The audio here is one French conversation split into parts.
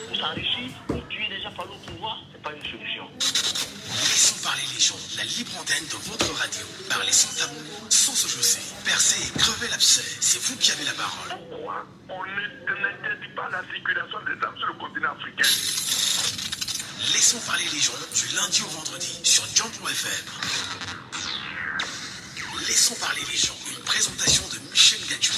pour s'enrichir, pour tuer des gens par le pouvoir, ce n'est pas une solution. Laissons parler les gens, la libre antenne de votre radio. Parlez sans tabou, sans se jausser. Percez et crevez l'abcès, c'est vous qui avez la parole. Pourquoi on n'interdit pas la circulation des armes sur le continent africain? Laissons parler les gens du lundi au vendredi sur Jambo FM. Laissons parler les gens, une présentation de Michel Gadjou.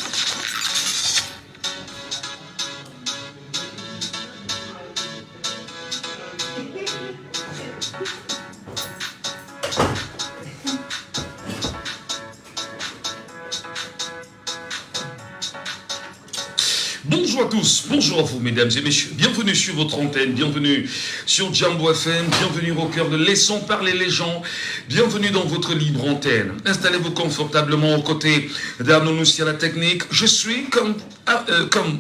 Bonjour à tous, bonjour à vous mesdames et messieurs, bienvenue sur votre antenne, bienvenue sur Jambo FM, bienvenue au cœur de Laissons parler les gens, bienvenue dans votre libre antenne. Installez-vous confortablement aux côtés d'Arnaud à la technique. Je suis, comme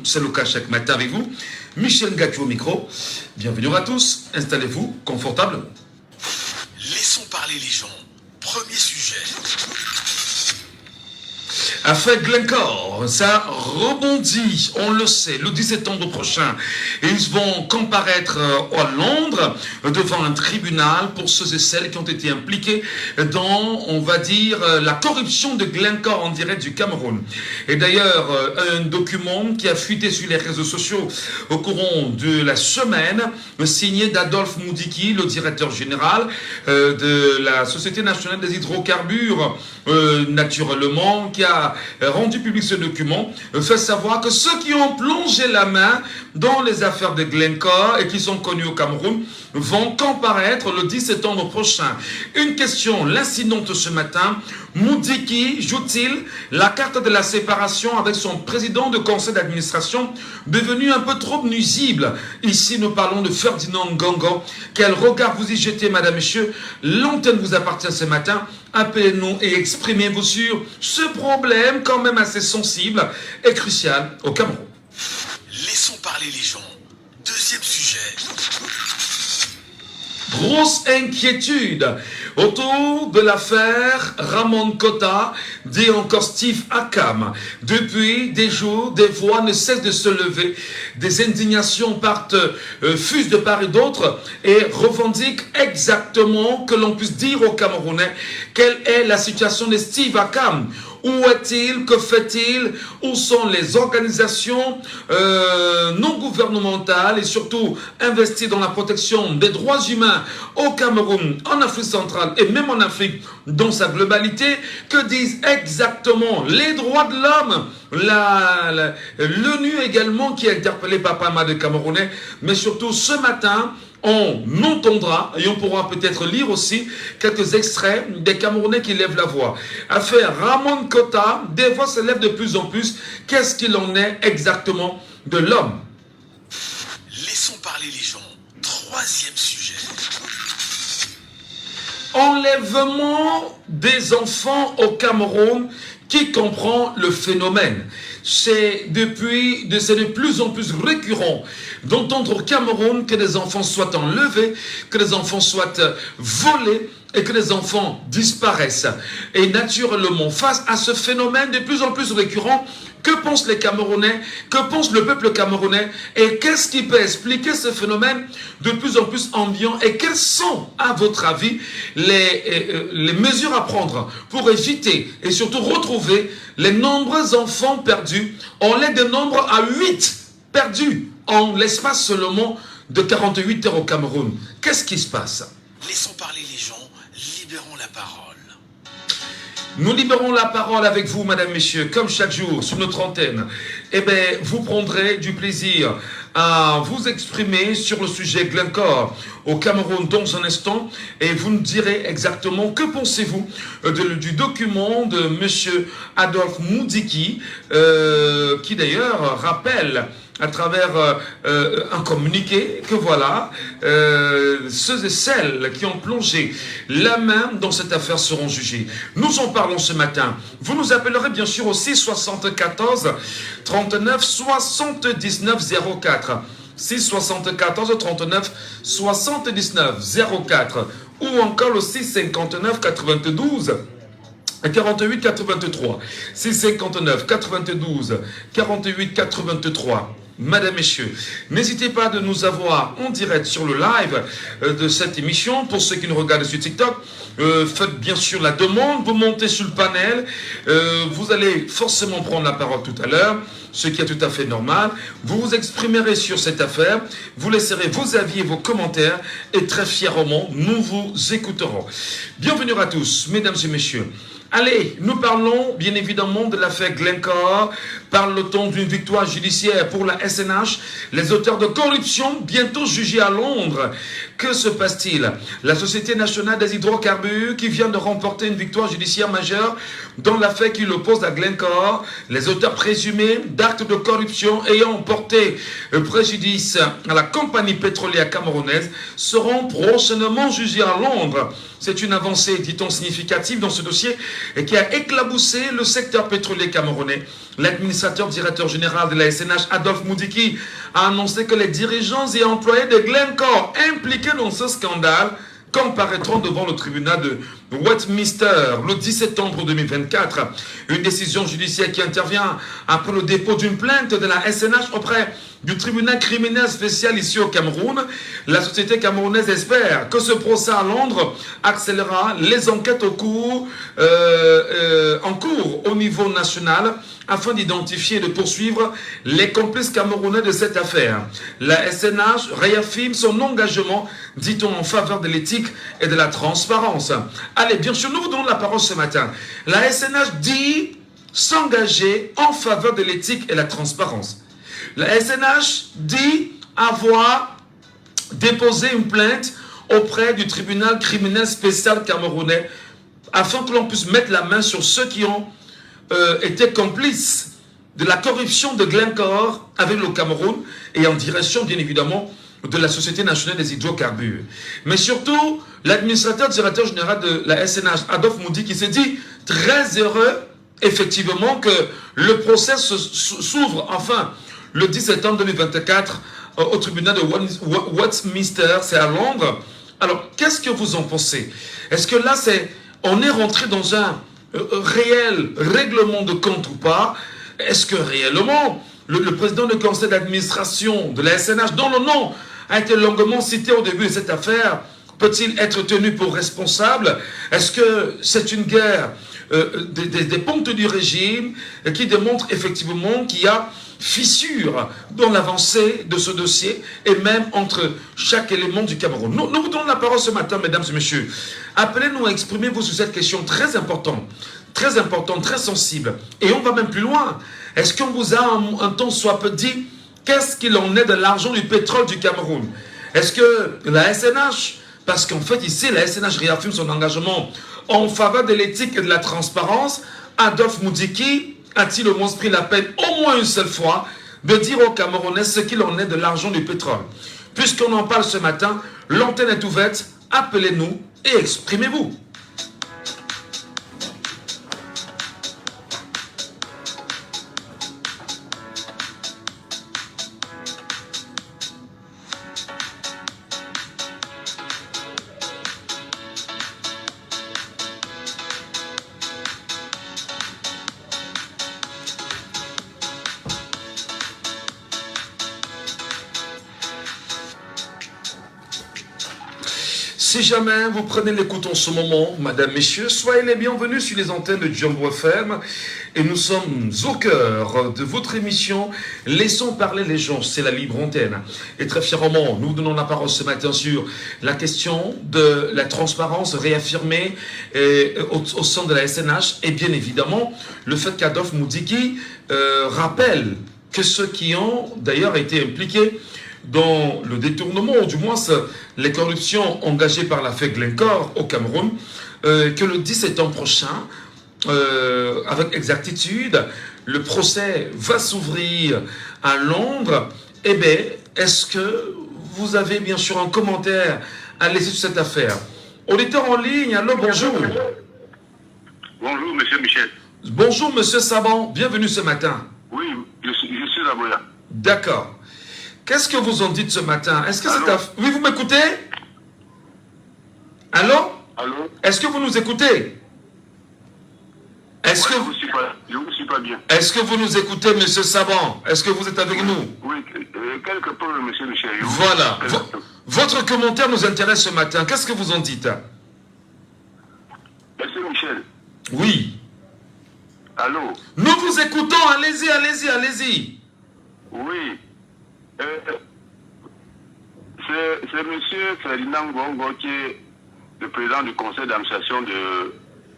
c'est le cas chaque matin avec vous, Michel Gadjou au micro. Bienvenue à tous, installez-vous confortablement. Laissons parler les gens, premier sujet. Affaire Glencore, ça rebondit, on le sait, le 10 septembre prochain. Ils vont comparaître à Londres devant un tribunal pour ceux et celles qui ont été impliqués dans, on va dire, la corruption de Glencore en direct du Cameroun. Et d'ailleurs, un document qui a fuité sur les réseaux sociaux au courant de la semaine, signé d'Adolphe Moudiki, le directeur général de la Société nationale des hydrocarbures, naturellement, qui a rendu public ce document, fait savoir que ceux qui ont plongé la main dans les affaires de Glencore et qui sont connus au Cameroun vont comparaître le 10 septembre prochain. Une question l'incidente ce matin, Moudiki joue-t-il la carte de la séparation avec son président de conseil d'administration devenu un peu trop nuisible? Ici nous parlons de Ferdinand Ngongo. Quel regard vous y jetez, madame, messieurs? L'antenne vous appartient ce matin. Appelez-nous et exprimez-vous sur ce problème quand même assez sensible et crucial au Cameroun. Laissons parler les gens. Deuxième sujet. Grosse inquiétude autour de l'affaire Ramon Kota, dit encore Steve Akam. Depuis des jours, des voix ne cessent de se lever, des indignations partent, fusent de part et d'autre et revendiquent exactement que l'on puisse dire aux Camerounais quelle est la situation de Steve Akam. Où est-il? Que fait-il? Où sont les organisations non gouvernementales et surtout investies dans la protection des droits humains au Cameroun, en Afrique centrale et même en Afrique dans sa globalité? Que disent exactement les droits de l'homme? L'ONU également qui a interpellé Papa Made Camerounais, mais surtout ce matin, on entendra et on pourra peut-être lire aussi quelques extraits des Camerounais qui lèvent la voix. Affaire Ramon Kota, des voix se lèvent de plus en plus. Qu'est-ce qu'il en est exactement de l'homme? Laissons parler les gens. Troisième sujet. Enlèvement des enfants au Cameroun. Qui comprend le phénomène? C'est de plus en plus récurrent d'entendre au Cameroun que des enfants soient enlevés, que des enfants soient volés et que des enfants disparaissent. Et naturellement, face à ce phénomène de plus en plus récurrent, que pensent les Camerounais? Que pense le peuple camerounais? Et qu'est-ce qui peut expliquer ce phénomène de plus en plus ambiant? Et quelles sont, à votre avis, les mesures à prendre pour éviter et surtout retrouver les nombreux enfants perdus? On les dénombre à 8 perdus en l'espace seulement de 48 heures au Cameroun. Qu'est-ce qui se passe? Laissons parler les gens, libérons la parole. Nous libérons la parole avec vous, madame, messieurs, comme chaque jour sur notre antenne. Eh bien, vous prendrez du plaisir à vous exprimer sur le sujet Glencore au Cameroun dans un instant et vous nous direz exactement que pensez-vous du document de monsieur Adolphe Moudiki qui d'ailleurs rappelle à travers un communiqué que voilà, ceux et celles qui ont plongé la main dans cette affaire seront jugés. Nous en parlons ce matin. Vous nous appellerez bien sûr au 674 39 79 04. 674 39 79 04 ou encore le 659 92 48 83 659 92 48 83 Mesdames, Messieurs, n'hésitez pas de nous avoir en direct sur le live de cette émission. Pour ceux qui nous regardent sur TikTok, faites bien sûr la demande, vous montez sur le panel, vous allez forcément prendre la parole tout à l'heure, ce qui est tout à fait normal. Vous vous exprimerez sur cette affaire, vous laisserez vos avis et vos commentaires et très fièrement, nous vous écouterons. Bienvenue à tous, mesdames et messieurs. Allez, nous parlons bien évidemment de l'affaire Glencore. Parle-t-on d'une victoire judiciaire pour la SNH? Les auteurs de corruption bientôt jugés à Londres. Que se passe-t-il? La Société nationale des hydrocarbures qui vient de remporter une victoire judiciaire majeure dans l'affaire qui l'oppose à Glencore. Les auteurs présumés d'actes de corruption ayant porté préjudice à la compagnie pétrolière camerounaise seront prochainement jugés à Londres. C'est une avancée, dit-on, significative dans ce dossier et qui a éclaboussé le secteur pétrolier camerounais. L'administrateur directeur général de la SNH, Adolphe Moudiki, a annoncé que les dirigeants et employés de Glencore impliqués dans ce scandale comparaîtront devant le tribunal de Westminster le 10 septembre 2024. Une décision judiciaire qui intervient après le dépôt d'une plainte de la SNH auprès du tribunal criminel spécial ici au Cameroun. La société camerounaise espère que ce procès à Londres accélérera les enquêtes en cours au niveau national afin d'identifier et de poursuivre les complices camerounais de cette affaire. La SNH réaffirme son engagement, dit-on, en faveur de l'éthique et de la transparence. Allez, bien sûr, nous vous donnons la parole ce matin. La SNH dit s'engager en faveur de l'éthique et la transparence. La SNH dit avoir déposé une plainte auprès du tribunal criminel spécial camerounais afin que l'on puisse mettre la main sur ceux qui ont été complices de la corruption de Glencore avec le Cameroun et en direction, bien évidemment, de la Société nationale des hydrocarbures. Mais surtout, l'administrateur directeur général de la SNH, Adolphe Moudiki, qui s'est dit très heureux, effectivement, que le procès s'ouvre enfin le 10 septembre 2024 au tribunal de Westminster, c'est à Londres. Alors, qu'est-ce que vous en pensez? Est-ce que là, on est rentré dans un réel règlement de compte ou pas? Est-ce que réellement, le président du conseil d'administration de la SNH, dont le nom a été longuement cité au début de cette affaire, peut-il être tenu pour responsable? Est-ce que c'est une guerre des pontes du régime qui démontre effectivement qu'il y a fissure dans l'avancée de ce dossier et même entre chaque élément du Cameroun? Nous vous donnons la parole ce matin, mesdames et messieurs. Appelez-nous à exprimer-vous sur cette question très importante, très sensible. Et on va même plus loin. Est-ce qu'on vous a un temps soit peu dit qu'est-ce qu'il en est de l'argent du pétrole du Cameroun? Est-ce que la SNH, parce qu'en fait ici la SNH réaffirme son engagement en faveur de l'éthique et de la transparence, Adolphe Moudiki a-t-il au moins pris la peine, au moins une seule fois, de dire aux Camerounais ce qu'il en est de l'argent du pétrole? Puisqu'on en parle ce matin, l'antenne est ouverte, appelez-nous et exprimez-vous. Si jamais vous prenez l'écoute en ce moment, mesdames, messieurs, soyez les bienvenus sur les antennes de Jumbo FM. Et nous sommes au cœur de votre émission « Laissons parler les gens », c'est la libre antenne. Et très fièrement, nous donnons la parole ce matin sur la question de la transparence réaffirmée au sein de la SNH. Et bien évidemment, le fait qu'Adolphe Moudiki rappelle que ceux qui ont d'ailleurs été impliqués dans le détournement, ou du moins les corruptions engagées par l'affaire Glencore au Cameroun, que le 10 septembre prochain, avec exactitude, le procès va s'ouvrir à Londres. Eh bien, est-ce que vous avez bien sûr un commentaire à laisser sur cette affaire? Auditeur en ligne, allô, bonjour. Bonjour, monsieur Michel. Bonjour, monsieur Saban, bienvenue ce matin. Oui, je suis Zaboya. D'accord. Qu'est-ce que vous en dites ce matin? Est-ce que c'est Oui, vous m'écoutez? Allô? Allô? Est-ce que vous nous écoutez? Est-ce que je vous suis pas bien. Est-ce que vous nous écoutez, M. Saban? Est-ce que vous êtes avec nous? Oui, quelque peu, M. Michel. Voilà. Votre commentaire nous intéresse ce matin. Qu'est-ce que vous en dites? M. Michel. Oui. Allô? Nous vous écoutons. Allez-y, allez-y, allez-y. Oui. C'est M. Ferdinand Gongo qui est le président du conseil d'administration de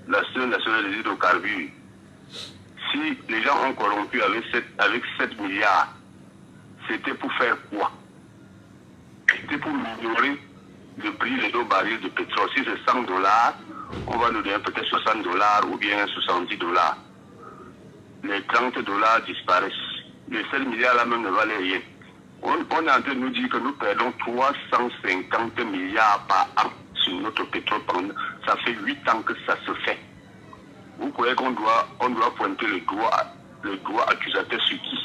la Société nationale des hydrocarbures. Si les gens ont corrompu avec 7 milliards, c'était pour faire quoi? C'était pour minorer le prix des 2 barils de pétrole. Si c'est 100 $, on va nous donner peut-être 60 $ ou bien 70 $. Les 30 $ disparaissent. Les 7 milliards là même ne valaient rien. On est en train de nous dire que nous perdons 350 milliards par an sur notre pétrole. Ça fait 8 ans que ça se fait. Vous croyez qu'on doit pointer le doigt accusateur sur qui?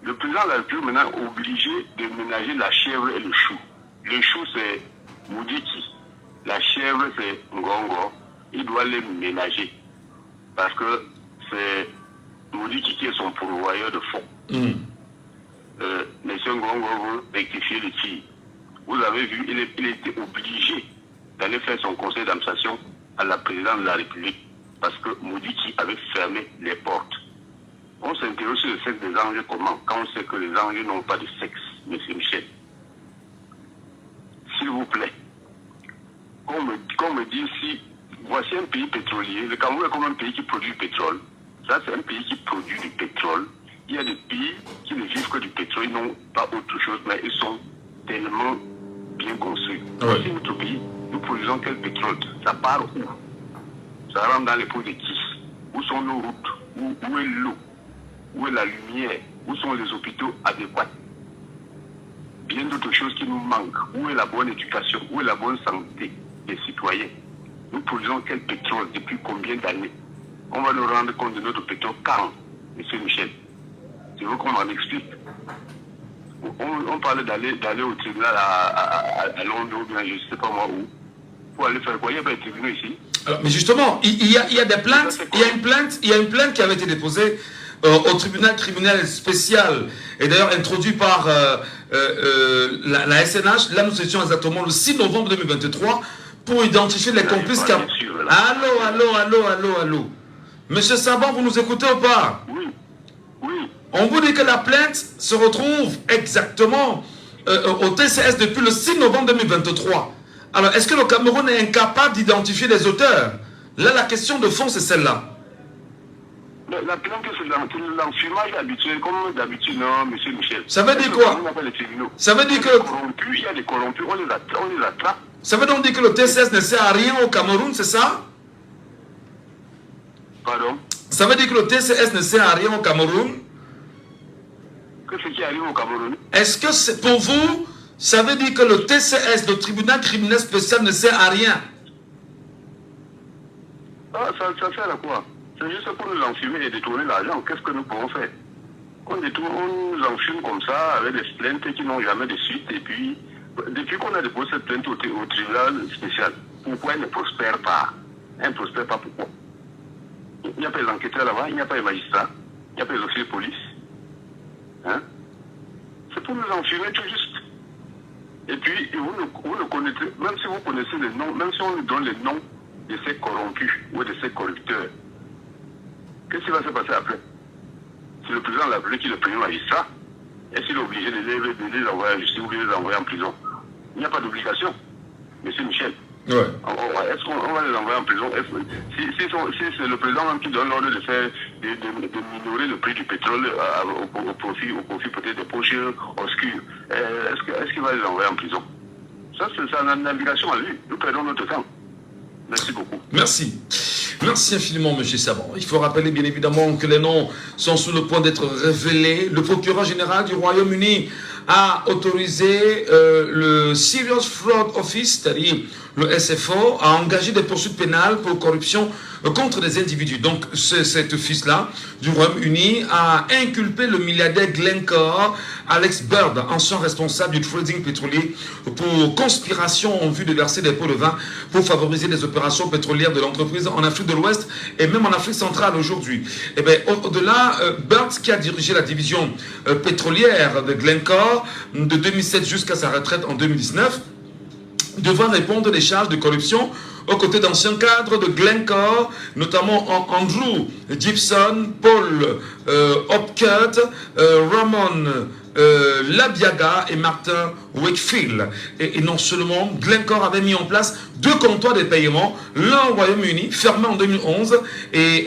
Le président de la République maintenant est obligé de ménager la chèvre et le chou. Le chou c'est Moudiki, la chèvre c'est Ngongo. Il doit les ménager parce que c'est Moudiki qui est son pourvoyeur de fonds. Monsieur Ngongo veut rectifier le tir. Vous avez vu, il était obligé d'aller faire son conseil d'administration à la présidente de la République parce que Moudiki avait fermé les portes. On s'interroge sur le sexe des anges comment? Quand on sait que les anges n'ont pas de sexe, M. Michel. S'il vous plaît, qu'on me dise si voici un pays pétrolier, le Cameroun est comme un pays qui produit du pétrole. Ça, c'est un pays qui produit du pétrole. Il y a des pays qui ne vivent que du pétrole, ils n'ont pas autre chose, mais ils sont tellement bien construits. Voici notre pays, nous produisons quel pétrole? Ça part où? Ça rentre dans les pots de qui? Où sont nos routes? Où est l'eau? Où est la lumière? Où sont les hôpitaux adéquats? Bien d'autres choses qui nous manquent. Où est la bonne éducation? Où est la bonne santé des citoyens? Nous produisons quel pétrole? Depuis combien d'années? On va nous rendre compte de notre pétrole quand, M. Michel? Je veux qu'on m'en explique. On parlait d'aller au tribunal à Londres ou bien je ne sais pas moi où. Pour aller faire quoi? Il n'y a pas de tribunal ici. Alors, mais justement, il y a des plaintes, il y a une plainte qui avait été déposée au tribunal spécial et d'ailleurs introduit par la SNH. Là, nous étions exactement le 6 novembre 2023 pour identifier les complices. Allô. Monsieur Saban, vous nous écoutez ou pas? Oui. On vous dit que la plainte se retrouve exactement au TCS depuis le 6 novembre 2023. Alors, est-ce que le Cameroun est incapable d'identifier les auteurs? Là, la question de fond, c'est celle-là. La plainte, c'est l'enfumage habituel, comme d'habitude, non, M. Michel. Ça veut dire quoi? Ça veut dire que... Il y a des corrompus, on les attrape. Ça veut donc dire que le TCS ne sert à rien au Cameroun, c'est ça? Pardon? Ça veut dire que le TCS ne sert à rien au Cameroun? Qu'est-ce qui arrive au Cameroun? Est-ce que c'est pour vous, ça veut dire que le TCS, le tribunal criminel spécial, ne sert à rien? Ah, ça sert à quoi? C'est juste pour nous enfumer et détourner l'argent. Qu'est-ce que nous pouvons faire? On nous enfume comme ça avec des plaintes qui n'ont jamais de suite. Et puis, depuis qu'on a déposé cette plainte au tribunal spécial, pourquoi elle ne prospère pas? Elle ne prospère pas pourquoi? Il n'y a pas les enquêteurs là-bas, il n'y a pas les magistrats, il n'y a pas les officiers de police. Hein? C'est pour nous enfumer tout juste. Et puis, vous ne connaissez, même si vous connaissez les noms, même si on nous donne les noms de ces corrompus ou de ces corrupteurs, qu'est-ce qui va se passer après? C'est le président de la République qui est le premier magistrat. Est-ce qu'il est obligé de les envoyer en justice ou de les envoyer en prison? Il n'y a pas d'obligation, M. Michel. Ouais. Est-ce qu'on va les envoyer en prison? Si c'est le président même qui donne l'ordre de minorer le prix du pétrole au profit peut-être des poches obscures, est-ce qu'il va les envoyer en prison? Ça, c'est une navigation à lui. Nous perdons notre temps. Merci beaucoup. Merci. Merci infiniment, M. Saban. Il faut rappeler bien évidemment que les noms sont sur le point d'être révélés. Le procureur général du Royaume-Uni a autorisé le Serious Fraud Office, c'est-à-dire le SFO, a engagé des poursuites pénales pour corruption contre des individus. Donc, cet office-là du Royaume-Uni a inculpé le milliardaire Glencore, Alex Bird, ancien responsable du trading pétrolier, pour conspiration en vue de verser des pots de vin pour favoriser les opérations pétrolières de l'entreprise en Afrique de l'Ouest et même en Afrique centrale aujourd'hui. Et bien, au-delà, Bird, qui a dirigé la division pétrolière de Glencore de 2007 jusqu'à sa retraite en 2019, devra répondre des charges de corruption aux côtés d'anciens cadres de Glencore, notamment Andrew Gibson, Paul Hopkett, Ramon Labiaga et Martin Wakefield. Et non seulement, Glencore avait mis en place 2 comptoirs de paiement, l'un au Royaume-Uni, fermé en 2011, et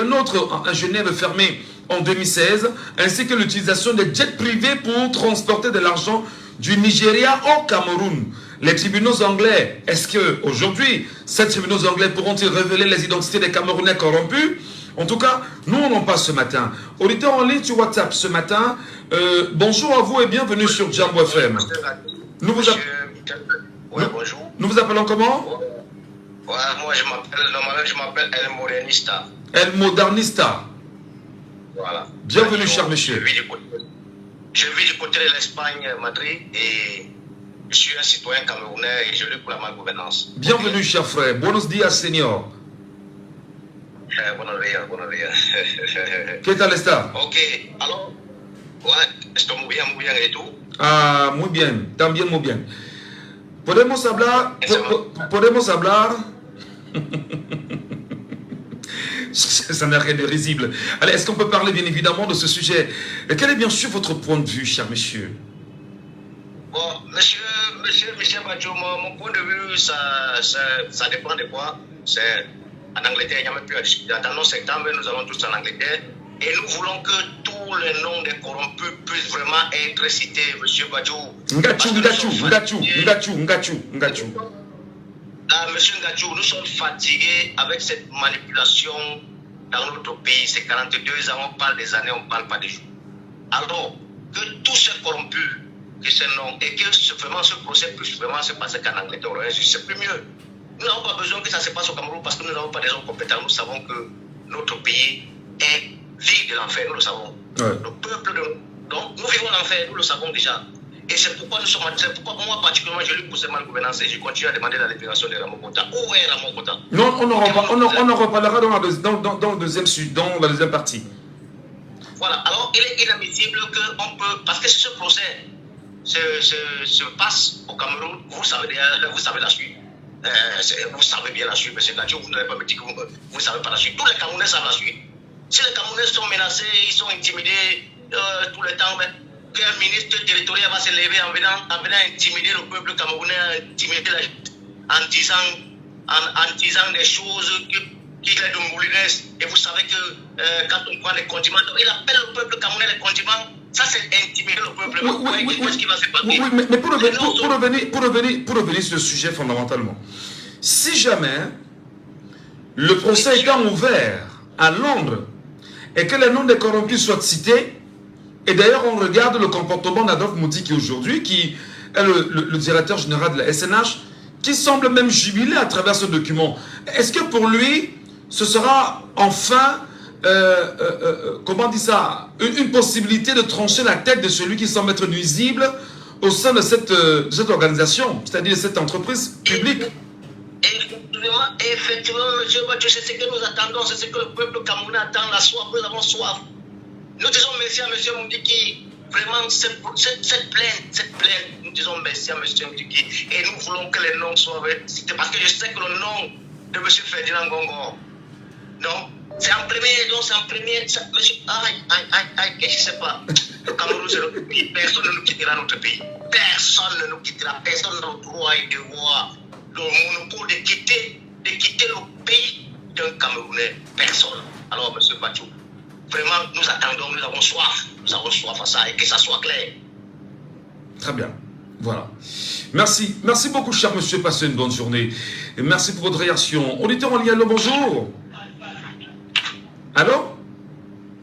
un autre à Genève, fermé en 2016, ainsi que l'utilisation des jets privés pour transporter de l'argent du Nigeria au Cameroun. Les tribunaux anglais, est-ce qu'aujourd'hui, ces tribunaux anglais pourront-ils révéler les identités des Camerounais corrompus? En tout cas, nous on en parle ce matin. Auditeur en ligne sur WhatsApp ce matin, bonjour à vous et bienvenue sur Jambo FM. Nous vous appelons comment? Moi je m'appelle El Modernista. El Modernista. Voilà. Bienvenue, cher monsieur. Je vis du côté de l'Espagne, Madrid, et je suis un citoyen camerounais et je lutte pour la malgouvernance. Bienvenue, cher frère. Buenos días, señor. Buenos días, buenos días. ¿Qué tal está? Ok, alors, ouais, estoy muy bien, ¿y tú? Ah, muy bien, también muy bien. Podemos hablar. Ça n'a rien de risible. Allez, est-ce qu'on peut parler bien évidemment de ce sujet? Quel est bien sûr votre point de vue, cher monsieur? Bon, monsieur Badjo, mon point de vue, ça dépend de quoi. C'est en Angleterre, il n'y a même plus à discuter. Dans nos secteurs, nous allons tous en Angleterre. Et nous voulons que tous les noms des corrompus puissent vraiment être cités, monsieur Badjo. Ngachou. Monsieur Ngachou, nous sommes fatigués avec cette manipulation dans notre pays. C'est 42 ans, on parle des années, on ne parle pas des jours. Alors, que tous ces corrompus, que ces noms, et que vraiment ce procès puisse vraiment se passer qu'en Angleterre, c'est plus mieux. Nous n'avons pas besoin que ça se passe au Cameroun parce que nous n'avons pas des hommes compétents. Nous savons que notre pays vit de l'enfer, nous le savons. Ouais. Le peuple donc, nous vivons l'enfer, nous le savons déjà. Et c'est pourquoi moi particulièrement je lutte pour cette malgouvernance et je continue à demander la libération de Ramon Kota. Où est Ramon Kota? Non, on en reparlera dans la deuxième partie. Voilà, alors il est inadmissible qu'on peut, parce que ce procès se passe au Cameroun, vous savez la suite. Vous savez bien la suite, M. Gadjo, vous n'avez pas me dire que vous ne savez pas la suite. Tous les Camerounais savent la suite. Si les Camerounais sont menacés, ils sont intimidés tout le temps, qu'un ministre territorial va se lever en venant intimider le peuple camerounais, intimider en disant des choses qui est de moulinesse. Et vous savez que quand on prend les condiments, il appelle le peuple camerounais les condiments. Ça, c'est intimider le peuple. Qu'est-ce qui va se passer? Oui, mais pour revenir sur ce sujet fondamentalement, si jamais le procès étant ouvert à Londres et que les noms des corrompus soient cités, et d'ailleurs on regarde le comportement d'Adolphe Moudiki aujourd'hui, qui est le directeur général de la SNH, qui semble même jubilé à travers ce document. Est-ce que pour lui, ce sera enfin, comment on dit ça, une possibilité de trancher la tête de celui qui semble être nuisible au sein de cette organisation, c'est-à-dire de cette entreprise publique? Effectivement, monsieur Badjo, c'est ce que nous attendons, c'est ce que le peuple camerounais attend, la soif, nous avons soif. Nous disons merci à monsieur Moudiki, vraiment cette plainte, nous disons merci à monsieur Moudiki, et nous voulons que les noms soient cités, parce que je sais que le nom de monsieur Ferdinand Gongo, non, c'est en premier, monsieur, je sais pas, le Cameroun c'est notre pays, personne ne nous quittera notre pays, personne ne nous quittera, personne n'a le droit et devoir, le monopole de quitter le pays d'un Camerounais, personne. Alors monsieur Badjo, vraiment, nous attendons, nous avons soif à ça et que ça soit clair. Très bien, voilà. Merci beaucoup, cher monsieur, passez une bonne journée. Et merci pour votre réaction. Auditeur en lien, allô, bonjour. Allô?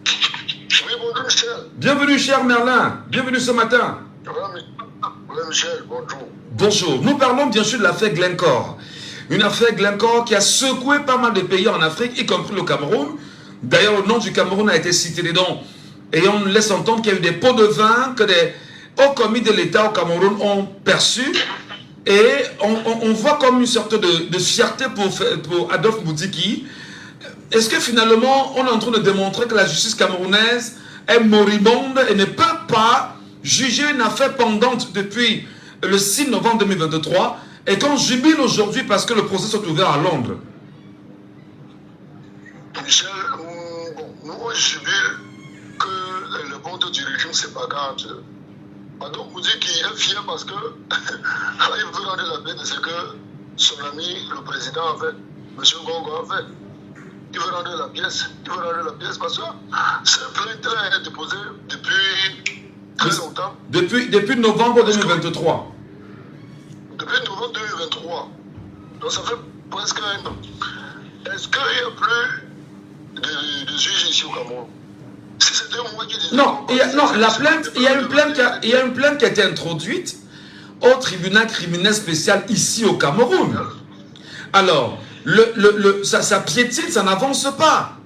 Oui, bonjour, Michel. Bienvenue, cher Merlin. Bienvenue ce matin. Oui, Michel, bonjour. Bonjour. Nous parlons bien sûr de l'affaire Glencore. Une affaire Glencore qui a secoué pas mal de pays en Afrique, y compris le Cameroun. D'ailleurs, le nom du Cameroun a été cité dedans. Et on laisse entendre qu'il y a eu des pots de vin que des hauts commis de l'État au Cameroun ont perçus. Et on voit comme une sorte de fierté pour Adolphe Moudiki. Est-ce que finalement, on est en train de démontrer que la justice camerounaise est moribonde et ne peut pas juger une affaire pendante depuis le 6 novembre 2023 et qu'on jubile aujourd'hui parce que le procès est ouvert à Londres? Michel, nous on jubile que le compte du régime c'est pas grave. Donc vous dites qu'il est fier parce que il veut rendre la paix de ce que son ami le président a fait, M. Gongo a fait. Il veut rendre la pièce. Il veut rendre la pièce parce que cette plainte-là est déposée depuis très longtemps. Depuis novembre 2023. Depuis novembre 2023. Donc ça fait presque un an. Est-ce qu'il n'y a plus de juges ici au Cameroun? Si c'était moi qui disais... Non, la plainte, il y a une plainte qui a été introduite au tribunal criminel spécial ici au Cameroun. Alors, ça piétine, ça n'avance pas.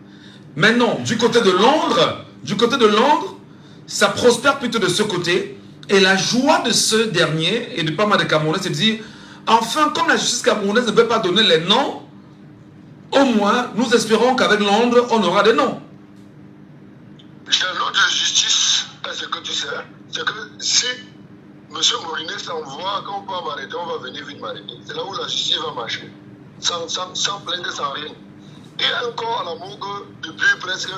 Maintenant, du côté de Londres, ça prospère plutôt de ce côté. Et la joie de ce dernier et de pas mal de Camerounais, c'est de dire, enfin, comme la justice camerounaise ne veut pas donner les noms, au moins, nous espérons qu'avec Londres, on aura des noms. L'ordre de justice, ce que tu sais, c'est que si M. Morinet s'envoie, quand on peut m'arrêter, on va venir vite m'arrêter. C'est là où la justice va marcher. Sans plainte, sans rien. Et encore à la morgue, depuis presque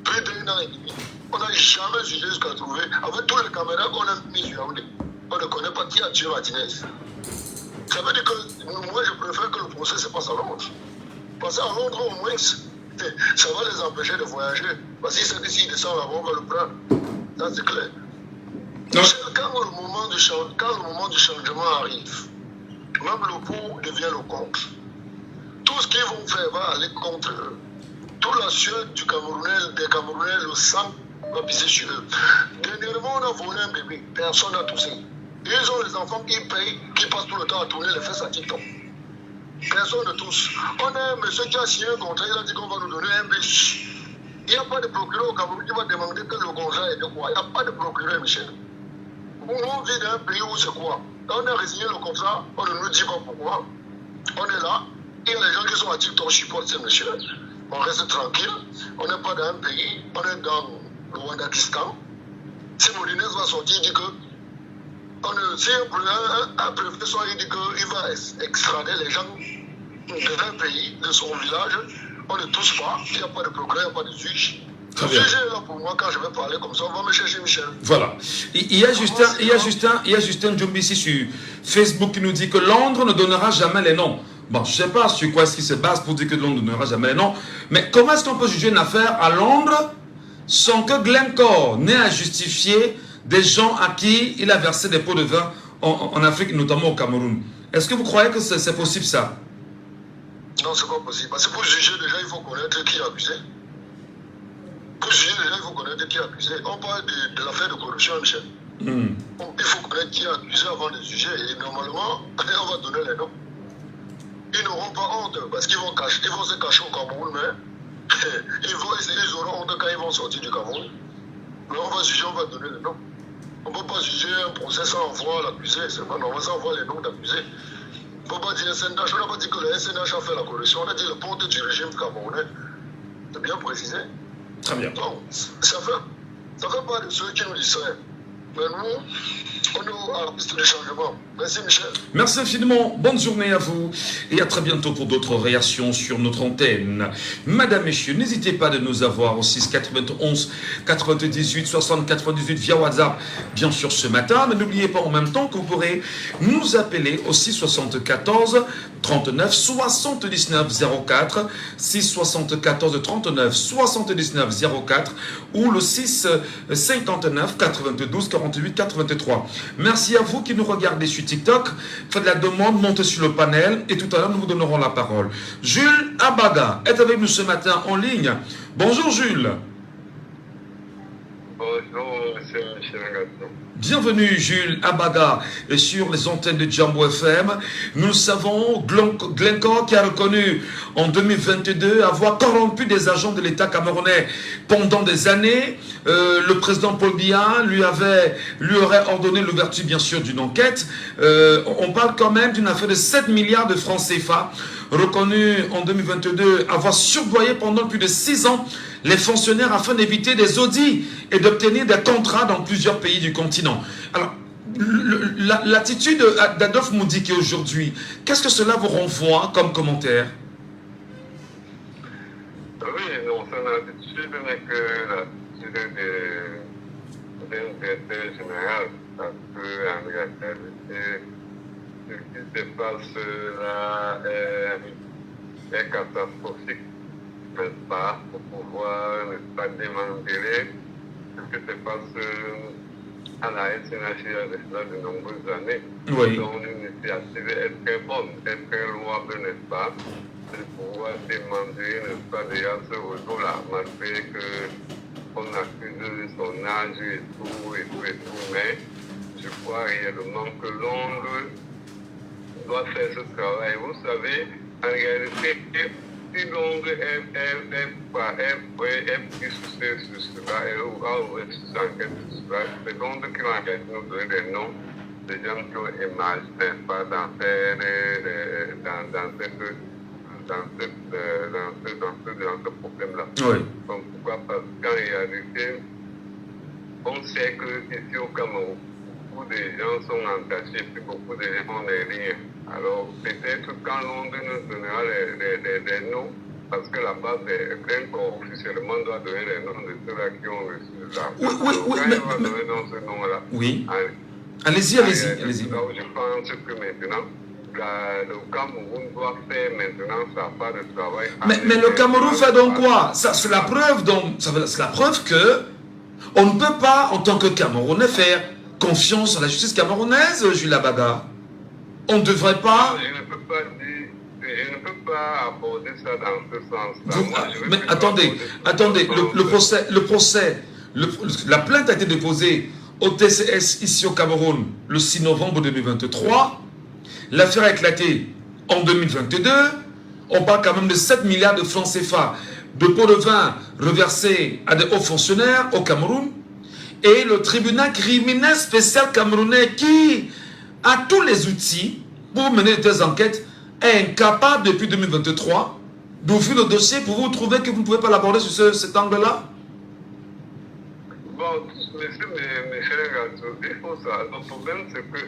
plus d'un an et demi, on n'a jamais jugé jusqu'à trouver. Avec tous les caméras qu'on a mis sur Yaoundé, on ne connaît pas qui a tué Martinez. Ça veut dire que moi, je préfère que le procès se passe à Londres. Parce qu'à Londres, au moins, ça va les empêcher de voyager. Parce qu'ils savent que s'ils descendent là-bas, on va le prendre. Ça, c'est clair. Quand le moment du changement arrive, même le pour devient le contre. Tout ce qu'ils vont faire va aller contre eux. Toute la sueur des Camerounais, le sang va pisser sur eux. Dernièrement, on a volé un bébé. Personne n'a toussé. Ils ont les enfants qui payent, qui passent tout le temps à tourner les fesses à TikTok. Personne ne touche. On a un monsieur qui a signé un contrat, il a dit qu'on va nous donner un bébé. Il n'y a pas de procureur au Cameroun qui va demander que le contrat est de quoi. Il n'y a pas de procureur, Michel. On vit dans un pays où c'est quoi? On a résigné le contrat, on ne nous dit pas pourquoi. On est là, il y a les gens qui sont à TikTok supportent ces messieurs. On reste tranquille, on n'est pas dans un pays, on est dans le Rwandakistan. Si Molinez va sortir, il dit que si un préfet sort, il dit qu'il va extrader les gens d'un pays, de son village, on ne touche pas, il n'y a pas de procureur, il n'y a pas de juge. Le sujet est là pour moi, quand je vais parler comme ça, on va me chercher Michel. Voilà. Il y a Justin Djumbi ici sur Facebook qui nous dit que Londres ne donnera jamais les noms. Bon, je ne sais pas sur quoi est-ce qu'il se base pour dire que Londres ne donnera jamais les noms, mais comment est-ce qu'on peut juger une affaire à Londres sans que Glencore n'ait à justifier des gens à qui il a versé des pots de vin en Afrique, notamment au Cameroun? Est-ce que vous croyez que c'est possible ça? Non, c'est pas possible. Parce que pour juger, déjà, il faut connaître qui est accusé. Pour juger, déjà, il faut connaître qui est accusé. On parle de l'affaire de corruption, Michel. Il faut connaître qui est accusé avant de juger. Et normalement, on va donner les noms. Ils n'auront pas honte parce qu'ils vont se cacher au Cameroun, mais ils auront honte quand ils vont sortir du Cameroun. Mais on va juger, on va donner les noms. On ne peut pas juger un procès sans voir l'accusé. C'est pas normal, sans voir les noms d'accusés. On ne peut pas dire SNH, on n'a pas dit que le SNH a fait la corruption, on a dit le porte du régime camerounais. C'est bien précisé. Très bien. Donc, ça fait pas de ceux qui nous distraient. Mais nous, on est à la piste du changement. Merci Michel. Merci infiniment, bonne journée à vous et à très bientôt pour d'autres réactions sur notre antenne. Madame, messieurs, n'hésitez pas de nous avoir au 6 91 98 60 98 via WhatsApp, bien sûr ce matin, mais n'oubliez pas en même temps que vous pourrez nous appeler au 6 74 39 79 04, 6 74 39 79 04 ou le 6 59 92 48 83. Merci à vous qui nous regardez sur TikTok. Faites la demande, montez sur le panel et tout à l'heure nous vous donnerons la parole. Jules Abaga est avec nous ce matin en ligne. Bonjour Jules. Bonjour, monsieur Chérangato. Bienvenue Jules Abaga sur les antennes de Jambo FM. Nous savons, Glencore qui a reconnu en 2022 avoir corrompu des agents de l'État camerounais pendant des années. Le président Paul Biya lui aurait ordonné l'ouverture bien sûr d'une enquête. On parle quand même d'une affaire de 7 milliards de francs CFA reconnu en 2022 avoir surdoyé pendant plus de 6 ans les fonctionnaires afin d'éviter des audits et d'obtenir des contrats dans plusieurs pays du continent. Alors, l'attitude d'Adolphe Moudiki aujourd'hui, qu'est-ce que cela vous renvoie comme commentaire? Oui, non, son attitude n'est que l'attitude d'un directeur général, parce qu'en réalité, ce qui se passe là est catastrophique. Pas pour pouvoir ne pas démanteler ce qui se passe à la SNHI de nombreuses années. Oui. Donc une initiative est très bonne, est très louable, n'est-ce pas, de pouvoir démanteler, n'est-ce pas, déjà ce réseau-là, malgré qu'on accuse son âge et tout, mais je crois réellement que Londres doit faire ce travail. Vous savez, en réalité, si Londres est pris sur cela et a ouvert sur enquête sur cela, c'est Londres qui va nous donner des noms des gens qui ont émergé, n'est-ce pas, dans ce problème-là. Oui. Donc pourquoi? Parce qu'en réalité, on sait qu'ici au Cameroun, beaucoup de gens sont entachés, puis beaucoup de gens ont des liens. Alors, peut-être quand Londres nous donnera des noms, parce que la base Glencore officiellement doit donner les noms de ceux-là qui ont reçu l'argent. Oui, quand il va donner dans ce nom-là. Oui. Allez-y. Donc, je pense que maintenant, le Cameroun doit faire maintenant sa part de travail. Mais le Cameroun fait donc quoi? C'est la preuve c'est la preuve que on ne peut pas, en tant que Camerounais, faire confiance à la justice camerounaise, Jules Abaga. On ne devrait pas... Je ne peux pas aborder ça dans ce sens-là. Mais attendez, la plainte a été déposée au TCS ici au Cameroun le 6 novembre 2023. L'affaire a éclaté en 2022. On parle quand même de 7 milliards de francs CFA de pots de vin reversés à des hauts fonctionnaires au Cameroun. Et le tribunal criminel spécial camerounais qui a tous les outils pour mener des enquêtes est incapable depuis 2023 d'ouvrir le dossier pour vous trouver que vous ne pouvez pas l'aborder sur cet angle-là? Bon, monsieur, mes chers gars, il faut ça. Le problème, c'est que,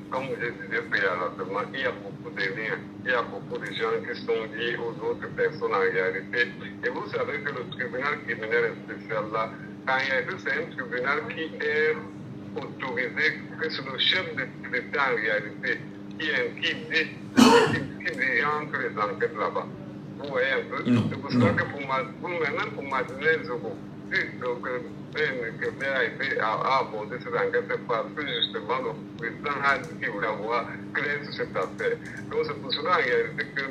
comme je disais préalablement, il y a beaucoup de liens, il y a beaucoup de gens qui sont liés aux autres personnes en réalité. Et vous savez que le tribunal criminel spécial là, en réalité, c'est un tribunal qui est autorisé, que c'est le chef de l'État en réalité, qui dirigeante les enquêtes là-bas. Vous voyez un peu? C'est pour ça que pour Madeleine Zogo, si le maire a abordé cette enquête, c'est parce que justement le président a dit qu'il voulait avoir clair sur cette affaire. Donc c'est pour cela en réalité que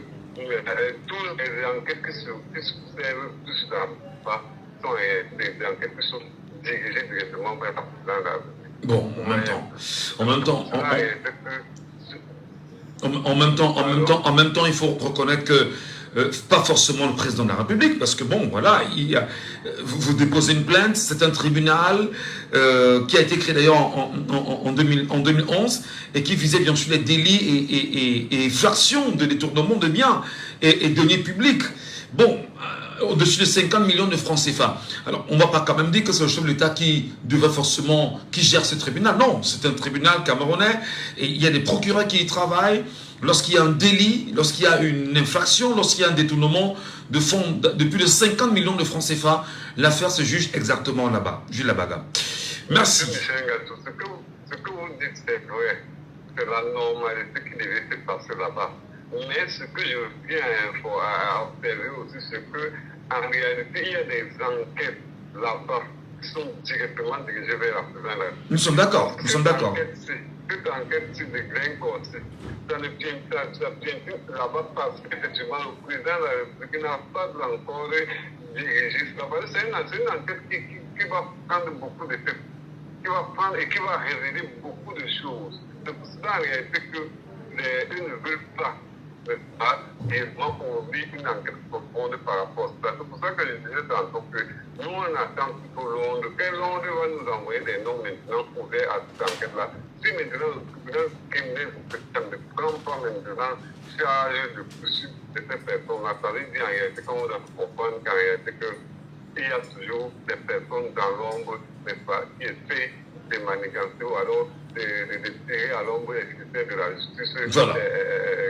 toutes les enquêtes qui servent plus là-bas sont des enquêtes qui sont dirigées directement vers la présidente de la République. Bon, en même temps, il faut reconnaître que pas forcément le président de la République, parce que bon, voilà, vous déposez une plainte, c'est un tribunal qui a été créé d'ailleurs en 2011 et qui visait bien sûr les délits et infractions de détournement de biens et deniers publics. Bon, au-dessus de 50 millions de francs CFA. Alors, on ne va pas quand même dire que c'est le chef de l'État qui gère ce tribunal. Non, c'est un tribunal camerounais et il y a des procureurs qui y travaillent. Lorsqu'il y a un délit, lorsqu'il y a une infraction, lorsqu'il y a un détournement de fonds de plus de 50 millions de francs CFA, l'affaire se juge exactement là-bas. Jules Abaga. Merci. Ce que vous dites, c'est vrai. C'est la normalité qui devait se passer là-bas. Mais ce que je viens à observer aussi, c'est qu'en réalité, il y a des enquêtes là-bas qui sont directement dirigées vers la présidente. Nous sommes d'accord, nous sommes d'accord. Toute enquête sur des Glencore, ça ne tient pas là-bas parce qu'effectivement, le président de la République n'a pas encore dirigé là-bas. C'est une enquête qui qui va prendre beaucoup de temps, qui va prendre et qui va révéler beaucoup de choses. C'est pour ça en réalité que eux ne veulent pas, et moi on vit une enquête profonde par rapport à ça. C'est pour ça que je disais tantôt que nous on attend plutôt Londres, que Londres va nous envoyer des noms maintenant ouverts à cette enquête-là. Si maintenant le tribunal criminel ne prend pas maintenant charge de poursuite de ces personnes-là, ça veut dire en réalité qu'on doit comprendre qu'en réalité il y a toujours des personnes dans l'ombre, n'est-ce pas, qui essaient de manigancer ou alors de tirer à l'ombre les critères de la justice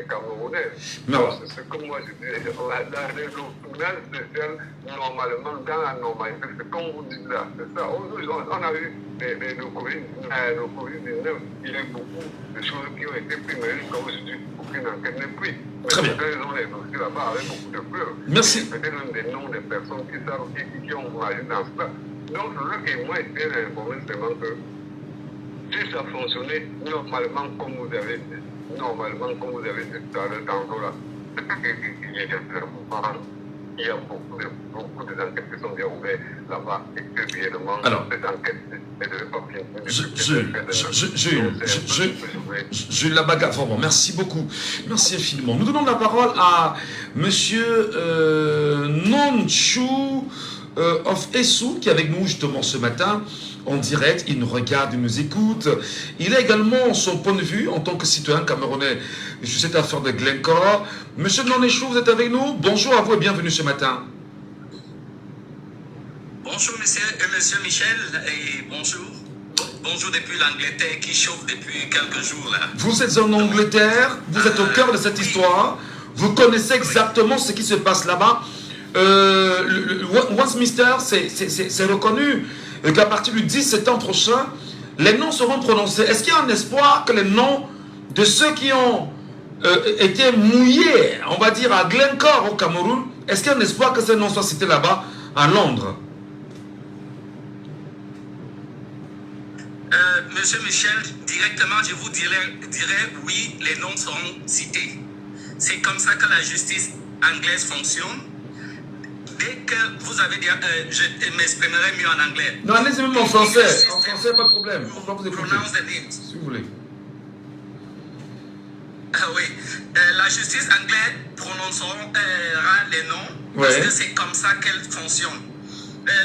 camerounaise. C'est ce que moi je dis. Le tribunal spécial, normalement, dans la normalité, c'est comme vous dites là. C'est ça. Aujourd'hui, on a eu le Covid-19, il y a beaucoup de choses qui ont été prises, mais comme je dis, aucune enquête n'est prise. Très bien. Ils ont les dossiers là-bas avec beaucoup de preuves. Merci. Peut-être même des noms des personnes qui savent qui ont agi dans cela. Donc, ce que moi, je tiens à informer seulement que si ça fonctionnait normalement comme vous avez dit tout à l'heure tantôt là, il y a beaucoup de enquêtes qui sont bien ouvertes là-bas et que réellement cette enquête ne devait pas Jules Labaga, vraiment, merci beaucoup. Merci infiniment. Nous donnons la parole à monsieur Nonchou of Essou, qui est avec nous justement ce matin en direct. Il nous regarde, il nous écoute. Il a également son point de vue en tant que citoyen camerounais sur cette affaire de Glencore. Monsieur Nonchou, vous êtes avec nous. Bonjour à vous et bienvenue ce matin. Bonjour monsieur Michel et bonjour depuis l'Angleterre qui chauffe depuis quelques jours là. Vous êtes en Angleterre, vous êtes au cœur de cette histoire, vous connaissez exactement ce qui se passe là-bas. Westminster, c'est reconnu qu'à partir du 10 septembre prochain, les noms seront prononcés. Est-ce qu'il y a un espoir que les noms de ceux qui ont été mouillés, on va dire, à Glencore au Cameroun, est-ce qu'il y a un espoir que ces noms soient cités là-bas, à Londres? Monsieur Michel, directement, je vous dirais oui, les noms seront cités. C'est comme ça que la justice anglaise fonctionne. Dès que vous avez dit, je m'exprimerai mieux en anglais. Non, allez-y même en français. En français, pas de problème. On va vous écouter. Pronounce the names. Si vous voulez. Oui. La justice anglaise prononcera les noms parce que c'est comme ça qu'elle fonctionne.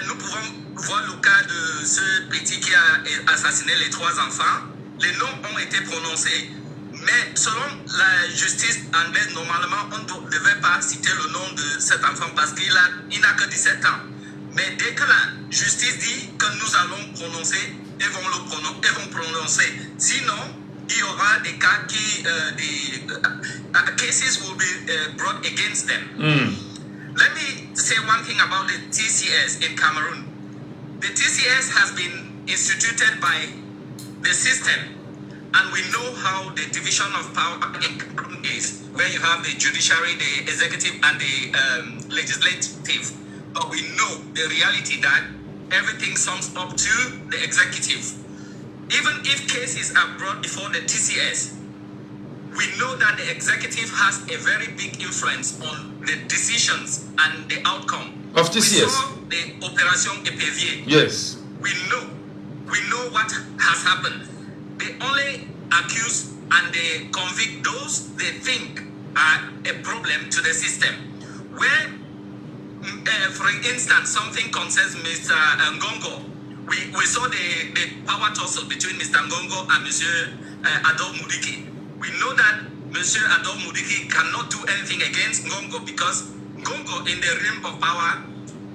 Nous pouvons voir le cas de ce petit qui a assassiné les 3 enfants. Les noms ont été prononcés. Mais selon la justice anglaise, normalement, on ne devait pas citer le nom de cet enfant parce qu'il n'a que 17 ans. Mais dès que la justice dit que nous allons prononcer, ils vont prononcer. Sinon, il y aura des cas qui, cases will be brought against them. Let me say one thing about the TCS in Cameroon. The TCS has been instituted by the system. And we know how the division of power in Cameroon is, where you have the judiciary, the executive, and the legislative. But we know the reality that everything sums up to the executive. Even if cases are brought before the TCS, we know that the executive has a very big influence on the decisions and the outcome. Of TCS? We saw the Operation Epevier. Yes. We know what has happened. They only accuse and they convict those they think are a problem to the system. Where, for instance, something concerns Mr. Ngongo, we saw the power tussle between Mr. Ngongo and Mr. Adol Mudiki. We know that Mr. Adol Mudiki cannot do anything against Ngongo because Ngongo in the realm of power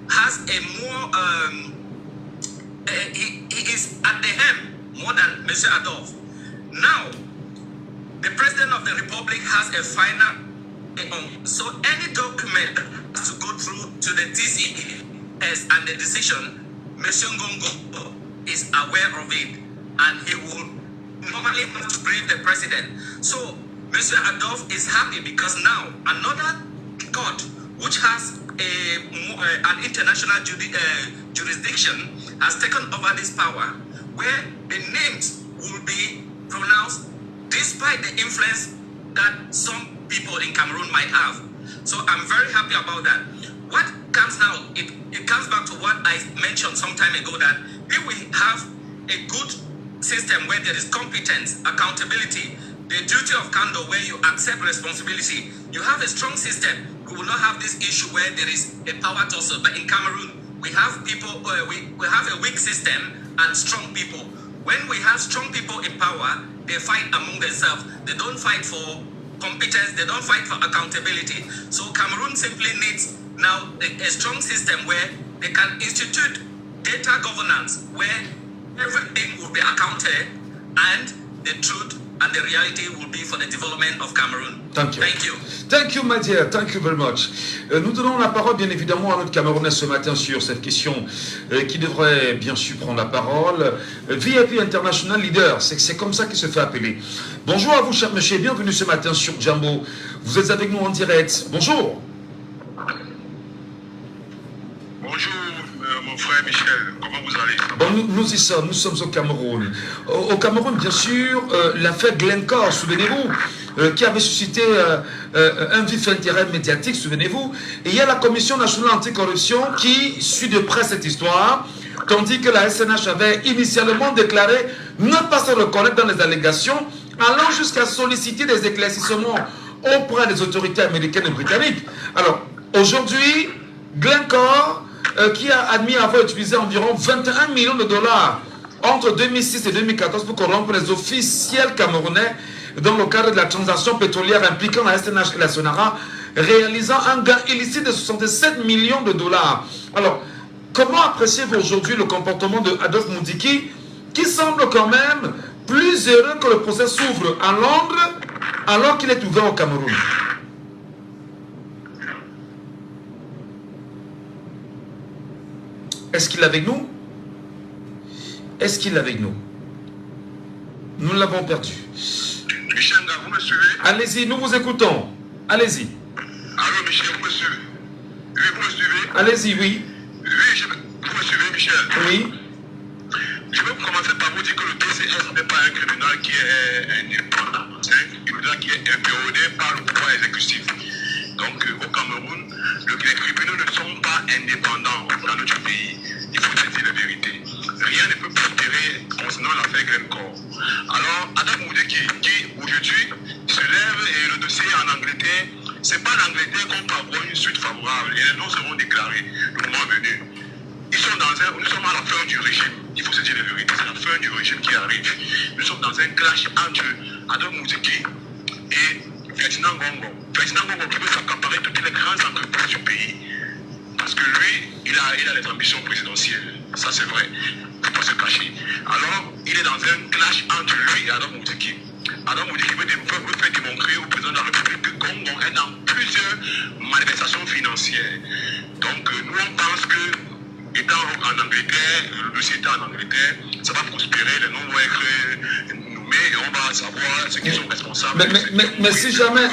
has a more, he is at the helm more than Mr. Adolf. Now, the President of the Republic has a final, so any document has to go through to the TCS and the decision, Mr. Ngongo is aware of it and he will normally have to brief the President. So, Mr. Adolf is happy because now another court, which has an international jurisdiction, has taken over this power, where the names will be pronounced despite the influence that some people in Cameroon might have. So I'm very happy about that. What comes now, it comes back to what I mentioned some time ago, that if we have a good system where there is competence, accountability, the duty of candor, where you accept responsibility, you have a strong system, we will not have this issue where there is a power tussle. But in Cameroon, we have people, we have a weak system and strong people. When we have strong people in power, they fight among themselves. They don't fight for competence, they don't fight for accountability. So Cameroon simply needs now a strong system where they can institute data governance, where everything will be accounted and the truth and the reality will be for the development of Cameroon. Thank you. Thank you. Thank you, my dear. Thank you very much. Nous donnons la parole, bien évidemment, à notre Camerounais ce matin sur cette question qui devrait bien sûr prendre la parole. VIP International Leader, c'est comme ça qu'il se fait appeler. Bonjour à vous, cher monsieur, bienvenue ce matin sur Jambo. Vous êtes avec nous en direct. Bonjour. Bonjour, mon frère Michel, comment vous allez? Bon, nous y sommes, nous sommes au Cameroun. Au Cameroun, bien sûr, l'affaire Glencore, souvenez-vous, qui avait suscité un vif intérêt médiatique, souvenez-vous. Et il y a la Commission nationale anticorruption qui suit de près cette histoire, tandis que la SNH avait initialement déclaré ne pas se reconnaître dans les allégations, allant jusqu'à solliciter des éclaircissements auprès des autorités américaines et britanniques. Alors, aujourd'hui, Glencore, qui a admis avoir utilisé environ 21 millions de dollars entre 2006 et 2014 pour corrompre les officiels camerounais dans le cadre de la transaction pétrolière impliquant la SNH et la Sonara, réalisant un gain illicite de 67 millions de dollars. Alors, comment appréciez-vous aujourd'hui le comportement de Adolphe Mundiki, qui semble quand même plus heureux que le procès s'ouvre à Londres alors qu'il est ouvert au Cameroun? Est-ce qu'il est avec nous? Est-ce qu'il est avec nous? Nous l'avons perdu. Michel, vous me suivez? Allez-y, nous vous écoutons. Allez-y. Allô Michel, vous me suivez? Oui, vous me suivez? Allez-y, oui. Oui, vous me suivez Michel? Oui. Je vais commencer par vous dire que le TCS n'est pas un tribunal qui est indépendant. C'est un tribunal qui est impériodé par le pouvoir exécutif. Donc au Cameroun, les tribunaux ne sont pas indépendants dans notre pays. Il faut se dire la vérité. Rien ne peut prospérer concernant l'affaire Glencore. Alors, Adam Mundiki, qui aujourd'hui se lève et le dossier en Angleterre, c'est pas l'Angleterre qu'on peut avoir une suite favorable. Et les noms seront déclarés le moment venu. Nous sommes à la fin du régime. Il faut se dire la vérité. C'est la fin du régime qui arrive. Nous sommes dans un clash entre Adam Mundiki et Ferdinand Ngongo. Ferdinand Ngongo qui veut s'accaparer toutes les grandes entreprises du pays. Parce que lui, il a les ambitions présidentielles. Ça, c'est vrai. Il ne faut pas se cacher. Alors, il est dans un clash entre lui et Adam Mundiki. Adam Mundiki veut faire démontrer au président de la République que Ngongo est dans plusieurs manifestations financières. Donc, nous, on pense que, étant en Angleterre, le dossier étant en Angleterre, ça va prospérer, les noms vont être nommés et on va savoir ceux qui sont responsables. Mais si jamais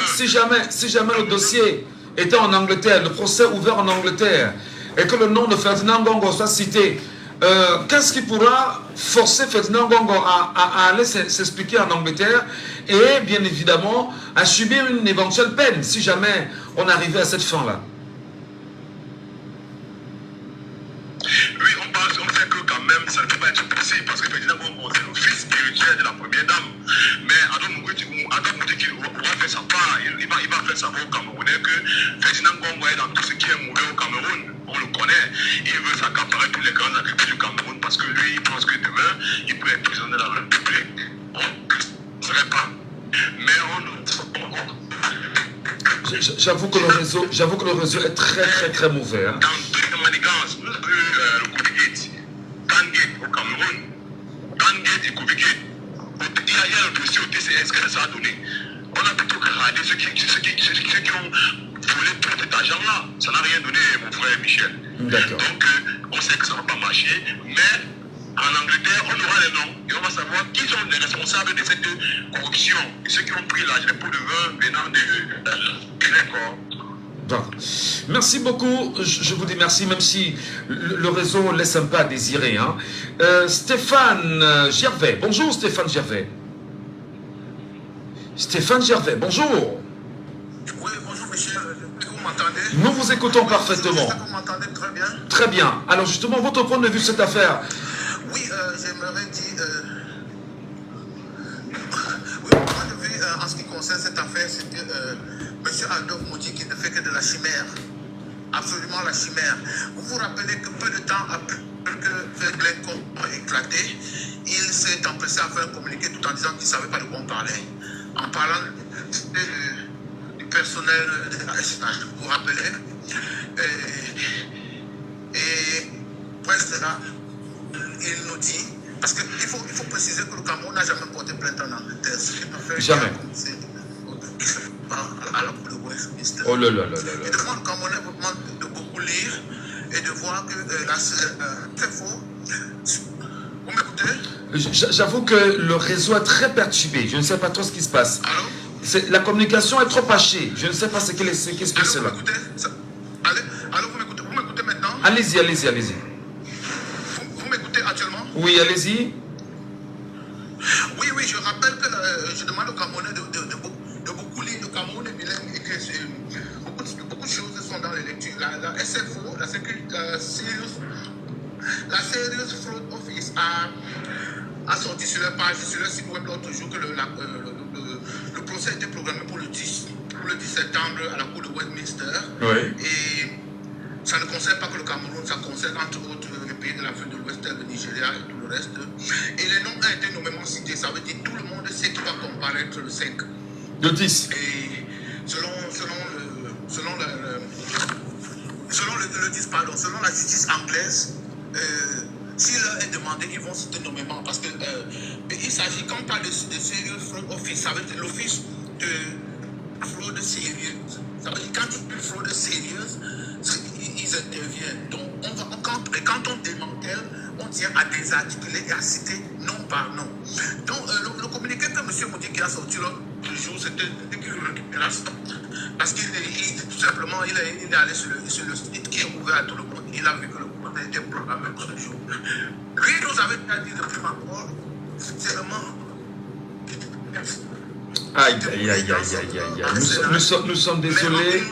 le dossier était en Angleterre, le procès ouvert en Angleterre, et que le nom de Ferdinand Ngongo soit cité, qu'est-ce qui pourra forcer Ferdinand Ngongo à aller s'expliquer en Angleterre et bien évidemment à subir une éventuelle peine si jamais on arrivait à cette fin-là? Oui, on sait que quand même ça ne peut pas être possible parce que Ferdinand Ngongo c'est le fils spirituel de la première dame. Mais Adam Mundiki va faire sa part, il va faire savoir aux Camerounais que Ferdinand Ngongo est dans tout ce qui est mauvais au Cameroun. On le connaît. Il veut s'accaparer tous les grandes activités du Cameroun parce que lui, il pense que demain, il peut être président de la République. On ne serait pas. Mais J'avoue que le réseau est très mauvais. Hein. Dans toutes les manigances, nous avons vu le Covid-19, Tangate au Cameroun, Tangate et Covid-19. Il y a le dossier au TCS que ça a donné. On a plutôt gradé ceux qui ont volé tout cet argent-là. Ça n'a rien donné, mon frère Michel. D'accord. Donc, on sait que ça ne va pas marcher, mais en Angleterre, on aura les noms et on va savoir qui sont les responsables de cette corruption et ceux qui ont pris les pots de vin venant de Glencore. Bon. Merci beaucoup, je vous dis merci, même si le réseau laisse un peu à désirer. Hein. Stéphane Gervais, bonjour Stéphane Gervais. Stéphane Gervais, bonjour. Oui, bonjour Michel, vous m'entendez? Nous vous écoutons parfaitement. Vous m'entendez très bien? Très bien. Alors justement, votre point de vue de cette affaire. Oui, j'aimerais dire... oui, mon point de vue en ce qui concerne cette affaire, c'est que M. Aldo Moudi qui ne fait que de la chimère. Absolument la chimère. Vous vous rappelez que peu de temps après que Glencore a éclaté, il s'est empressé à faire un communiqué tout en disant qu'il ne savait pas de quoi on parlait. En parlant du personnel de la SNH, vous vous rappelez? Et après cela, il nous dit, parce qu'il faut préciser que le Cameroun n'a jamais porté plainte en Angleterre. Ce qui m'a fait jamais. À la Cour de Westminster. Oh là là là là Et là. demande au Camerounais de beaucoup lire et de voir que c'est faux. Vous m'écoutez? J'avoue que le réseau est très perturbé. Je ne sais pas trop ce qui se passe. Allô? La communication est trop hachée. Je ne sais pas ce qui se passe Allô, là. vous m'écoutez? Allô, vous m'écoutez maintenant? Allez-y, allez-y, allez-y. Vous m'écoutez actuellement? Oui, allez-y. Oui, je rappelle que je demande au Camerounais de beaucoup lire. Le Cameroun est bilingue et que beaucoup de choses sont dans les lectures. La SFO, la Serious Fraud Office a sorti sur leur page, sur leur site web l'autre jour que le procès a été programmé pour le 10 septembre à la Cour de Westminster. Oui. Et ça ne concerne pas que le Cameroun, ça concerne entre autres les pays de l'Afrique de l'Ouest, le Nigeria et tout le reste. Et les noms ont été nommément cités, ça veut dire tout le monde sait qui va comparaître le 5. Le 10. Et selon la justice anglaise, s'il leur est demandé, ils vont citer nommément. Parce que il s'agit, quand on parle de Serious Fraud Office, ça veut dire l'office de fraude sérieuse. Ça veut dire quand il y a une fraude sérieuse, ils interviennent. Donc, quand on démantèle, on tient à désarticuler et à citer nom par nom. Donc, le communiqué que M. Moudi qui a sorti l'autre jour, c'était une récupération. Parce qu'il tout simplement, il est allé sur le site qui est ouvert à tout le monde. Il a vu que le monde était programmé pour ce jour. Lui, nous avait déjà dit de prime abord, sincèrement. Aïe, aïe, aïe, aïe, aïe, aïe. Nous sommes désolés.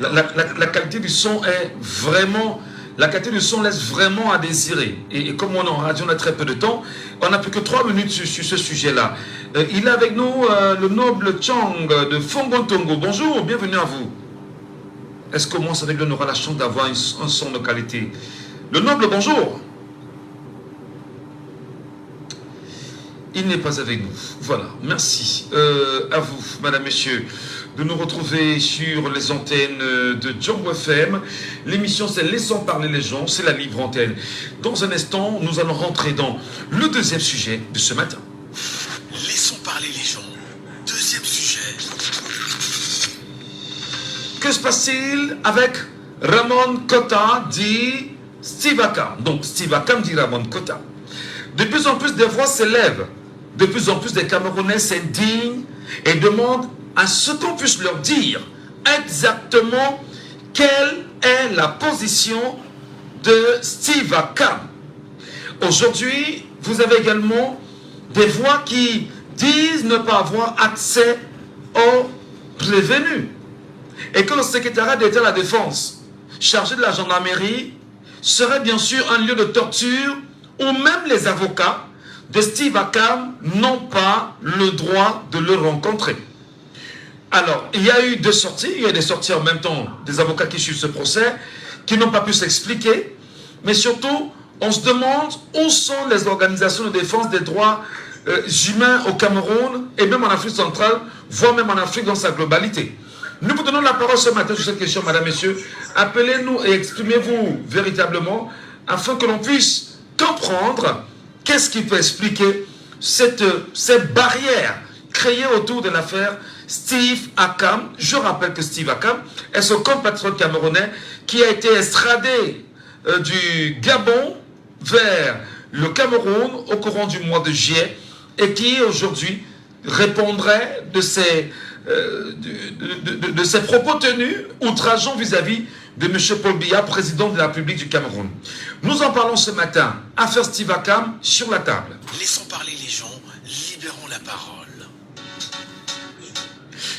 La qualité du son est vraiment... La qualité du son laisse vraiment à désirer. Et comme on est en radio, on a très peu de temps. On n'a plus que 3 minutes sur ce sujet-là. Il est avec nous le noble Chang de Fongontongo. Bonjour, bienvenue à vous. Est-ce que moi, avec lui, on aura la chance d'avoir un son de qualité? Le noble, bonjour. Il n'est pas avec nous. Voilà, merci à vous, madame, messieurs, de nous retrouver sur les antennes de Django FM. L'émission, c'est Laissons parler les gens, c'est la libre antenne. Dans un instant, nous allons rentrer dans le deuxième sujet de ce matin. Laissons parler les gens. Deuxième sujet. Que se passe-t-il avec Ramon Kota dit Steve Akam? Donc, Steve Akam dit Ramon Kota. De plus en plus de voix s'élèvent. De plus en plus de Camerounais s'indignent et demandent à ce qu'on puisse leur dire exactement quelle est la position de Steve Akam. Aujourd'hui, vous avez également des voix qui disent ne pas avoir accès aux prévenus et que le secrétariat d'État de la Défense, chargé de la gendarmerie, serait bien sûr un lieu de torture où même les avocats de Steve Akam n'ont pas le droit de le rencontrer. Alors, il y a eu deux sorties, il y a des sorties en même temps des avocats qui suivent ce procès, qui n'ont pas pu s'expliquer, mais surtout, on se demande où sont les organisations de défense des droits humains au Cameroun, et même en Afrique centrale, voire même en Afrique dans sa globalité. Nous vous donnons la parole ce matin sur cette question, madame, messieurs. Appelez-nous et exprimez-vous véritablement, afin que l'on puisse comprendre qu'est-ce qui peut expliquer cette barrière créée autour de l'affaire Steve Akam. Je rappelle que Steve Akam est ce compatriote camerounais qui a été extradé du Gabon vers le Cameroun au courant du mois de juillet et qui aujourd'hui répondrait de ses propos tenus outrageants vis-à-vis de M. Paul Biya, président de la République du Cameroun. Nous en parlons ce matin. Affaire Steve Akam sur la table. Laissons parler les gens, libérons la parole.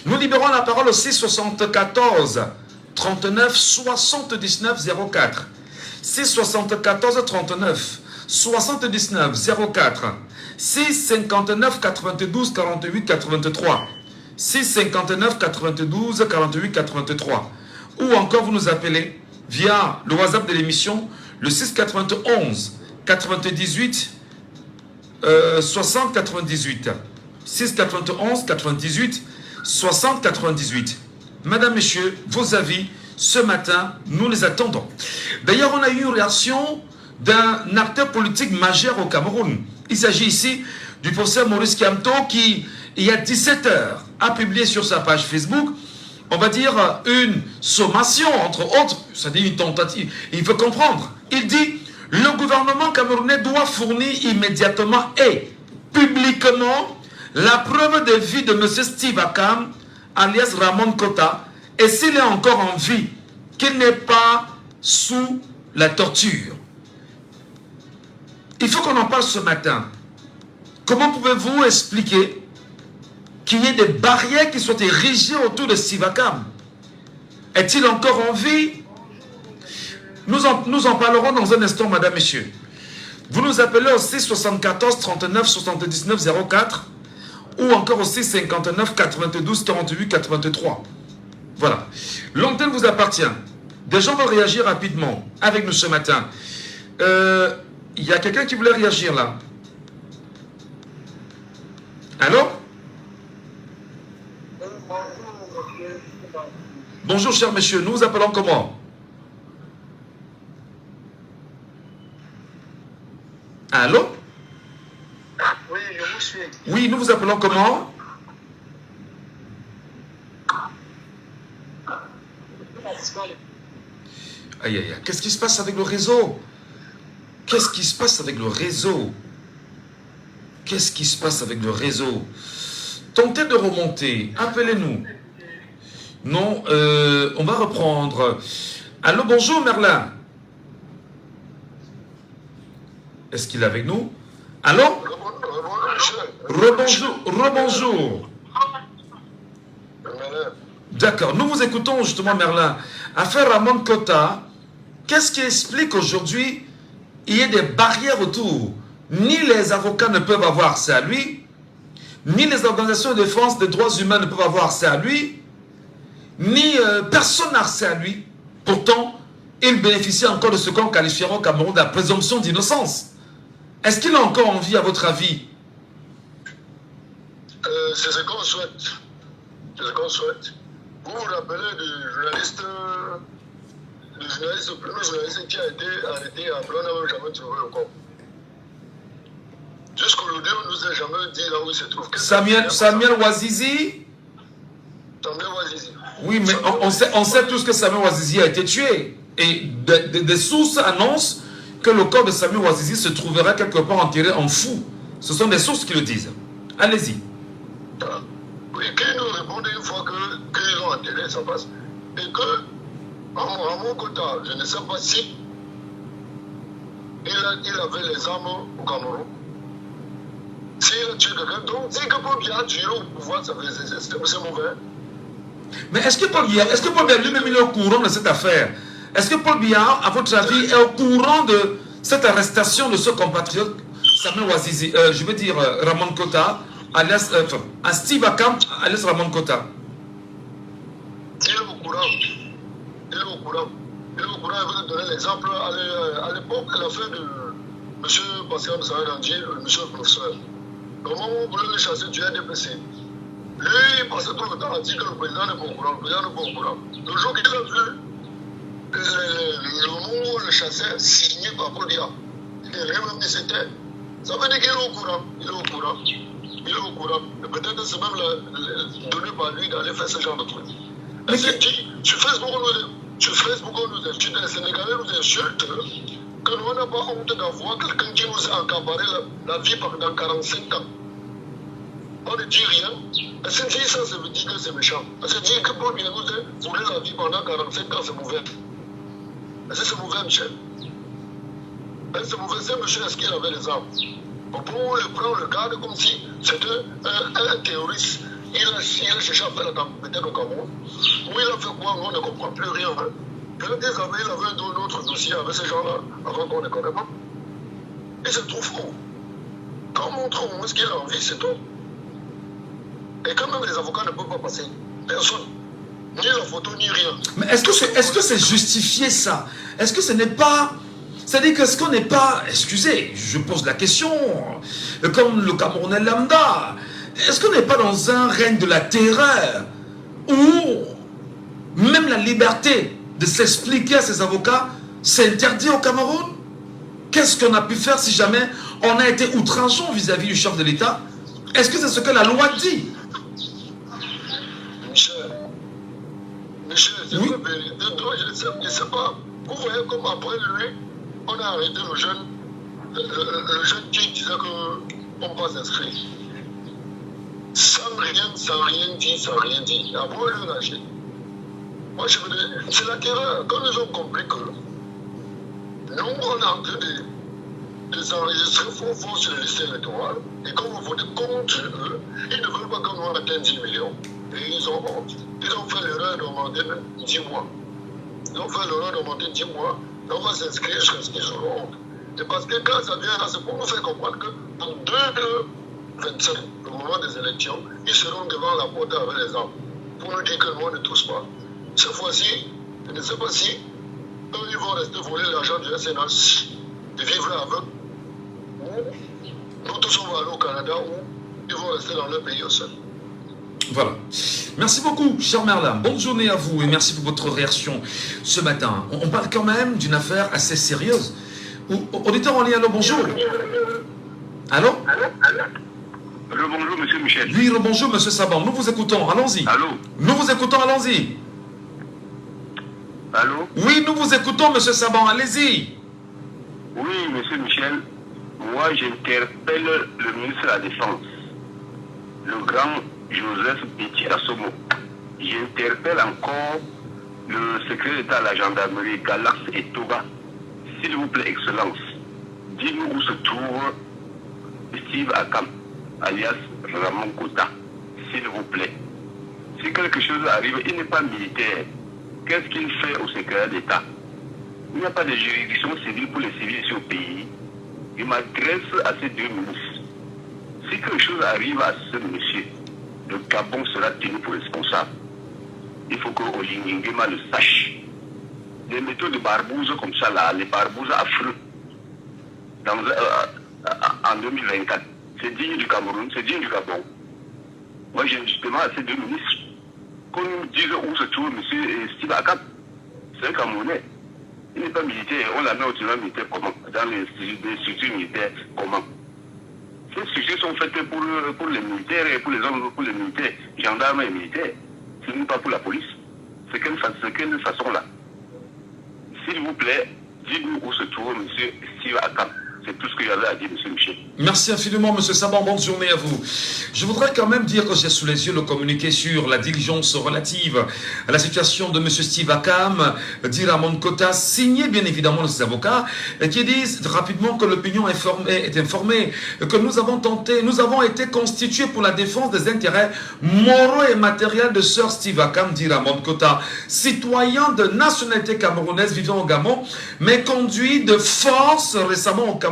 Nous libérons la parole au 674 39 79 04. 674 39 79 04. 659 92 48 83. 659 92 48 83. Ou encore vous nous appelez via le WhatsApp de l'émission, le 691 98 60 98. 691 98 60 98. Madame, Messieurs, vos avis, ce matin, nous les attendons. D'ailleurs, on a eu une réaction d'un acteur politique majeur au Cameroun. Il s'agit ici du professeur Maurice Kamto qui, il y a 17 heures, a publié sur sa page Facebook, on va dire, une sommation, entre autres, c'est-à-dire une tentative. Il faut comprendre. Il dit, le gouvernement camerounais doit fournir immédiatement et publiquement la preuve de vie de M. Steve Akam, alias Ramon Kota, et s'il est encore en vie, qu'il n'est pas sous la torture. Il faut qu'on en parle ce matin. Comment pouvez-vous expliquer qu'il y ait des barrières qui soient érigées autour de Steve Akam? Est-il encore en vie? Nous en parlerons dans un instant, madame, messieurs. Vous nous appelez au 674 39 79 04 ou encore au 659 92 48 83. Voilà. L'antenne vous appartient. Des gens vont réagir rapidement avec nous ce matin. Il y a quelqu'un qui voulait réagir là. Allô? Bonjour, cher monsieur. Nous vous appelons comment? Allô? Oui, je vous suis. Oui, nous vous appelons comment? Aïe, aïe, aïe. Qu'est-ce qui se passe avec le réseau? Qu'est-ce qui se passe avec le réseau? Qu'est-ce qui se passe avec le réseau? Tentez de remonter. Appelez-nous. Non, on va reprendre. Allô, bonjour Merlin. Est-ce qu'il est avec nous? Allô? Rebonjour. Rebonjour. D'accord, nous vous écoutons justement Merlin. Affaire Ramon Kota, qu'est-ce qui explique aujourd'hui il y a des barrières autour? Ni les avocats ne peuvent avoir accès à lui, ni les organisations de défense des droits humains ne peuvent avoir accès à lui, ni personne n'a accès à lui. Pourtant, il bénéficie encore de ce qu'on qualifiera au Cameroun de la présomption d'innocence. Est-ce qu'il a encore envie, à votre avis? C'est ce qu'on souhaite. C'est ce qu'on souhaite. Vous vous rappelez du journaliste qui a été arrêté à Blanc, on n'a jamais trouvé le corps. Jusqu'aujourd'hui, on ne nous a jamais dit là où il se trouve. Samuel Ouazizi? Samuel Ouazizi. Oui, mais on sait tous que Samuel Ouazizi a été tué. Et des sources annoncent que le corps de Samuel Ouazizi se trouverait quelque part enterré en fou. Ce sont des sources qui le disent. Allez-y. Oui, qui nous répondent une fois qu'ils l'ont enterré, ça passe. Et que, à mon côté, je ne sais pas si il avait les armes au Cameroun. S'il a tué quelqu'un, donc dire que Paul Biya a tué au pouvoir, c'est mauvais. Mais est-ce que Paul Biya lui-même est au courant de cette affaire? Est-ce que Paul Biya, à votre avis, est au courant de cette arrestation de ce compatriote Samuel Ouazizi, je veux dire Ramon Kota, alias Steve Akam, alias Ramon Kota? Il est au courant. Il est au courant. Il est au courant. Il va donner l'exemple à l'époque, l'affaire de M. Pascal Moussara-Nandji, M. le professeur. Comment on voulait le chasser du NDPC? Lui, il passait tout le temps à dire que le président n'est pas au courant. Le président n'est pas au courant. Le jour qu'il a vu le mot le chasseur signé par Paul Biya, lui-même dit c'était. Ça veut dire qu'il est au courant. Il est au courant. Il est au courant. Et peut-être que c'est même donné par lui d'aller faire ce genre de truc. Et c'est dit, sur Facebook, on nous insulte, les Sénégalais nous insultent, que nous n'avons pas honte d'avoir quelqu'un qui nous a accaparé la vie pendant 45 ans. On ne dit rien. Et c'est dit ça, ça veut dire que c'est méchant. C'est dit que Paul Biya nous a volé la vie pendant 45 ans, c'est mauvais. Est-ce que c'est mauvais, Michel? Est-ce que c'est mauvais, c'est monsieur, est-ce qu'il avait les armes? On peut le prendre, le garde comme si c'était un terroriste il a cherché à faire la campagne au Cameroun. Où il a fait quoi? On ne comprend plus rien. Hein. Quand il avait un autre dossier avec ces gens-là, avant qu'on ne connaisse pas. Il se trouve où? Quand on montre où est-ce qu'il a envie, c'est tout. Et quand même les avocats ne peuvent pas passer. Personne. Ni la photo, ni rien. Mais est-ce que c'est justifié ça? Est-ce que ce n'est pas... C'est-à-dire que est-ce qu'on n'est pas... Excusez, je pose la question, comme le Camerounais lambda, est-ce qu'on n'est pas dans un règne de la terreur où même la liberté de s'expliquer à ses avocats s'interdit au Cameroun? Qu'est-ce qu'on a pu faire si jamais on a été outrageant vis-à-vis du chef de l'État? Est-ce que c'est ce que la loi dit? Michel, c'est oui. la vérité. Donc, je ne sais pas. Vous voyez comme après lui, on a arrêté le jeune qui disait qu'on va s'inscrire. Sans rien dire. Après, on l'a lâché. Moi, je veux dire, c'est la terreur. Quand ils ont compris que nous, on est en train de s'enregistrer fort sur les listes électorales, et quand vous votez contre eux, ils ne veulent pas que nous atteigne 10 millions. Et ils ont honte. Ils ont fait l'erreur de demander 10 mois. Ils ont fait l'erreur de demander 10 mois. On va s'inscrire jusqu'à ce qu'ils auront honte. Et parce que quand ça vient là, c'est pour nous faire comprendre qu'en 2025, au moment des élections, ils seront devant la porte avec les armes. Pour nous dire que nous ne tous pas. Cette fois-ci, je ne sais pas si eux, ils vont rester voler l'argent du SNH et vivre là avec. Ou nous tous, on va aller au Canada ou ils vont rester dans leur pays aussi. Voilà. Merci beaucoup, cher Merlin. Bonne journée à vous et merci pour votre réaction ce matin. On parle quand même d'une affaire assez sérieuse. Auditeur en ligne, allô, bonjour. Allô? Allô, bonjour, monsieur Michel. Oui, bonjour, monsieur Saban. Nous vous écoutons, allons-y. Allô? Nous vous écoutons, allons-y. Allô? Oui, nous vous écoutons, monsieur Saban, allez-y. Oui, monsieur Michel. Moi, j'interpelle le ministre de la Défense, le grand Joseph Petit Assomo. J'interpelle encore le secrétaire d'État à la gendarmerie, Galax et Toba. S'il vous plaît, Excellence, dites-nous où se trouve Steve Akam, alias Ramon Kota. S'il vous plaît. Si quelque chose arrive, il n'est pas militaire. Qu'est-ce qu'il fait au secrétaire d'État? Il n'y a pas de juridiction civile pour les civils ici au pays. Il m'adresse à ces deux ministres. Si quelque chose arrive à ce monsieur, le Gabon sera tenu pour responsable. Il faut que Olingingema le sache. Les méthodes de barbouze comme ça, là, les barbouzes affreux, en 2024, c'est digne du Cameroun, c'est digne du Gabon. Moi, j'ai justement à ces deux ministres qu'on nous dise où se trouve M. Steve Akam. C'est un Camerounais. Il n'est pas militaire. On l'a mis au tribunal militaire comment? Dans les structures militaires comment? Ces structures sont faites pour les militaires et pour les hommes, pour les militaires, gendarmes et militaires. Ce n'est pas pour la police. C'est quelle façon-là? S'il vous plaît, dites-nous où se trouve M. Steve Akam. C'est tout ce que j'avais à dire, M. Michel. Merci infiniment, M. Saban. Bonne journée à vous. Je voudrais quand même dire que j'ai sous les yeux le communiqué sur la diligence relative à la situation de M. Steve Akam, dit Ramon Kota, signé bien évidemment de ses avocats, qui disent rapidement que l'opinion est informée, que nous avons été constitués pour la défense des intérêts moraux et matériels de Sir Steve Akam, dit Ramon Kota, citoyen de nationalité camerounaise vivant au Gabon, mais conduit de force récemment au Cameroun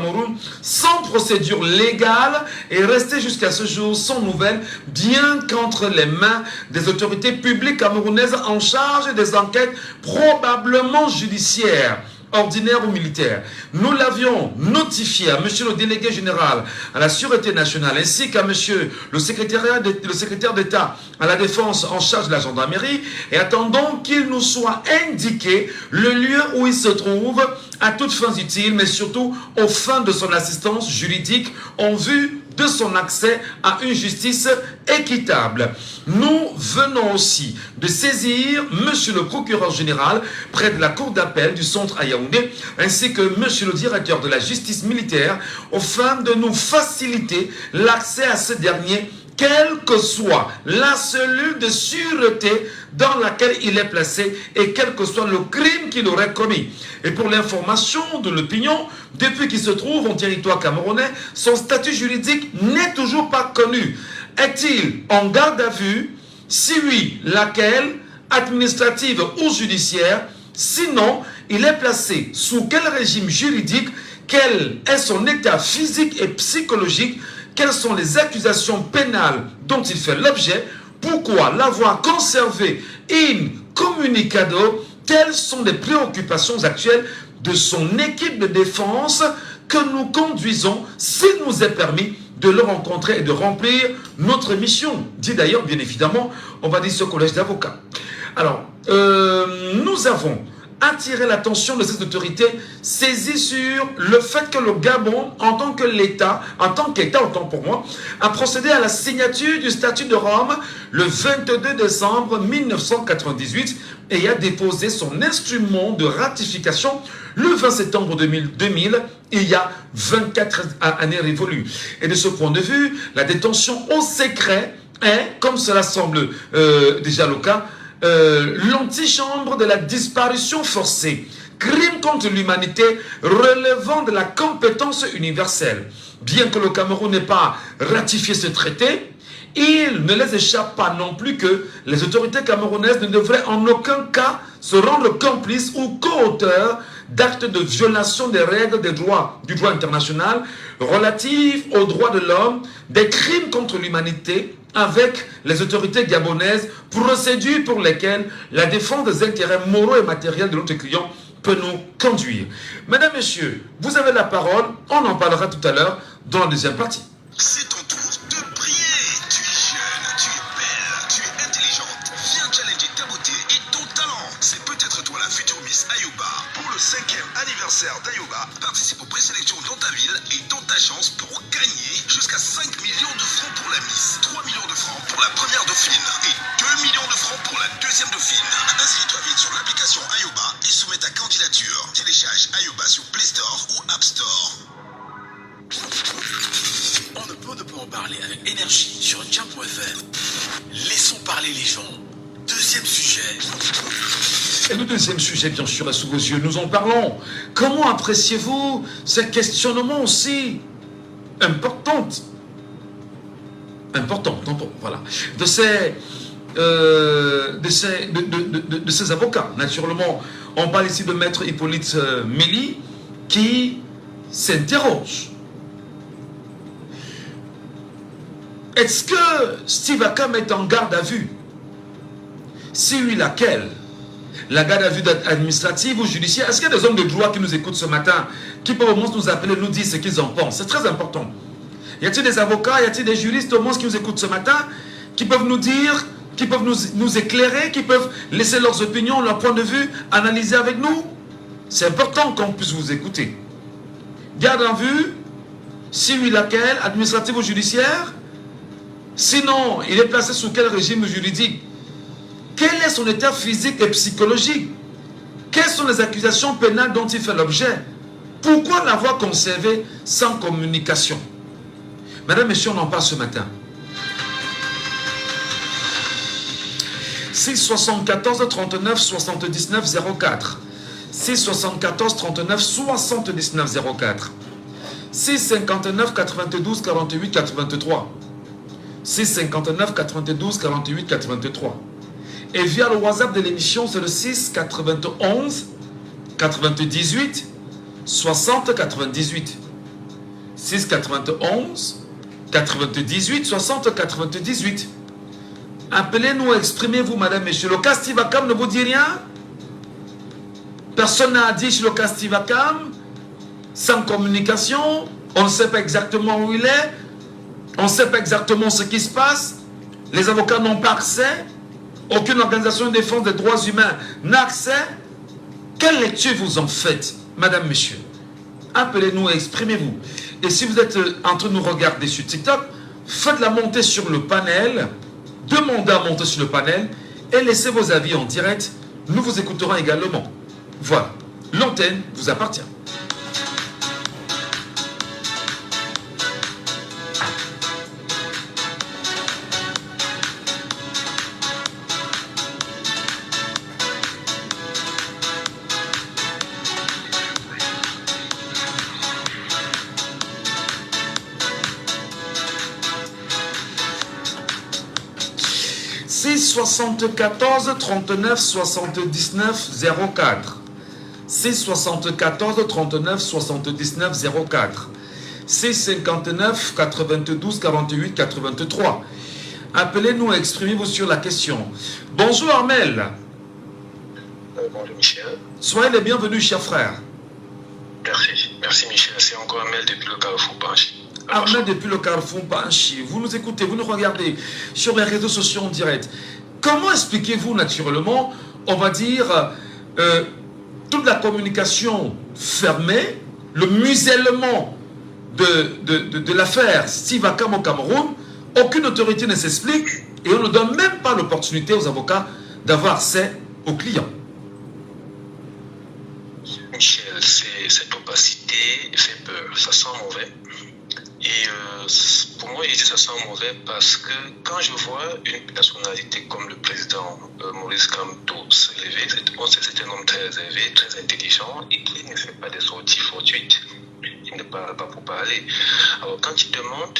sans procédure légale et resté jusqu'à ce jour sans nouvelles, bien qu'entre les mains des autorités publiques camerounaises en charge des enquêtes probablement judiciaires, ordinaires ou militaires. Nous l'avions notifié à monsieur le délégué général à la Sûreté nationale ainsi qu'à monsieur le secrétaire d'État à la Défense en charge de la gendarmerie et attendons qu'il nous soit indiqué le lieu où il se trouve à toutes fins utiles, mais surtout aux fins de son assistance juridique en vue de son accès à une justice équitable. Nous venons aussi de saisir monsieur le procureur général près de la cour d'appel du centre à Yaoundé, ainsi que monsieur le directeur de la justice militaire, afin de nous faciliter l'accès à ce dernier, quelle que soit la cellule de sûreté dans laquelle il est placé et quel que soit le crime qu'il aurait commis. Et pour l'information de l'opinion, depuis qu'il se trouve en territoire camerounais, son statut juridique n'est toujours pas connu. est-il en garde à vue? Si oui, laquelle? Administrative ou judiciaire? Sinon, il est placé sous quel régime juridique? Quel est son état physique et psychologique? Quelles sont les accusations pénales dont il fait l'objet? Pourquoi l'avoir conservé incommunicado? Telles sont les préoccupations actuelles de son équipe de défense que nous conduisons, s'il nous est permis de le rencontrer et de remplir notre mission. Dit d'ailleurs, bien évidemment, on va dire ce collège d'avocats. Alors, nous avons attiré l'attention de ces autorités saisies sur le fait que le Gabon, en tant que l'État, autant pour moi, a procédé à la signature du statut de Rome le 22 décembre 1998 et a déposé son instrument de ratification le 20 septembre 2000, il y a 24 années révolues. Et de ce point de vue, la détention au secret est, comme cela semble déjà le cas, l'antichambre de la disparition forcée, crime contre l'humanité relevant de la compétence universelle. Bien que le Cameroun n'ait pas ratifié ce traité, il ne les échappe pas non plus que les autorités camerounaises ne devraient en aucun cas se rendre complices ou co-auteurs d'actes de violation des règles du droit international relatifs aux droits de l'homme, des crimes contre l'humanité avec les autorités gabonaises, procédures pour lesquelles la défense des intérêts moraux et matériels de notre client peut nous conduire. Mesdames, Messieurs, vous avez la parole, on en parlera tout à l'heure dans la deuxième partie. C'est ton tour de briller. Tu es jeune, tu es belle, tu es intelligente. Viens challenger ta beauté et ton talent. C'est peut-être toi la future Miss Ayuba. Pour le 5e anniversaire d'Ayuba, participe aux présélections dans ta ville et tente ta chance pour gagner jusqu'à 5 millions de francs pour la Miss, 3 millions de francs pour la première dauphine et 2 millions de francs pour la deuxième dauphine. Inscris-toi vite sur l'application Ayuba et soumets ta candidature. Télécharge Ayuba sur Play Store ou App Store. On ne peut en parler avec énergie sur Jam.fm. Laissons parler les gens. Deuxième sujet. Et le deuxième sujet, bien sûr, est sous vos yeux. Nous en parlons. Comment appréciez-vous ces questionnements aussi importants, voilà, de ces avocats. Naturellement, on parle ici de Maître Hippolyte Méli qui s'interroge. Est-ce que Steve Akam est en garde à vue? Si oui, laquelle? La garde à vue administrative ou judiciaire? Est-ce qu'il y a des hommes de droit qui nous écoutent ce matin, qui peuvent au moins nous appeler, nous dire ce qu'ils en pensent? C'est très important. Y a-t-il des avocats, y a-t-il des juristes au moins qui nous écoutent ce matin, qui peuvent nous dire, qui peuvent nous éclairer, qui peuvent laisser leurs opinions, leur point de vue, analyser avec nous? C'est important qu'on puisse vous écouter. Garde à vue, si oui, laquelle? Administrative ou judiciaire? Sinon, il est placé sous quel régime juridique? Quel est son état physique et psychologique? Quelles sont les accusations pénales dont il fait l'objet? Pourquoi l'avoir conservé sans communication? Mesdames, Messieurs, on en parle ce matin. 674 39 79 04. 674 39 79 04. 659 92 48 83. 659 92 48 83. Et via le WhatsApp de l'émission, c'est le 6 91 98 60 98. 6 91 98 60 98. Appelez-nous, exprimez-vous, madame, messieurs. Le cas Steve Akam ne vous dit rien? Personne n'a dit sur le cas Steve Akam, sans communication, on ne sait pas exactement où il est, on ne sait pas exactement ce qui se passe, les avocats n'ont pas accès, aucune organisation de défense des droits humains n'a accès. Quelle lecture vous en faites, madame, messieurs? Appelez-nous et exprimez-vous. Et si vous êtes en train de nous regarder sur TikTok, faites-la monter sur le panel, demandez à monter sur le panel et laissez vos avis en direct. Nous vous écouterons également. Voilà, l'antenne vous appartient. 674 39 79 04. 674 39 79 04. C59 92 48 83. Appelez-nous et exprimez-vous sur la question. Bonjour Armel. Bonjour Michel. Soyez les bienvenus, chers frères. Merci Michel. C'est encore Armel depuis le Carrefour Banchi. Armel depuis le Carrefour Banchi. Vous nous écoutez, vous nous regardez sur les réseaux sociaux en direct. Comment expliquez-vous naturellement, on va dire, toute la communication fermée, le musellement de l'affaire Steve Akam au Cameroun? Aucune autorité ne s'explique et on ne donne même pas l'opportunité aux avocats d'avoir accès aux clients. Michel, cette opacité fait peur, ça sent mauvais. Et pour moi, ça sent mauvais parce que quand je vois une personnalité comme le président Maurice Kamto se lever, on sait que c'est un homme très réservé, très intelligent et qui ne fait pas des sorties fortuites. Il ne parle pas pour parler. Alors quand il demande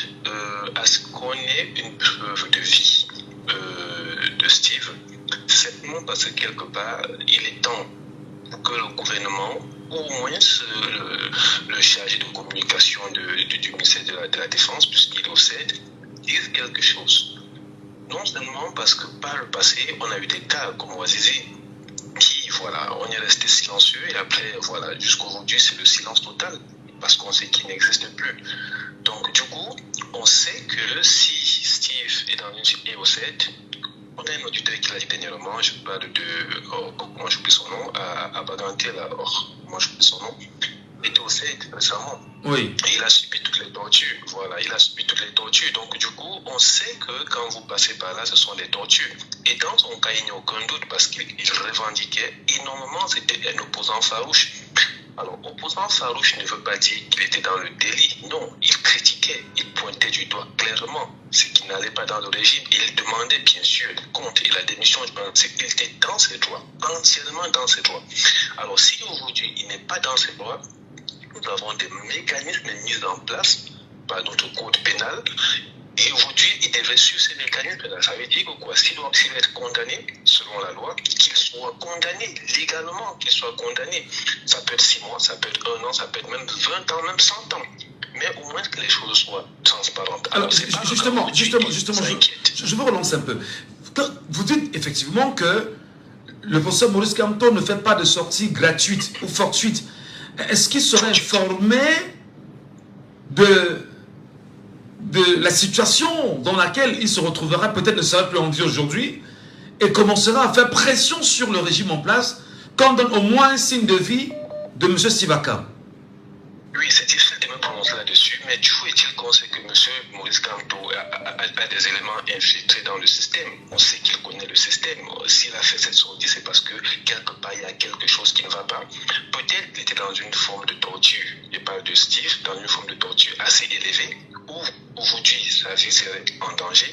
à ce qu'on ait une preuve de vie de Steve, c'est simplement parce que quelque part, il est temps que le gouvernement, ou au moins le chargé de communication du ministère de la Défense, puisqu'il est au CED, dise quelque chose. Non seulement parce que par le passé, on a eu des cas comme Ouazizi, qui, voilà, on est resté silencieux, et après, voilà, jusqu'aujourd'hui, c'est le silence total, parce qu'on sait qu'il n'existe plus. Donc, du coup, on sait que si Steve est dans une au CED, on a un auditeur qui l'a dit dernièrement, je parle comment j'oublie son nom, à Bagantel, alors, moi j'oublie son nom, il était au CED récemment. Oui. Et il a subi toutes les tortures, voilà, il a subi toutes les tortures. Donc du coup, on sait que quand vous passez par là, ce sont des tortures. Et dans son cas, il n'y a aucun doute parce qu'il revendiquait énormément, c'était un opposant farouche. Alors, opposant farouche ne veut pas dire qu'il était dans le délit. Non, il critiquait, il pointait du doigt clairement ce qui n'allait pas dans le régime. Il demandait bien sûr des comptes et la démission du c'est qu'il était dans ses droits, entièrement dans ses droits. Alors, si aujourd'hui il n'est pas dans ses droits, nous avons des mécanismes mis en place par notre code pénal. Et aujourd'hui, il devrait suivre ces mécanismes-là. Ça veut dire que quoi? S'il doit être condamné, selon la loi, qu'il soit condamné légalement, qu'il soit condamné. Ça peut être 6 mois, ça peut être 1 an, ça peut être même 20 ans, même 100 ans. Mais au moins que les choses soient transparentes. Alors, justement, je veux relancer un peu. Vous dites effectivement que le professeur Maurice Kamto ne fait pas de sortie gratuite ou fortuite. Est-ce qu'il serait informé de la situation dans laquelle il se retrouvera, peut-être ne serait plus en vie aujourd'hui, et commencera à faire pression sur le régime en place, qu'on donne au moins un signe de vie de M. Sivaka? Oui, c'est difficile de me prononcer là-dessus, mais toujours est-il qu'on sait que M. Maurice Kamto a des éléments infiltrés dans le système. On sait qu'il connaît le système. S'il a fait cette sortie, c'est parce que quelque part, il y a quelque chose qui ne va pas. Peut-être qu'il était dans une forme de torture, je parle de Steve, dans une forme de torture assez élevée, où aujourd'hui sa vie serait en danger.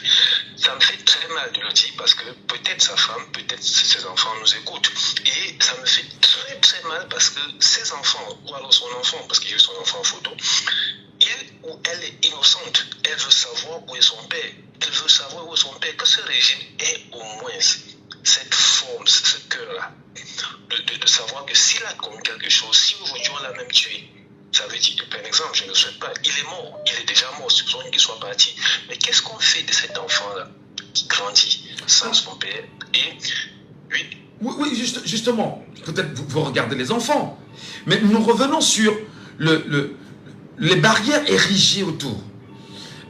Ça me fait très mal de le dire parce que peut-être sa femme, peut-être ses enfants nous écoutent. Et ça me fait très très mal parce que ses enfants, ou alors son enfant, parce qu'il y a son enfant en photo, il ou elle est innocente. Elle veut savoir où est son père. Elle veut savoir où est son père. Que ce régime ait au moins cette forme, ce cœur-là, de savoir que s'il a commis quelque chose, si aujourd'hui on l'a même tué, ça veut dire, par exemple, je ne le souhaite pas, il est mort, il est déjà mort, supposons qu'il soit parti. Mais qu'est-ce qu'on fait de cet enfant-là qui grandit sans son père? Et oui, justement, peut-être vous regardez les enfants, mais nous revenons sur les barrières érigées autour.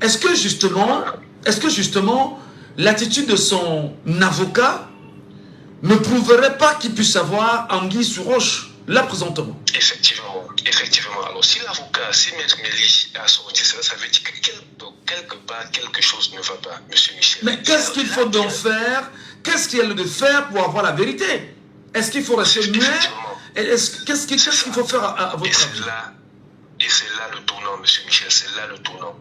Est-ce que justement, l'attitude de son avocat ne prouverait pas qu'il puisse avoir anguille sous roche, là présentement? Effectivement. Alors, si l'avocat, si Maître Mélie a sorti ça, ça veut dire que quelque part, quelque chose ne va pas, M. Michel. Mais qu'est-ce qu'il faut donc faire? Qu'est-ce qu'il y a de faire pour avoir la vérité? Est-ce qu'il faut rester muet? Qu'est-ce qu'il faut faire à votre avis? Et c'est là le tournant, M. Michel, c'est là le tournant.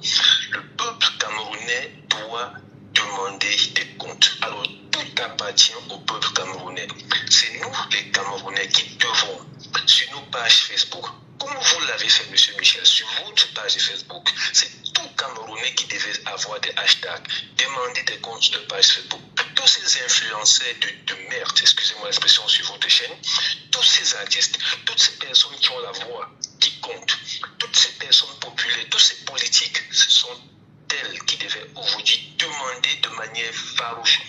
Le peuple camerounais doit demander des comptes. Alors, tout appartient au peuple camerounais. C'est nous, les Camerounais, qui devons sur nos pages Facebook. Comme vous l'avez fait, M. Michel, sur votre page Facebook, c'est tout Camerounais qui devait avoir des hashtags, demander des comptes de page Facebook. Tous ces influenceurs de merde, excusez-moi l'expression sur votre chaîne, tous ces artistes, toutes ces personnes qui ont la voix, qui comptent, toutes ces personnes populaires, tous ces politiques, ce sont elles qui devaient aujourd'hui demander de manière farouche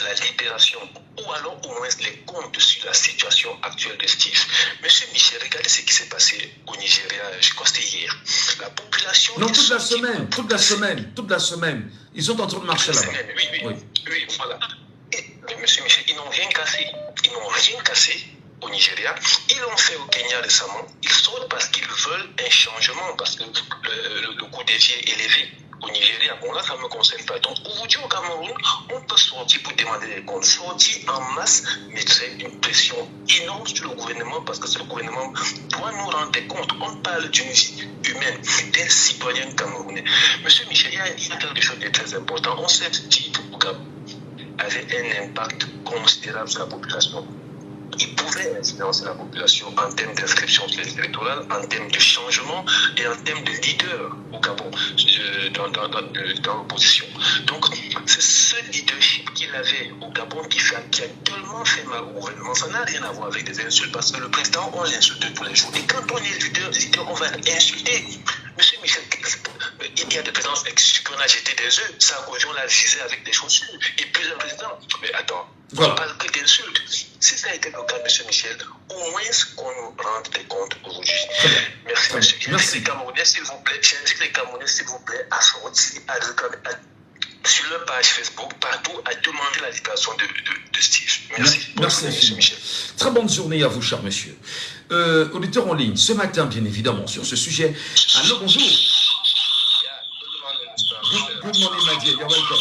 la libération ou alors au moins les comptes sur la situation actuelle de Steve. Monsieur Michel, regardez ce qui s'est passé au Nigeria, je crois que c'était hier. La population... Non, toute la semaine. Ils sont en train de marcher là-bas. Oui, voilà. Mais monsieur Michel, ils n'ont rien cassé au Nigeria. Ils l'ont fait au Kenya récemment. Ils sortent parce qu'ils veulent un changement, parce que le coût des vie est élevé. Au Nigeria, bon là ça ne me concerne pas. Donc aujourd'hui au Cameroun, on peut sortir pour demander des comptes. Sortir en masse mettrait une pression énorme sur le gouvernement parce que ce gouvernement doit nous rendre des comptes. On parle d'une vie humaine, des citoyens camerounais. Monsieur Michel, il y a quelque chose de très important. On sait que Steve avait un impact considérable sur la population. Il pouvait influencer la population en termes d'inscription électorale, en termes de changement et en termes de leader au Gabon, dans l'opposition. Donc, c'est ce leadership qu'il avait au Gabon qui a tellement fait mal au gouvernement. Ça n'a rien à voir avec des insultes parce que le président, on l'insulte tous les jours. Et quand on est leader, on va l'insulter. Monsieur Michel, il y a des présidents qu'on a jeté des œufs, Sarkozy, on l'a visé avec des chaussures. Et puis le président, mais attends, on parle que d'insultes. Si ça a été le cas, monsieur Michel, au moins qu'on nous rende des comptes aujourd'hui. Merci, monsieur. J'invite les Camerounais, s'il vous plaît, à sortir, sur leur page Facebook, partout, à demander la libération de Steve. Merci, monsieur Michel. Très bonne journée à vous, cher monsieur. Auditeur en ligne, ce matin, bien évidemment, sur ce sujet. Allô, bonjour. Good morning, my dear. You're welcome.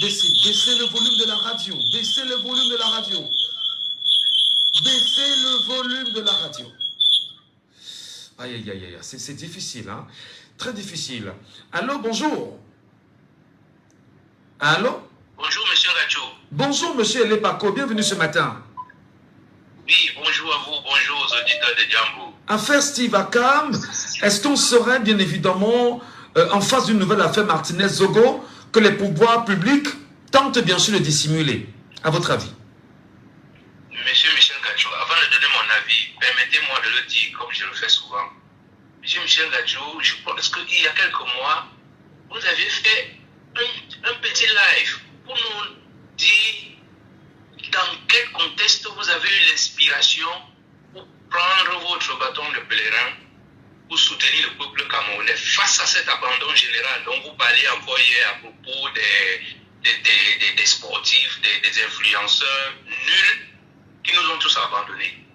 Baissez le volume de la radio. Baissez le volume de la radio. Baissez le volume de la radio. Aïe, c'est difficile, hein? Très difficile. Allô, bonjour. Allô? Bonjour, monsieur Gacho. Bonjour, monsieur Lepako. Bienvenue ce matin. Oui, bonjour à vous. Bonjour aux auditeurs de Djambo. Affaire Steve Akam, est-ce qu'on serait bien évidemment en face d'une nouvelle affaire Martinez-Zogo que les pouvoirs publics tentent bien sûr de dissimuler, à votre avis? Monsieur Michel Gacho, avant de donner mon avis, permettez-moi de le dire comme je le fais souvent. Monsieur Michel Gacho, je pense qu'il y a quelques mois, vous avez fait un petit live pour nous dire dans quel contexte vous avez eu l'inspiration pour prendre votre bâton de pèlerin pour soutenir le peuple camerounais face à cet abandon général dont vous parliez encore hier à propos des sportifs, des influenceurs nuls qui nous ont tous abandonnés.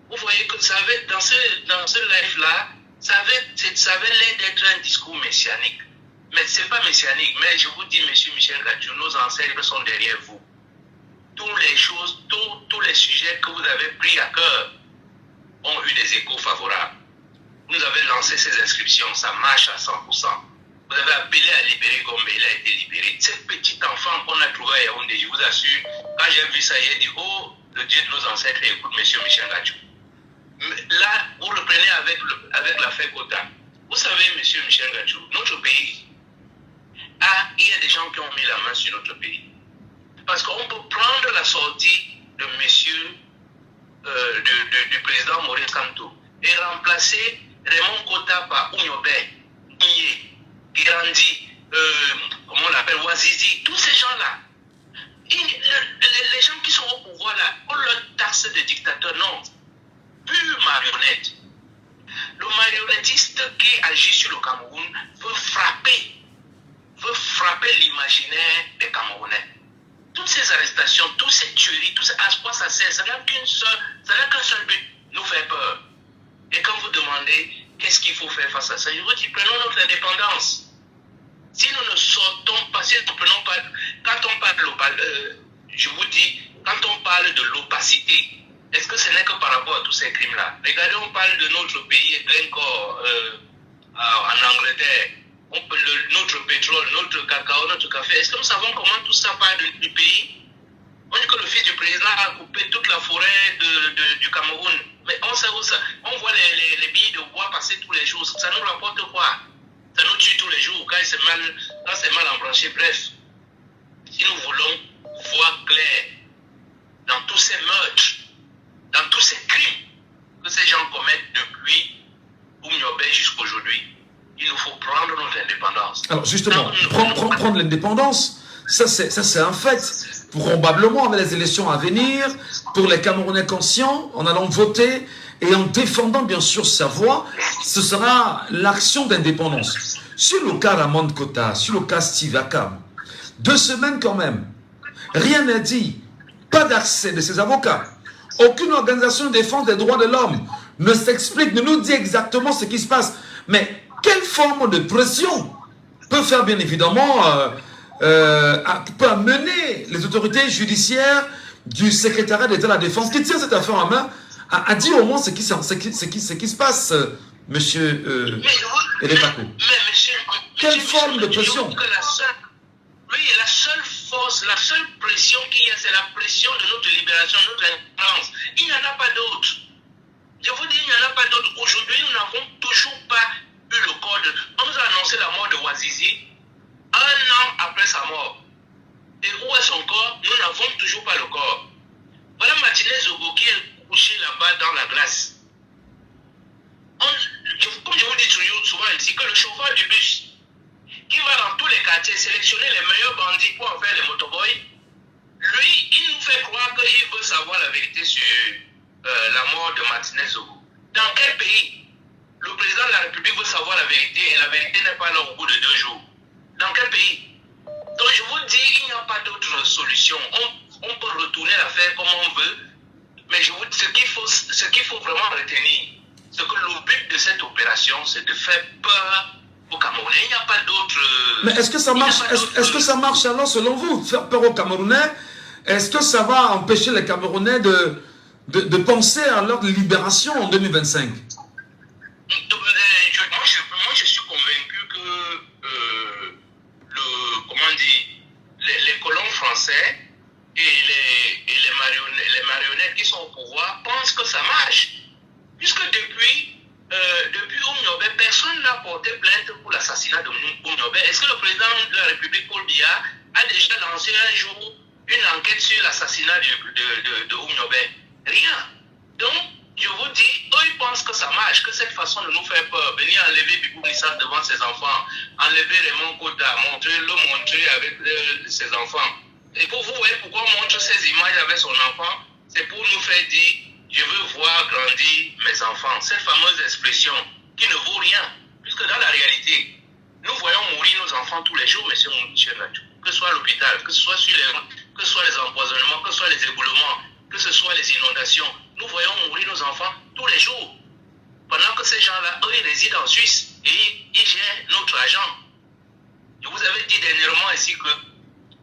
Vous voyez que ça avait, dans ce live-là, ça avait l'air d'être un discours messianique. Mais ce n'est pas messianique, mais je vous dis, monsieur Michel Gacho, nos ancêtres sont derrière vous. Tous les sujets que vous avez pris à cœur ont eu des échos favorables. Vous avez lancé ces inscriptions, ça marche à 100%. Vous avez appelé à libérer Gombe, il a été libéré. Ce petit enfant qu'on a trouvé à Yaoundé, je vous assure, quand j'ai vu ça, j'ai dit, oh, le Dieu de nos ancêtres, écoute, monsieur Michel Gacho. Là, vous reprenez avec l'affaire Kota. Vous savez, monsieur Michel Gacho, notre pays, il y a des gens qui ont mis la main sur notre pays. Parce qu'on peut prendre la sortie de monsieur, du président Maurice Kamto et remplacer Raymond Kota par Ounyobe, Girandi, comment on l'appelle, Ouazizi, tous ces gens-là. Les gens qui sont au pouvoir là, on leur taxe de dictateur, non. Pure marionnette. Le marionnettiste qui agit sur le Cameroun veut frapper l'imaginaire des Camerounais. Toutes ces arrestations, toutes ces tueries, à quoi ça sert? Ça n'a qu'un seul but, nous faire peur. Et quand vous demandez qu'est-ce qu'il faut faire face à ça, je vous dis, prenons notre indépendance. Si nous ne sortons pas, si nous ne prenons pas, quand on parle je vous dis, quand on parle de l'opacité, est-ce que ce n'est que par rapport à tous ces crimes-là? Regardez, on parle de notre pays, Glencore, en Angleterre, notre pétrole, notre cacao, notre café. Est-ce que nous savons comment tout ça part du pays? On dit que le fils du président a coupé toute la forêt du du Cameroun. Mais on sait où ça. On voit les billes de bois passer tous les jours. Ça nous rapporte quoi? Ça nous tue tous les jours quand c'est mal embranché. Bref, si nous voulons voir clair dans tous ces meurtres, dans tous ces crimes que ces gens commettent depuis Oumniobé jusqu'à aujourd'hui, il nous faut prendre notre indépendance. Alors justement, prendre l'indépendance, ça c'est un fait. Probablement avec les élections à venir, pour les Camerounais conscients, en allant voter et en défendant bien sûr sa voix, ce sera l'action d'indépendance. Sur le cas Ramon Kota, sur le cas Steve Akam, 2 semaines quand même, rien n'est dit, pas d'accès de ses avocats. Aucune organisation de défense des droits de l'homme ne s'explique, ne nous dit exactement ce qui se passe. Mais quelle forme de pression peut faire bien évidemment, peut amener les autorités judiciaires du secrétariat d'État de la Défense qui tient cette affaire en main à dire au moins ce qui se passe, monsieur Elepaco. Quelle forme de pression? Oui, la seule force, la seule pression qu'il y a, c'est la pression de notre libération, de notre indépendance. Il n'y en a pas d'autre. Je vous dis, il n'y en a pas d'autre. Aujourd'hui, nous n'avons toujours pas eu le corps de... On nous a annoncé la mort de Ouazizi 1 an après sa mort. Et où est son corps? Nous n'avons toujours pas le corps. Voilà Martinez Zogo qui est couché là-bas dans la glace. Comme je vous dis souvent ici, que le chauffeur du bus qui va dans tous les quartiers sélectionner les meilleurs bandits pour en faire les motoboys, lui, il nous fait croire qu'il veut savoir la vérité sur la mort de Martinez Zogo. Dans quel pays le président de la République veut savoir la vérité et la vérité n'est pas là au bout de 2 jours? Dans quel pays? Donc je vous dis, il n'y a pas d'autre solution. On peut retourner l'affaire comme on veut, mais je vous dis, ce qu'il faut vraiment retenir, c'est que le but de cette opération, c'est de faire peur aux Camerounais. Il n'y a pas d'autre... Mais est-ce que ça marche? Est-ce que ça marche alors selon vous, faire peur aux Camerounais? Est-ce que ça va empêcher les Camerounais de penser à leur libération en 2025? Moi, je suis convaincu que les colons français et les marionnettes qui sont au pouvoir pensent que ça marche. Puisque depuis Oumniobé, personne n'a porté plainte pour l'assassinat de Oumniobé. Est-ce que le président de la République, Paul Biya, a déjà lancé un jour une enquête sur l'assassinat de Oumniobé? Rien. Donc, je vous dis, eux, ils pensent que ça marche, que cette façon de nous faire peur, venir enlever Bibou Nissa devant ses enfants, enlever Raymond Koda, le montrer avec ses enfants. Et pour vous voyez pourquoi on montre ces images avec son enfant, c'est pour nous faire dire, je veux voir grandir mes enfants. Cette fameuse expression qui ne vaut rien, puisque dans la réalité, nous voyons mourir nos enfants tous les jours, monsieur Michel Latou. Que ce soit à l'hôpital, que ce soit que ce soit les empoisonnements, que ce soit les éboulements, que ce soit les inondations, nous voyons mourir nos enfants tous les jours. Pendant que ces gens-là, eux, ils résident en Suisse et ils gèrent notre argent. Je vous avais dit dernièrement ici que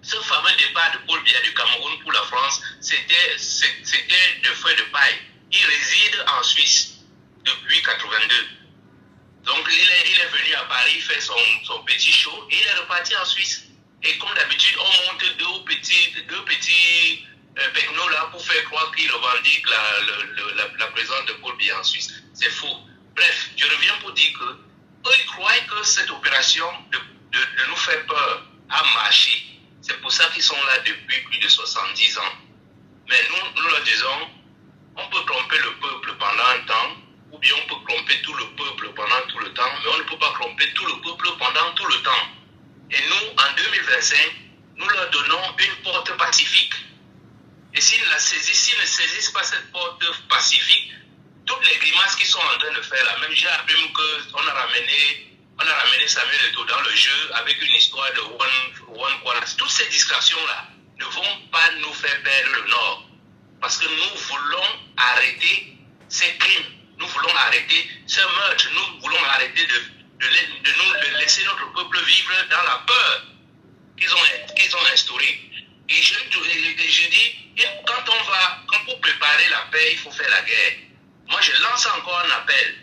ce fameux départ de Paul Biya du Cameroun pour la France, c'était de feu de paille. Il réside en Suisse depuis 82. Donc il est venu à Paris faire son petit show et il est reparti en Suisse. Et comme d'habitude, on monte deux petits pecnos là pour faire croire qu'il revendique la présence de Paul Biya en Suisse. C'est faux. Bref, je reviens pour dire que eux, ils croient que cette opération de nous faire peur a marché. C'est pour ça qu'ils sont là depuis plus de 70 ans. Mais nous leur disons, on peut tromper le peuple pendant un temps, ou bien on peut tromper tout le peuple pendant tout le temps, mais on ne peut pas tromper tout le peuple pendant tout le temps. Et nous, en 2025, nous leur donnons une porte pacifique. Et s'ils ne saisissent pas cette porte pacifique, toutes les grimaces qu'ils sont en train de faire là, même j'ai appris qu'on a ramené Samuel Eto'o dans le jeu avec une histoire de One Kwaras. Toutes ces distractions-là ne vont pas nous faire perdre le Nord. Parce que nous voulons arrêter ces crimes. Nous voulons arrêter ce meurtre. Nous voulons arrêter de laisser notre peuple vivre dans la peur qu'ils ont instaurée. Et je dis, quand pour préparer la paix, il faut faire la guerre. Moi, je lance encore un appel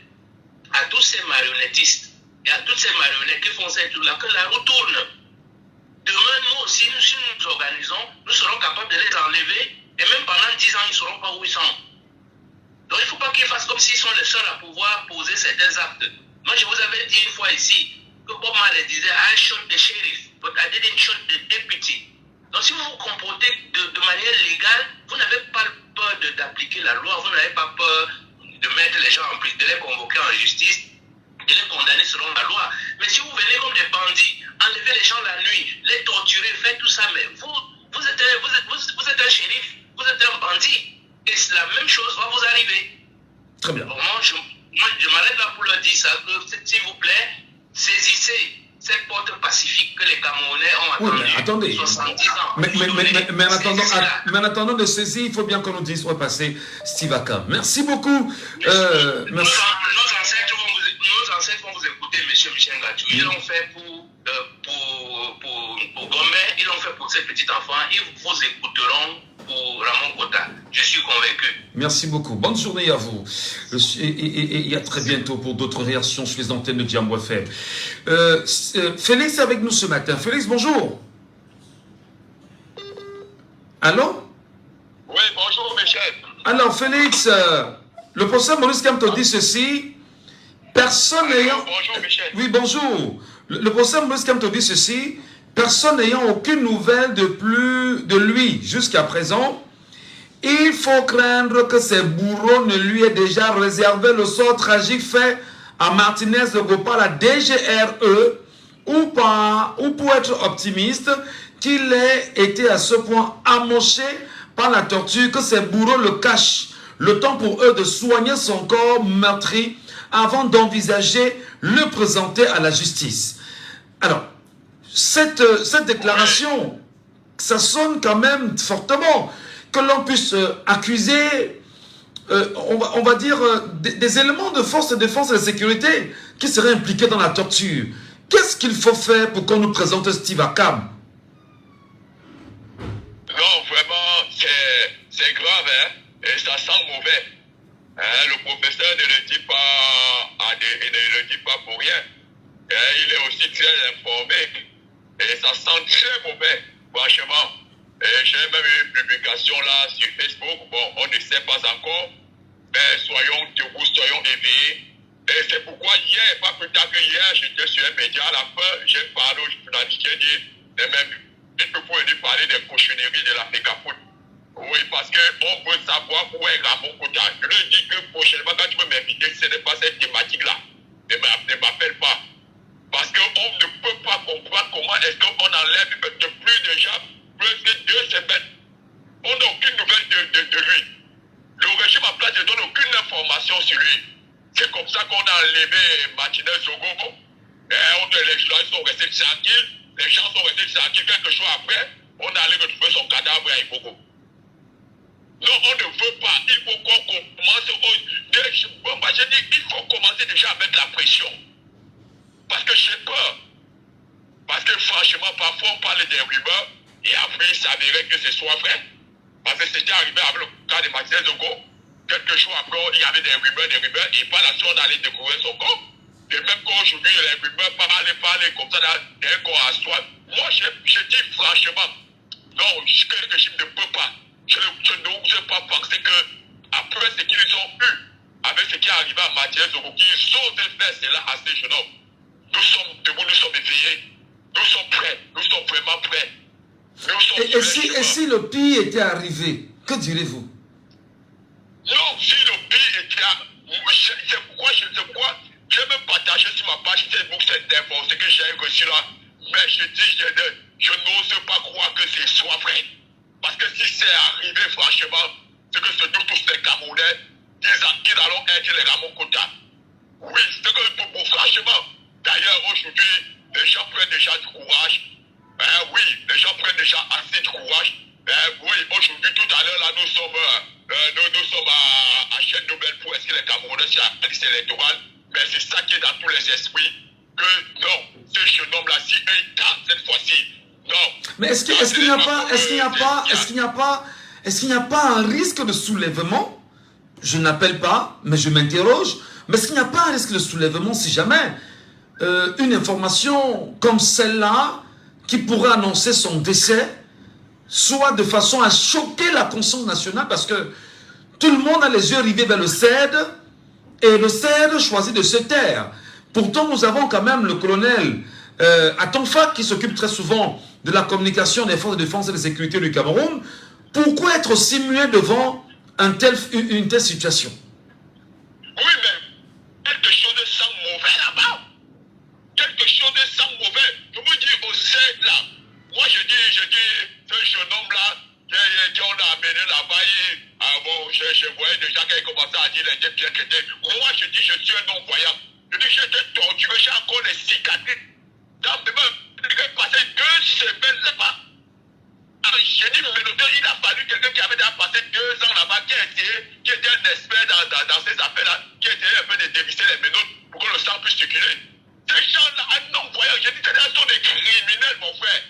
à tous ces marionnettistes et à toutes ces marionnettes qui font cette truc-là, que la roue tourne. Demain, nous aussi, si nous nous organisons, nous serons capables de les enlever et même pendant 10 ans, ils ne sauront pas où ils sont. seul à pouvoir poser certains actes. Moi, je vous avais dit une fois ici que Bob Marley disait I shot the sheriff, but I didn't shoot the deputy. Donc, si vous vous comportez de manière légale, vous n'avez pas peur d'appliquer la loi, vous n'avez pas peur de mettre les gens en prison, de les convoquer en justice, de les condamner selon la loi. Mais si vous venez comme des bandits, enlever les gens la nuit, les torturer, faire tout ça, mais vous êtes un shérif, vous êtes un bandit. Et la même chose va vous arriver. Très bien. Bon, moi, je m'arrête là pour leur dire ça, que s'il vous plaît, saisissez cette porte pacifique que les Camerounais ont attendue. Oui, mais attendez. 70 ans. Mais en attendant de saisir, il faut bien qu'on nous dise où est passé Steve Akam. Merci beaucoup. Merci. Nos ancêtres vont vous écouter, M. Michel Gatou. Ils l'ont fait pour Gomé, ils l'ont fait pour ces petits enfants. Ils vous écouteront pour Ramon Kota. Je suis convaincu. Merci beaucoup. Bonne journée à vous. Et à très bientôt pour d'autres réactions sur les antennes de Diambo FM. Félix est avec nous ce matin. Félix, bonjour. Allô? Oui, bonjour, Michel. Alors, Félix, le professeur Maurice Kamto dit ceci. Personne n'ayant... Bonjour, Michel. Oui, bonjour. Le professeur Maurice Kamto dit ceci. Personne n'ayant aucune nouvelle de lui jusqu'à présent, il faut craindre que ces bourreaux ne lui aient déjà réservé le sort tragique fait à Martinez de Gopal, la DGRE, ou pour être optimiste, qu'il ait été à ce point amoché par la torture que ces bourreaux le cachent, le temps pour eux de soigner son corps meurtri avant d'envisager le présenter à la justice. Alors, cette déclaration, ça sonne quand même fortement, que l'on puisse accuser, on va dire, des éléments de force de défense et de sécurité qui seraient impliqués dans la torture. Qu'est-ce qu'il faut faire pour qu'on nous présente Steve Akam? Non, vraiment, c'est grave, hein, et ça sent mauvais. Hein, le professeur ne le dit pas pour rien. Hein, il est aussi très informé. Et ça sent très mauvais, franchement. J'ai même eu une publication là sur Facebook. Bon, on ne sait pas encore. Mais soyons debout, soyons éveillés. Et c'est pourquoi hier, pas plus tard que hier, j'étais sur un média. À la fin, j'ai parlé aux journalistes. J'ai dit, il peut venir parler des cochonneries de la FECAFOOT. Oui, parce qu'on veut savoir où est Ramon Kota. Je lui dis que prochainement, quand tu veux m'inviter, ce n'est pas cette thématique-là. Ne m'appelle pas. Parce qu'on ne peut pas comprendre comment est-ce qu'on enlève depuis déjà presque 2 semaines. On n'a aucune nouvelle de lui. Le régime en place ne donne aucune information sur lui. C'est comme ça qu'on a enlevé Martinez Zogo. Les gens sont restés tranquilles. Les gens sont restés tranquilles. Quelque chose après, on est allé retrouver son cadavre à Ibogo. Non, on ne veut pas. Il faut qu'on commence. Moi, je dis qu'il faut commencer déjà à mettre la pression. Parce que j'ai peur. Parce que franchement, parfois on parle des rumeurs et après il s'avérait que ce soit vrai. Parce que c'était arrivé avec le cas de Martinez Zogo. Quelques jours après, il y avait des rumeurs et par la suite on allait découvrir son corps. Et même qu'aujourd'hui, les rumeurs parlent comme ça d'un corps à soi. Moi, je dis franchement, non, que le régime ne peut pas. Je n'ose pas penser que après ce qu'ils ont eu, avec ce qui est arrivé à Martinez Zogo, qu'ils osent faire cela à ces jeunes hommes. Nous sommes debout, nous sommes éveillés, nous sommes prêts, nous sommes vraiment prêts. Et si le pire était arrivé, que direz-vous? Non, si le pire était arrivé, c'est pourquoi j'ai même partagé sur ma page Facebook cette information que j'ai reçue là. Mais je dis, je n'ose pas croire que ce soit vrai. Parce que si c'est arrivé, franchement, c'est que ce doute tous les Camerounais, qu'ils allons être les Ramon Kota. Oui, c'est que franchement, d'ailleurs, aujourd'hui, les gens prennent déjà du courage. Oui, les gens prennent déjà assez de courage. Oui, aujourd'hui, tout à l'heure, là, nous sommes à chaîne nouvelle pour est-ce que les Camerounais sont à la liste électorale. Mais c'est ça qui est dans tous les esprits. Que non, ce jeune homme-là, si il tente cette fois-ci, non. Mais est-ce qu'il n'y a pas un risque de soulèvement? Je n'appelle pas, mais je m'interroge. Mais est-ce qu'il n'y a pas un risque de soulèvement si jamais une information comme celle-là, qui pourrait annoncer son décès, soit de façon à choquer la conscience nationale, parce que tout le monde a les yeux rivés vers le CED, Et le CED choisit de se taire. Pourtant, nous avons quand même le colonel Atonfa qui s'occupe très souvent de la communication des forces de défense et de sécurité du Cameroun. Pourquoi être aussi muet devant une telle situation? Oui, mais quelque chose de sans mauvais là-bas. Quelque chose de sans mauvais. Je vous dis au CED là. Moi, je dis, ce jeune homme-là, qu'on a amené là-bas, bon, je voyais déjà qu'il commençait à dire les deux pieds qui étaient. Moi, je dis, je suis un non-voyant. Je dis, j'étais torturé, j'ai encore les cicatrices. Dans j'ai passé 2 semaines là-bas. J'ai dit, il a fallu quelqu'un qui avait déjà passé 2 ans là-bas, qui était un expert dans ces affaires-là, qui était un peu de dévisser les menottes pour que le sang puisse circuler. Ces gens-là, un non-voyant, j'ai dit, ces sont des criminels, mon frère.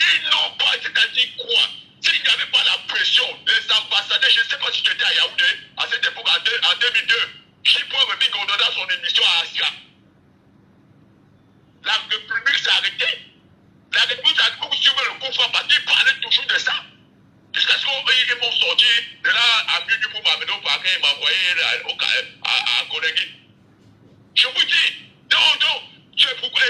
Ils n'ont pas, c'est-à-dire quoi? S'il n'y avait pas la pression, les ambassadeurs, je ne sais pas si tu étais à Yaoundé, à cette époque, en 2002, Chipro avait mis dans son émission à Asia. La République s'est arrêtée. La République s'est arrêtée pour suivre le coup franc parce qu'ils parlaient toujours de ça. Jusqu'à ce qu'ils m'ont sorti de là à Munich pour m'amener au parquet et m'envoyer à Konegi. Je vous dis, non, c'est pourquoi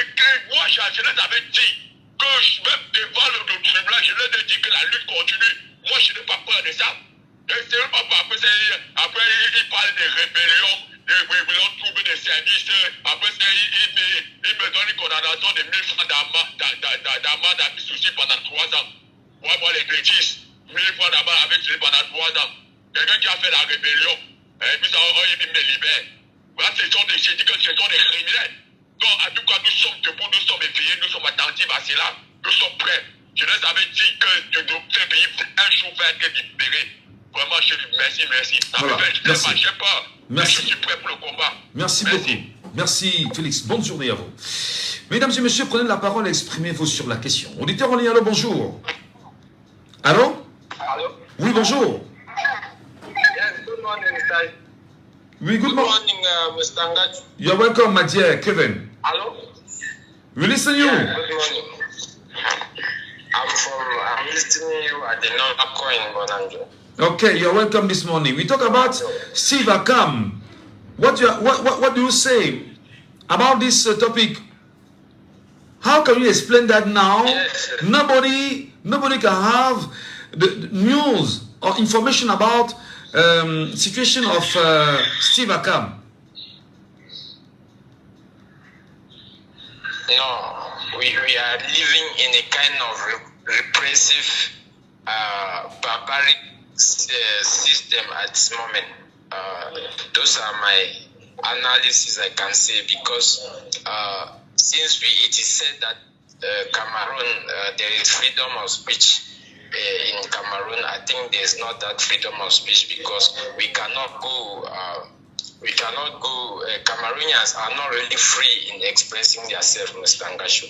moi, je les avais dit que même devant le tribunal, je leur ai dit que la lutte continue. Moi, je n'ai pas peur de ça. Et c'est même pas après, ils parlent de rébellion, ils ont trouvé des services. Après, ils me donnent une condamnation de 1000 francs d'amende à souci pendant 3 ans. Moi, les bêtises, 1000 francs d'amende avec lui pendant 3 ans. Quelqu'un qui a fait la rébellion, et puis ça, il me libère. Voilà, j'ai dit que ce sont des criminels. Donc, en tout cas, nous sommes debout, nous sommes éveillés, nous sommes attentifs à cela, nous sommes prêts. Je les avais dit que ce pays, un jour, va être libéré. Vraiment, je dis merci. Voilà, merci. Merci. Je suis prêt pour le combat. Merci beaucoup. Merci, Félix. Bonne journée à vous. Mesdames et messieurs, prenez la parole et exprimez-vous sur la question. Auditeur en ligne, allô, bonjour. Allô? Allô? Oui, bonjour. Yes, good morning, Mr. Oui, good morning. Mr. Ngaju. You're welcome, my dear Kevin. Hello? We listen you. Yeah, good morning. I'm listening you at the number coin, Bonanjo. Okay, you're welcome this morning. We talk about Steve Akam. What do you say about this topic? How can you explain that now? Yes. Nobody can have the news or information about situation of Steve Akam. No, we are living in a kind of repressive, barbaric system at this moment. Those are my analysis I can say, because since it is said that Cameroon, there is freedom of speech in Cameroon, I think there is not that freedom of speech, because we cannot go, Cameroonians are not really free in expressing themselves, Mr. Ngashu.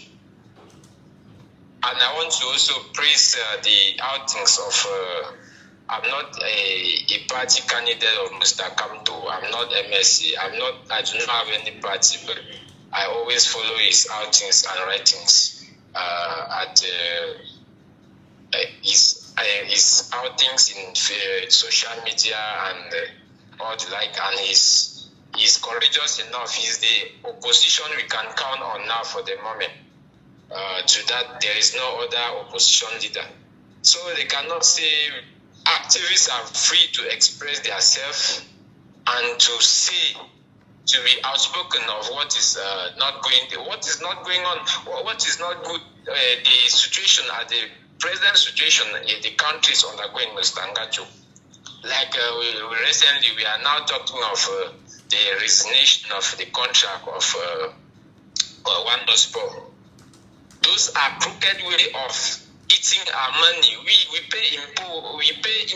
And I want to also praise the outings of, I'm not a party candidate of Mr. Kamto, I'm not MSC, I do not have any party, but I always follow his outings and writings at his outings in social media and all the like, and he's courageous enough. He's the opposition we can count on now for the moment. To that, there is no other opposition leader. So they cannot say activists are free to express themselves and to be outspoken of what is not going on, what is not good, the situation at the present situation in the country is undergoing, Mr. Ngaju. Like recently, we are now talking of the resignation of the contract of Wandersport. Those are crooked way of eating our money. We pay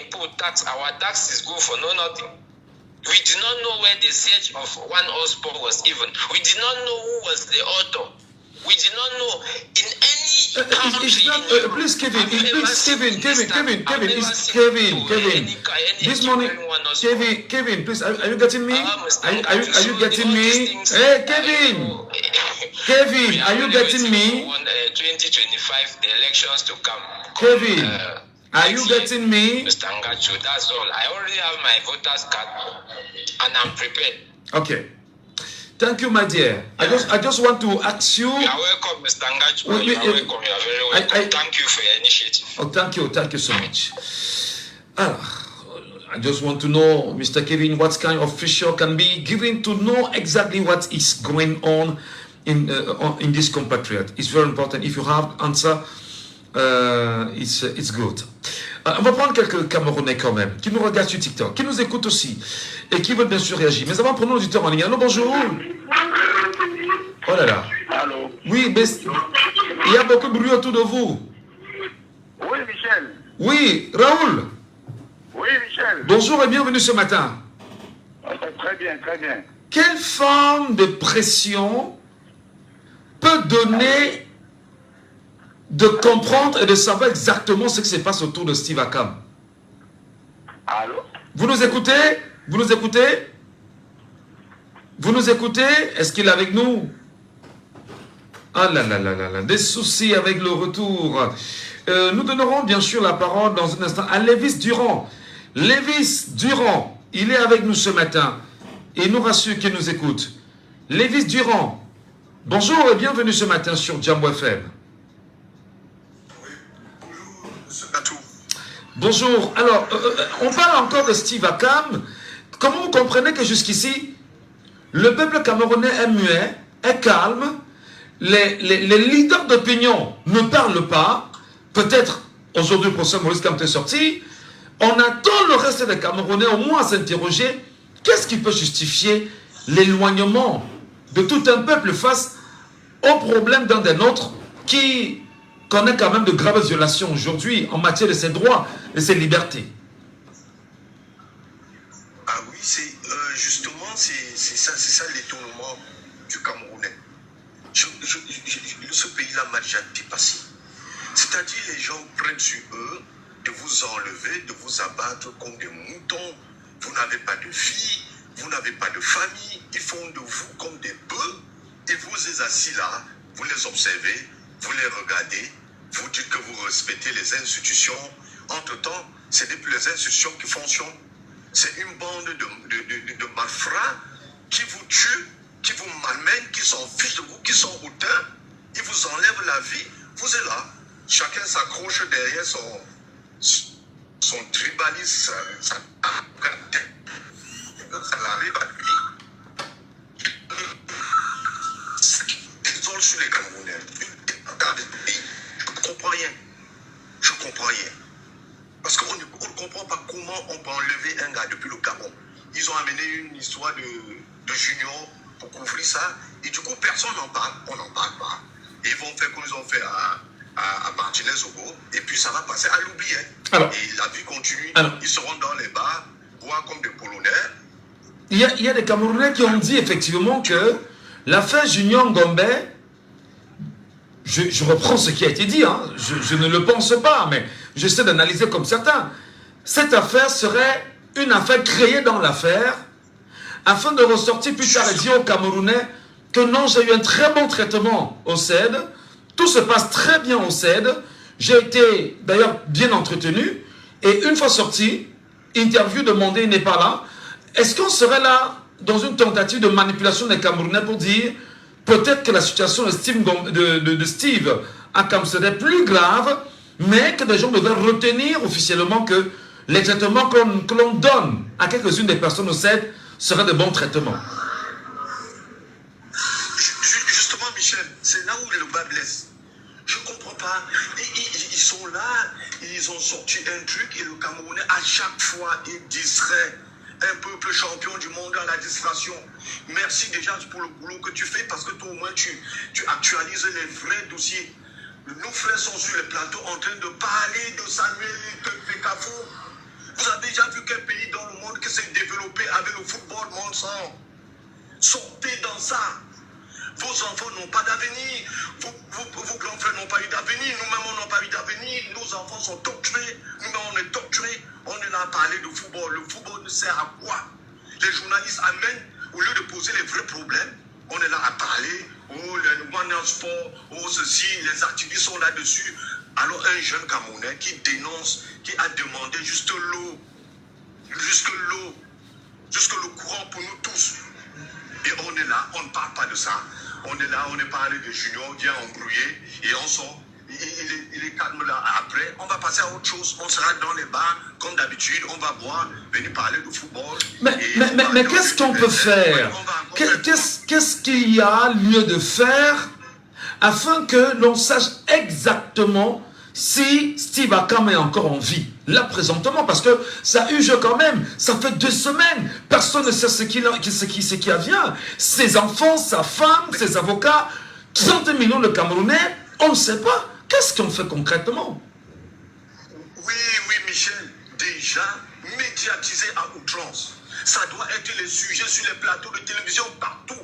import tax. Our tax is good for nothing. We did not know where the search of Wandersport was even. We did not know who was the author. We did not know in any country. Please, Kevin. This morning, Kevin, please, are you getting me? Are you getting me? Hey, Kevin, are you getting me? 2025, the elections to come. Are you getting me? Mr. Ngachu, that's all. I already have my voter's card and I'm prepared. Okay. Thank you, my dear. I just want to ask you. You are welcome, Mr. Ngachu. You are welcome. You are very welcome. Thank you for your initiative. Oh, thank you. Thank you so much. I just want to know, Mr. Kevin, what kind of official can be given to know exactly what is going on in this compatriot. It's very important. If you have answer, it's good. On va prendre quelques Camerounais quand même, qui nous regardent sur TikTok, qui nous écoutent aussi, et qui veulent bien sûr réagir. Mais avant, prenons l'auditeur en ligne. Allô, bonjour. Oh là là. Allô. Oui, mais il y a beaucoup de bruit autour de vous. Oui, Michel. Oui, Raoul. Oui, Michel. Bonjour et bienvenue ce matin. Très bien, très bien. Quelle forme de pression peut donner de comprendre et de savoir exactement ce qui se passe autour de Steve Akam? Allô? Vous nous écoutez? Vous nous écoutez? Vous nous écoutez? Est-ce qu'il est avec nous? Ah là là là là là, des soucis avec le retour. Nous donnerons bien sûr la parole dans un instant à Lévis Durand. Lévis Durand, il est avec nous ce matin. Et il nous rassure qu'il nous écoute. Lévis Durand, bonjour et bienvenue ce matin sur Jambo FM. Bonjour. Alors, on parle encore de Steve Akam. Comment vous comprenez que jusqu'ici, le peuple camerounais est muet, est calme, les leaders d'opinion ne parlent pas, peut-être aujourd'hui le professeur Maurice Kamto est sorti, on attend le reste des Camerounais au moins à s'interroger, qu'est-ce qui peut justifier l'éloignement de tout un peuple face aux problèmes d'un des nôtres qui connaît quand même de graves violations aujourd'hui en matière de ses droits et ses libertés. Ah oui, c'est justement, c'est ça l'étonnement du Camerounais. Ce pays-là m'a déjà dépassé. C'est-à-dire, les gens prennent sur eux de vous enlever, de vous abattre comme des moutons. Vous n'avez pas de filles, vous n'avez pas de famille. Ils font de vous comme des bœufs. Et vous êtes assis là, vous les observez, vous les regardez. Vous dites que vous respectez les institutions. Entre-temps, ce n'est plus les institutions qui fonctionnent. C'est une bande de malfrats qui vous tuent, qui vous malmènent, qui s'en fichent de vous, qui sont hautains. Ils vous enlèvent la vie. Vous êtes là. Chacun s'accroche derrière son tribalisme. Ça arrive à lui. Ils sont sur les Camerounais. Je comprends rien. Je comprends rien. Parce qu'on ne comprend pas comment on peut enlever un gars depuis le Gabon. Ils ont amené une histoire de junior pour couvrir ça. Et du coup, personne n'en parle. On n'en parle pas. Et ils vont faire comme ils ont fait à Martinez Ogo. Et puis ça va passer à l'oubli. Hein. Et la vie continue. Ils seront dans les bars, boire comme des Polonais. Il y a des Camerounais qui ont dit effectivement que l'affaire Junior Ngombe, je reprends ce qui a été dit, hein. Je ne le pense pas, mais j'essaie d'analyser comme certains. Cette affaire serait une affaire créée dans l'affaire, afin de ressortir plus tard et dire aux Camerounais que non, j'ai eu un très bon traitement au CED, tout se passe très bien au CED, j'ai été d'ailleurs bien entretenu, et une fois sorti, interview demandée, il n'est pas là. Est-ce qu'on serait là dans une tentative de manipulation des Camerounais pour dire peut-être que la situation de Steve Akam serait plus grave, mais que des gens devraient retenir officiellement que les traitements que l'on donne à quelques-unes des personnes au CED seraient de bons traitements? Justement, Michel, c'est là où le bas blesse. Je ne comprends pas. Ils sont là, ils ont sorti un truc et le Camerounais, à chaque fois, il distraient un peuple champion du monde à la distraction. Merci déjà pour le boulot que tu fais parce que toi au moins tu actualises les vrais dossiers. Nos frères sont sur les plateaux en train de parler de Samuel Fekafo. Vous avez déjà vu quel pays dans le monde qui s'est développé avec le football, mon sang? Sortez dans ça. Vos enfants n'ont pas d'avenir. Vos grands frères n'ont pas eu d'avenir. Nous-mêmes, on n'a pas eu d'avenir. Nos enfants sont doctrés. Nous-mêmes, on est doctrés. On est là à parler de football. Le football ne sert à quoi? Les journalistes amènent, au lieu de poser les vrais problèmes, on est là à parler. Oh, le One Sport, oh, ceci, les activistes sont là-dessus. Alors un jeune Camerounais qui dénonce, qui a demandé juste l'eau, jusque le courant pour nous tous. Et on est là, on ne parle pas de ça. On est là, on est parlé de Junior, vient embrouiller et on sort. Il est calme là. Après, on va passer à autre chose. On sera dans les bars, comme d'habitude, on va boire, venir parler de football. Mais qu'est-ce qu'on peut faire? Qu'est-ce qu'il y a lieu de faire afin que l'on sache exactement si Steve Akam est encore en vie, là présentement, parce que ça huge quand même, ça fait 2 semaines, personne ne sait ce qui advient, ses enfants, sa femme, ses avocats, 30 millions de Camerounais, on ne sait pas, qu'est-ce qu'on fait concrètement? Oui, Michel, déjà médiatisé à outrance, ça doit être les sujets sur les plateaux de télévision partout.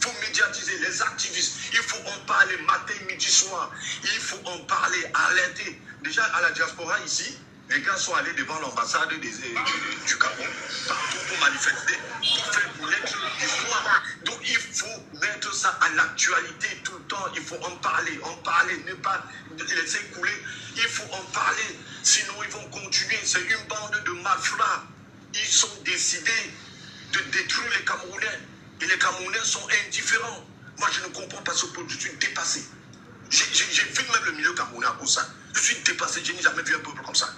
Il faut médiatiser les activistes, il faut en parler matin, midi, soir, il faut en parler, alerter. Déjà à la diaspora ici, les gars sont allés devant l'ambassade du Cameroun, partout pour manifester, pour faire connaître l'histoire. Donc il faut mettre ça à l'actualité tout le temps, il faut en parler, ne pas laisser couler, il faut en parler, sinon ils vont continuer. C'est une bande de malfrats, ils sont décidés de détruire les Camerounais. Et les Camerounais sont indifférents. Moi, je ne comprends pas ce peuple. Je suis dépassé. J'ai vu même le milieu camerounais à cause de ça. Je suis dépassé. Je n'ai jamais vu un peuple comme ça.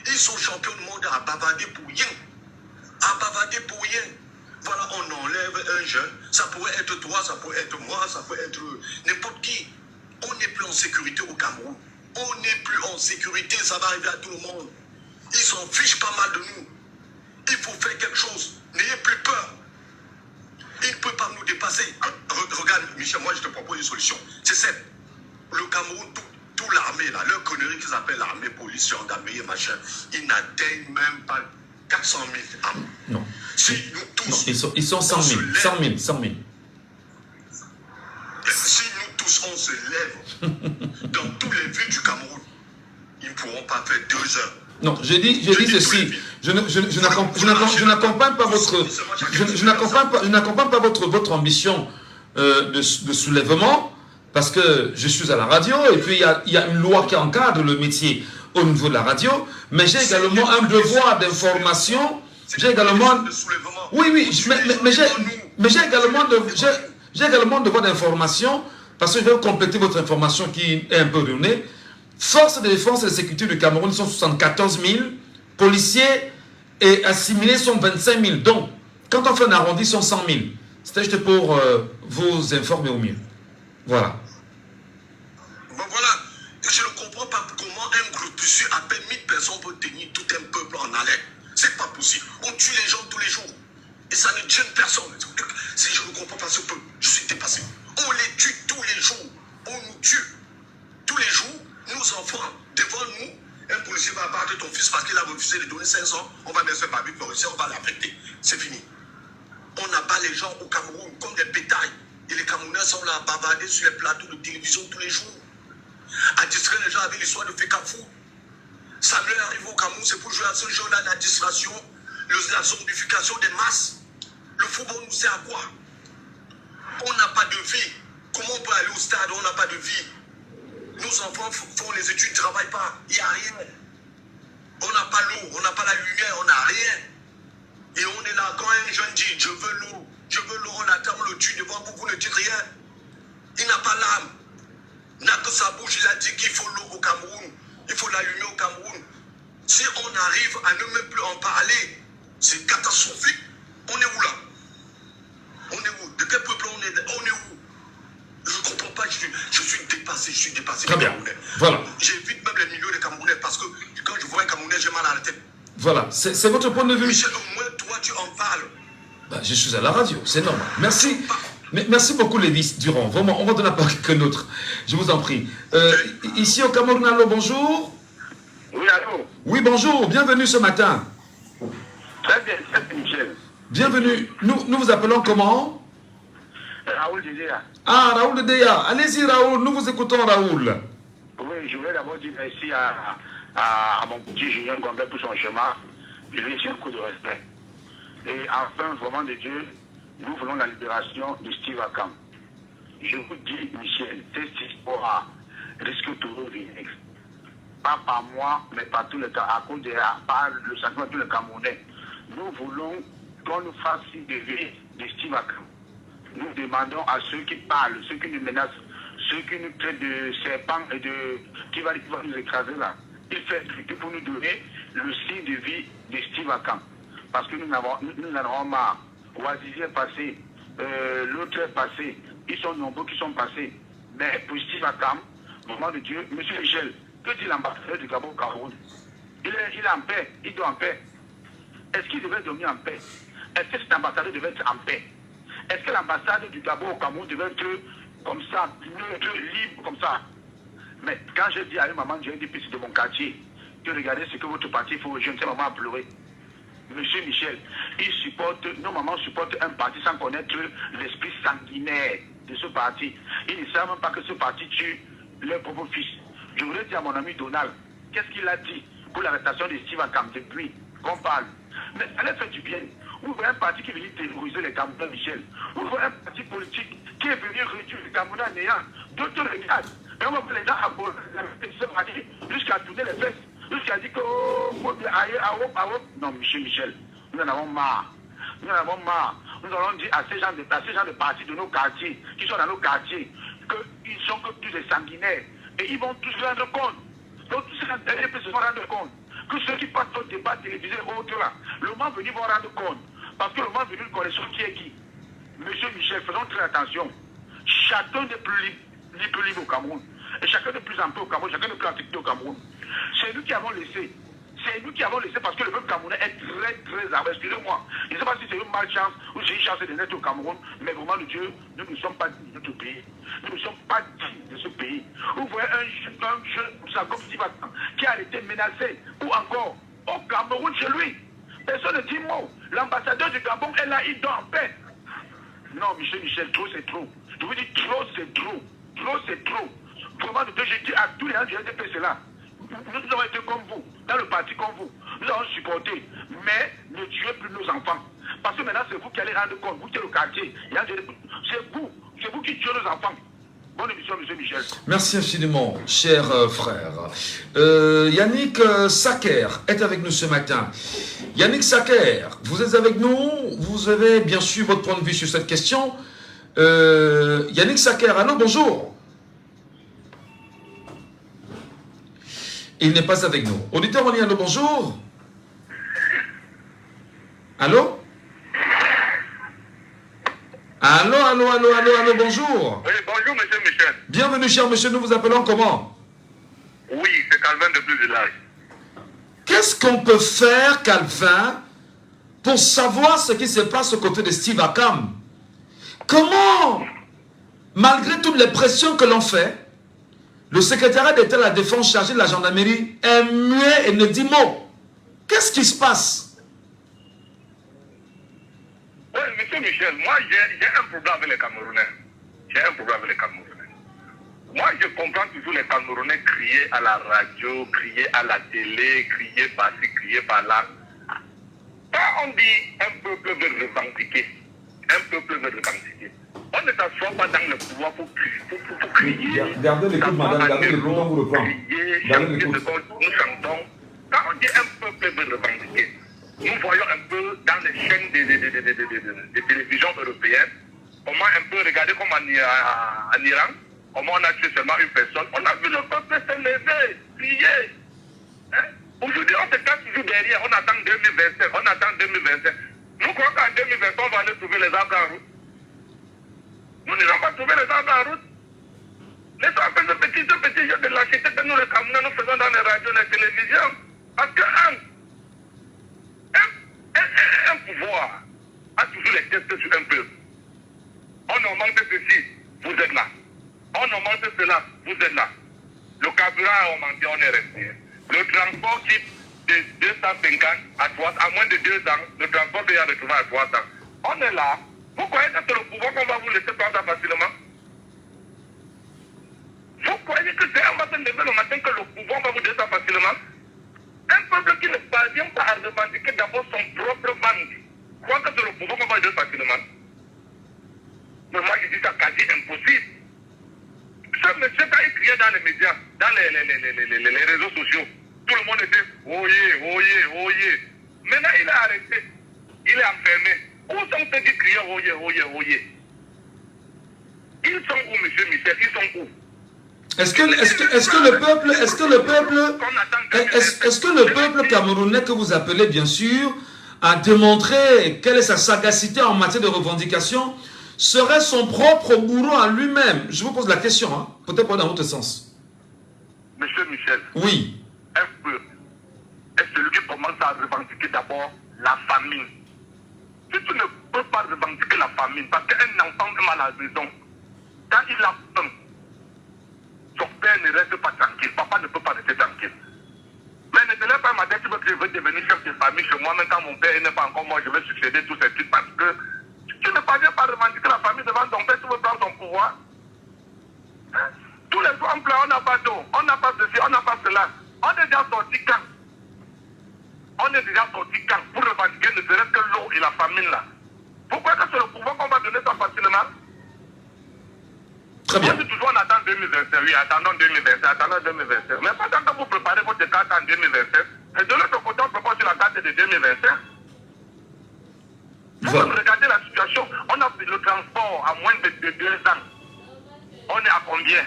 Ils sont champions du monde à bavarder pour rien. À bavarder pour rien. Voilà, on enlève un jeune. Ça pourrait être toi, ça pourrait être moi, ça pourrait être n'importe qui. On n'est plus en sécurité au Cameroun. On n'est plus en sécurité. Ça va arriver à tout le monde. Ils s'en fichent pas mal de nous. Il faut faire quelque chose. N'ayez plus peur. Il ne peut pas nous dépasser. Regarde, Michel, moi je te propose une solution. C'est simple. Le Cameroun, toute l'armée, là, leur connerie qu'ils appellent l'armée, police, gendarmerie, machin, ils n'atteignent même pas 400 000 armes. Non. Si nous tous... Non, ils sont 100 000. 100 000. Si nous tous, on se lève dans tous les villes du Cameroun, ils ne pourront pas faire 2 heures. Non, j'ai dit ceci. Je n'accompagne pas votre, je n'accompagne pas votre ambition de soulèvement, parce que je suis à la radio et puis il y a une loi qui encadre le métier au niveau de la radio, mais j'ai également un devoir d'information. J'ai également, oui, mais j'ai également un devoir d'information, parce que je vais compléter votre information qui est un peu erronée. Forces de défense et de sécurité du Cameroun sont 74 000, policiers et assimilés sont 25 000. Donc, quand on fait un arrondi, sont 100 000. C'était juste pour vous informer au mieux. Voilà. Bon, voilà. Je ne comprends pas comment un groupuscule à peine 1000 personnes peut tenir tout un peuple en haleine. C'est pas possible. On tue les gens tous les jours. Et ça ne gêne personne. Si je ne comprends pas ce peuple, je suis dépassé. On les tue tous les jours. On nous tue tous les jours. Nos enfants, devant nous, un policier va abattre ton fils parce qu'il a refusé de donner 500, on va mettre ce babi policier, on va l'affecter. C'est fini. On abat les gens au Cameroun comme des bétails. Et les Camerounais sont là à bavarder sur les plateaux de télévision tous les jours. À distraire les gens avec l'histoire de Fekafou. Ça leur arrive au Cameroun, c'est pour jouer à ce jeu-là, la distraction, la zombification des masses. Le football nous sert à quoi? On n'a pas de vie. Comment on peut aller au stade? On n'a pas de vie. Nos enfants font les études, ne travaillent pas. Il n'y a rien. On n'a pas l'eau, on n'a pas la lumière, on n'a rien. Et on est là, quand un jeune dit « je veux l'eau », on attend, on le tue devant vous, vous ne dites rien. Il n'a pas l'âme. N'a que sa bouche, il a dit qu'il faut l'eau au Cameroun. Il faut la lumière au Cameroun. Si on arrive à ne même plus en parler, c'est catastrophique. On est où là? On est où? De quel peuple on est où? Je ne comprends pas, je suis dépassé. Très bien. Voilà. J'évite même les milieux des Camerounais parce que quand je vois un Camerounais, j'ai mal à la tête. Voilà, c'est votre point de vue. Michel, au moins toi, tu en parles. Bah, je suis à la radio, c'est normal. Merci. Merci beaucoup, Lévis Durand. Vraiment, on va donner la parole à quelqu'un d'autre. Je vous en prie. Ici au Cameroun, allô, bonjour. Oui, allô. Oui, bonjour. Bienvenue ce matin. Très bien, Michel. Bienvenue. Nous vous appelons comment? Raoul Dédéa. Ah, Raoul Dédéa. Allez-y, Raoul. Nous vous écoutons, Raoul. Oui, je voulais d'abord dire merci à mon petit Julien Gombe pour son chemin. Je lui ai un coup de respect. Et enfin, vraiment de Dieu, nous voulons la libération de Steve Akam. Je vous dis, Michel, cette histoire risque toujours vinaigre. pas par moi, mais par tous les cas, à cause par le sentiment de tous les Camerounais. Nous voulons qu'on nous fasse signe de vie de Steve Akam. Nous demandons à ceux qui parlent, ceux qui nous menacent, ceux qui nous traitent de serpents et qui va nous écraser là. Il fait tout pour nous donner le signe de vie de Steve Akam. Parce que nous en avons marre. Ouazizi est passé, l'autre est passé, ils sont nombreux qui sont passés. Mais pour Steve Akam, moment de Dieu, M. Michel, que dit l'ambassadeur du Gabon au Cameroun? Il est en paix, il doit en paix. Est-ce qu'il devait dormir en paix? Est-ce que cet ambassadeur devait être en paix? Est-ce que l'ambassade du Gabon au Cameroun devait être comme ça, neutre, libre, comme ça? Mais quand j'ai dit à une maman, j'ai dit de mon quartier, que regardez ce que votre parti faut, je ne sais maman a pleuré. Monsieur Michel, nos mamans supportent un parti sans connaître l'esprit sanguinaire de ce parti. Ils ne savent même pas que ce parti tue leur propre fils. Je voudrais dire à mon ami Donald, qu'est-ce qu'il a dit pour l'arrestation de Steve Akam depuis qu'on parle? Mais ça leur fait du bien. Vous voyez un parti qui est venu terroriser les Camerounais, Michel. Vous voyez un parti politique qui est venu réduire les Camerounais à néant. D'autres regardent. Et on va les gens à ce parti jusqu'à tourner les fesses. Jusqu'à dire que, non, Michel, nous en avons marre. Nous en avons marre. Nous allons dire à ces gens de partis de nos quartiers, qui sont dans nos quartiers, qu'ils sont que tous des sanguinaires. Et ils vont tous se rendre compte. Donc, tous ces gens se vont rendre compte que ceux qui passent au débat télévisé autres là, le moment venu vont rendre compte. Parce que le moment venu, nous connaissons qui est qui. Monsieur Michel, faisons très attention. Chacun n'est plus libre au Cameroun. Et chacun de plus en plus au Cameroun, chacun de plus en plus au Cameroun. C'est nous qui avons laissé. C'est nous qui avons laissé parce que le peuple camerounais est très, très armé. Excusez-moi. Je ne sais pas si c'est une malchance ou c'est une chance de naître au Cameroun, mais vraiment, le Dieu, nous ne sommes pas dignes de notre pays. Nous ne sommes pas dignes de ce pays. Vous voyez un jeune comme Steve Akam qui a été menacé, ou encore au Cameroun chez lui. Personne ne dit mot. L'ambassadeur du Gabon est là, il dort en paix. Non, Michel, trop c'est trop. Je vous dis, trop c'est trop. Trop c'est trop. Vraiment, je dis à tous les gens du NDP, c'est là. Nous avons été comme vous, dans le parti comme vous. Nous avons supporté, mais ne tuez plus nos enfants. Parce que maintenant, c'est vous qui allez rendre compte. Vous qui êtes le quartier. C'est vous qui tuez nos enfants. Bonne émission, M. Michel. Merci infiniment, cher frère. Yannick Saker est avec nous ce matin. Yannick Saker, vous êtes avec nous. Vous avez bien sûr votre point de vue sur cette question. Yannick Saker, allô, bonjour. Il n'est pas avec nous. Auditeur, on y est, allô, bonjour. Allô? Allô, bonjour. Oui, bonjour, monsieur Michel. Bienvenue, cher monsieur, nous vous appelons comment? Oui, c'est Calvin de Plus Village. Qu'est-ce qu'on peut faire, Calvin, pour savoir ce qui se passe aux côtés de Steve Akam? Comment, malgré toutes les pressions que l'on fait, le secrétariat d'État de la Défense chargé de la gendarmerie est muet et ne dit mot? Qu'est-ce qui se passe? Oui, monsieur Michel, moi j'ai un problème avec les Camerounais. J'ai un problème avec les Camerounais. Moi je comprends toujours les Camerounais crier à la radio, crier à la télé, crier par-ci, crier par-là. Quand on dit un peuple veut revendiquer, on ne s'assoit pas dans le pouvoir pour crier. Gardez l'écoute, madame, gardez l'écoute, on vous reprend. Nous chantons. Quand on dit un peuple veut revendiquer, nous voyons un peu dans les chaînes de télévision européennes, comment un peu, regardez comme en Iran, comment on a tué seulement une personne. On a vu le peuple se lever, crier. Hein? Aujourd'hui, on se cache toujours derrière, on attend 2025, Nous croyons qu'en 2025, on va aller trouver les arbres en route. Nous n'allons pas trouver les arbres en route. Laissons un peu ce petit jeu de lâcheté que nous, les Camerounais, nous faisons dans les radios, les télévisions. Parce que un pouvoir a toujours les tests sur un peuple. On nous manque de ceci, vous êtes là. On nous manque de cela, vous êtes là. Le carburant a augmenté, on est resté. Le transport qui de 250 à 300, à moins de 2 ans, le transport est retrouvé à 300. On est là. Vous croyez que c'est le pouvoir qu'on va vous laisser prendre ça facilement? Vous croyez que c'est un matin levé le matin que le pouvoir va vous donner ça facilement? Un peuple qui ne parvient pas à revendiquer d'abord son propre manque, croit que c'est le pouvoir qu'on va lui donner facilement? Mais moi je dis ça quasi impossible. Ce monsieur, quand il criait dans les médias, dans les réseaux sociaux. Tout le monde était oyez. Maintenant, il est arrêté. Il est enfermé. Où sont ceux qui crient oyez? Ils sont où, monsieur Michel? Ils sont où? Est-ce que le peuple camerounais que vous appelez bien sûr a démontré quelle est sa sagacité en matière de revendication serait son propre bourreau à lui-même? Je vous pose la question, hein, peut-être pas dans votre sens. Monsieur Michel. Oui. Un peu. Est celui qui commence à revendiquer d'abord la famine. Si tu ne peux pas revendiquer la famine, parce qu'un enfant est mal à la maison, quand il a faim, son père ne reste pas tranquille, papa ne peut pas rester tranquille. Mais ne te lève pas matin, tu veux que je veux devenir chef de famille chez moi, même quand mon père n'est pas encore moi, je vais succéder tous ces trucs, parce que tu ne parviens pas à revendiquer la famille devant ton père, tu veux prendre son pouvoir. Hein? Tous les jours en plein, on n'a pas d'eau, on n'a pas ceci, on n'a pas cela. On est déjà sorti quand? On est déjà sorti quand pour revendiquer ne serait-ce que l'eau et la famine là? Pourquoi est-ce que c'est le pouvoir qu'on va donner ça facilement? Très bien. On dit toujours on attend 2025, oui, attendons 2025. Mais pas tant que vous préparez votre carte en 2027, et de l'autre côté, on prépare sur la carte de 2025. Vous regardez la situation, on a fait le transport à moins de 2 ans. On est à combien?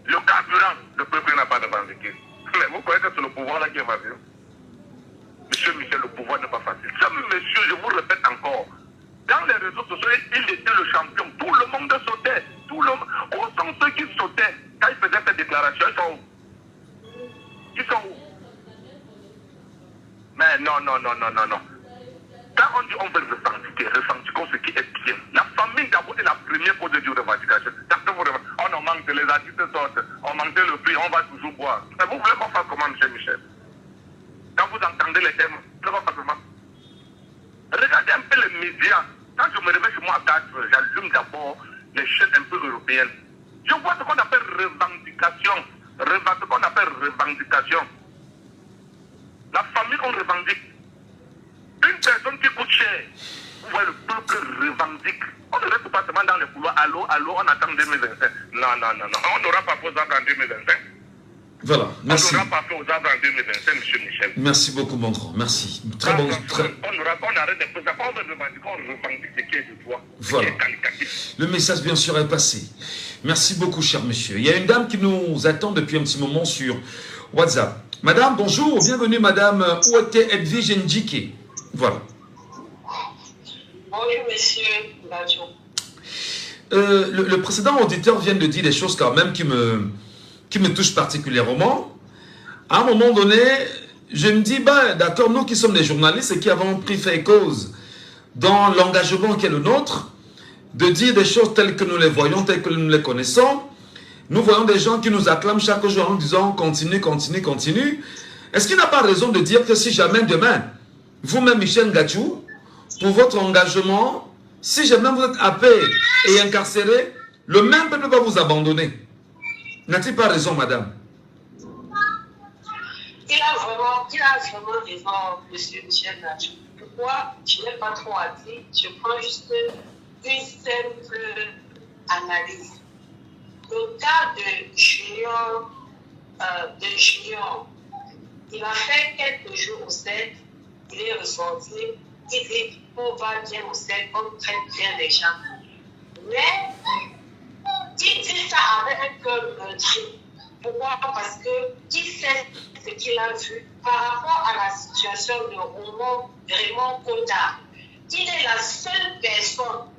Le carburant, le peuple n'a pas de revendiqué. Mais vous croyez que c'est le pouvoir là qui est facile? Monsieur Michel, le pouvoir n'est pas facile. Ça, monsieur, je vous répète encore. Dans les réseaux sociaux, il était le champion. Tout le monde sautait. Où sont ceux qui sautaient quand il faisait cette déclaration? Ils sont où? Ils sont où? Mais non. Quand on dit on veut revendiquons ce qui est bien. La famille d'abord est la première cause de revendication. On en manque, les artistes sortent, on manque le prix, on va toujours boire. Mais vous voulez qu'on fasse comment, M. Michel? Quand vous entendez les thèmes, vous voulez qu'on fasse comment? Regardez un peu les médias. Quand je me réveille chez moi à 4 heures, j'allume d'abord les chaînes un peu européennes. Je vois ce qu'on appelle revendication. Ce qu'on appelle revendication. La famille, on revendique. Une personne qui coûte cher, vous voyez, le peuple revendique. On ne reste pas seulement dans les couloirs. Allô, on attend 2025. Non. On n'aura pas fait aux arbres en 2025. Voilà, merci. On n'aura pas fait aux arbres en 2025, M. Michel. Merci beaucoup, mon grand. Merci. Très bon. On arrête de faire ça. On revendique ce qui est de toi. Voilà. Le message, bien sûr, est passé. Merci beaucoup, cher monsieur. Il y a une dame qui nous attend depuis un petit moment sur WhatsApp. Madame, bonjour. Bienvenue, madame Ouate Edwige Ndjike. Voilà. Bonjour, monsieur Badjo. Le précédent auditeur vient de dire des choses quand même qui me touchent particulièrement. À un moment donné, je me dis, d'accord, nous qui sommes des journalistes et qui avons pris fait et cause dans l'engagement qui est le nôtre, de dire des choses telles que nous les voyons, telles que nous les connaissons. Nous voyons des gens qui nous acclament chaque jour en nous disant continue. Est-ce qu'il n'a pas raison de dire que si jamais demain, vous-même Michel Gadjou, pour votre engagement, si jamais vous êtes happé et incarcéré, le même peuple va vous abandonner? N'a-t-il pas raison, madame? Il a vraiment raison, monsieur Michel Gadjou. Pourquoi? Je n'ai pas trop à dire. Je prends juste une simple analyse. Le cas de Junior, il a fait quelques jours au CED, il est ressorti, il dit qu'on va bien au CED, on traite bien les gens. Mais il dit ça avec un cœur meurtri. Pourquoi? Parce qu'il sait ce qu'il a vu par rapport à la situation de Raymond Koda. Il est la seule personne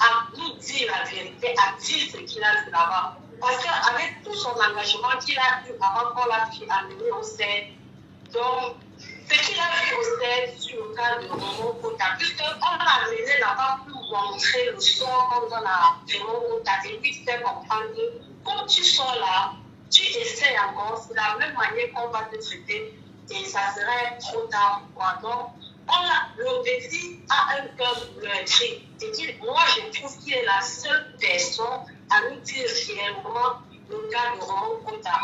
à nous dire la vérité, à dire ce qu'il a vu là-bas. Parce qu'avec tout son engagement qu'il a eu avant qu'on l'a amené au CED, donc ce qu'il a vu au CED sur le cas de Raymond Koda, puisqu'on l'a amené là-bas pour montrer le sort qu'on donne à Raymond Koda et puis faire comprendre que quand tu sors là, tu essaies encore, c'est la même manière qu'on va te traiter et ça serait trop tard. Donc, le petit a un cœur meurtri. Moi, je trouve qu'il est la seule personne à nous dire réellement le cas de Raymond Koda.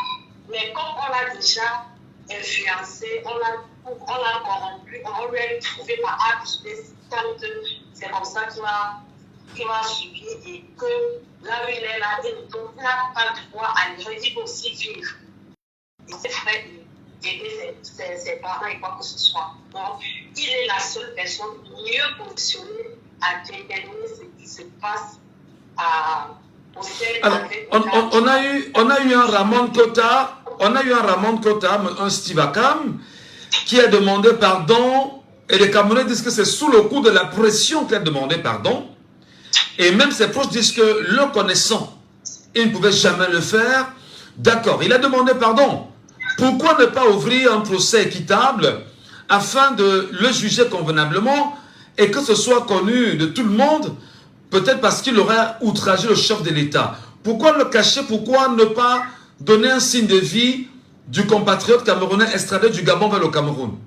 Mais comme on l'a déjà influencé, on l'a corrompu, on lui a trouvé par acte, c'est comme ça qu'il va subir et que là où il est là, il n'a pas le droit à vivre, il peut aussi vivre. Il s'est fait aider ses parents et quoi que ce soit. Donc, il est la seule personne mieux positionnée à déterminer ce qui se passe au sein alors, on a eu un Ramon Kota, un Steve Akam, qui a demandé pardon, et les Camerounais disent que c'est sous le coup de la pression qu'il a demandé pardon, et même ses proches disent que le connaissant, il ne pouvait jamais le faire. D'accord, il a demandé pardon. Pourquoi ne pas ouvrir un procès équitable afin de le juger convenablement et que ce soit connu de tout le monde, peut-être parce qu'il aurait outragé le chef de l'État? Pourquoi le cacher? Pourquoi ne pas donner un signe de vie du compatriote camerounais extradé du Gabon vers le Cameroun?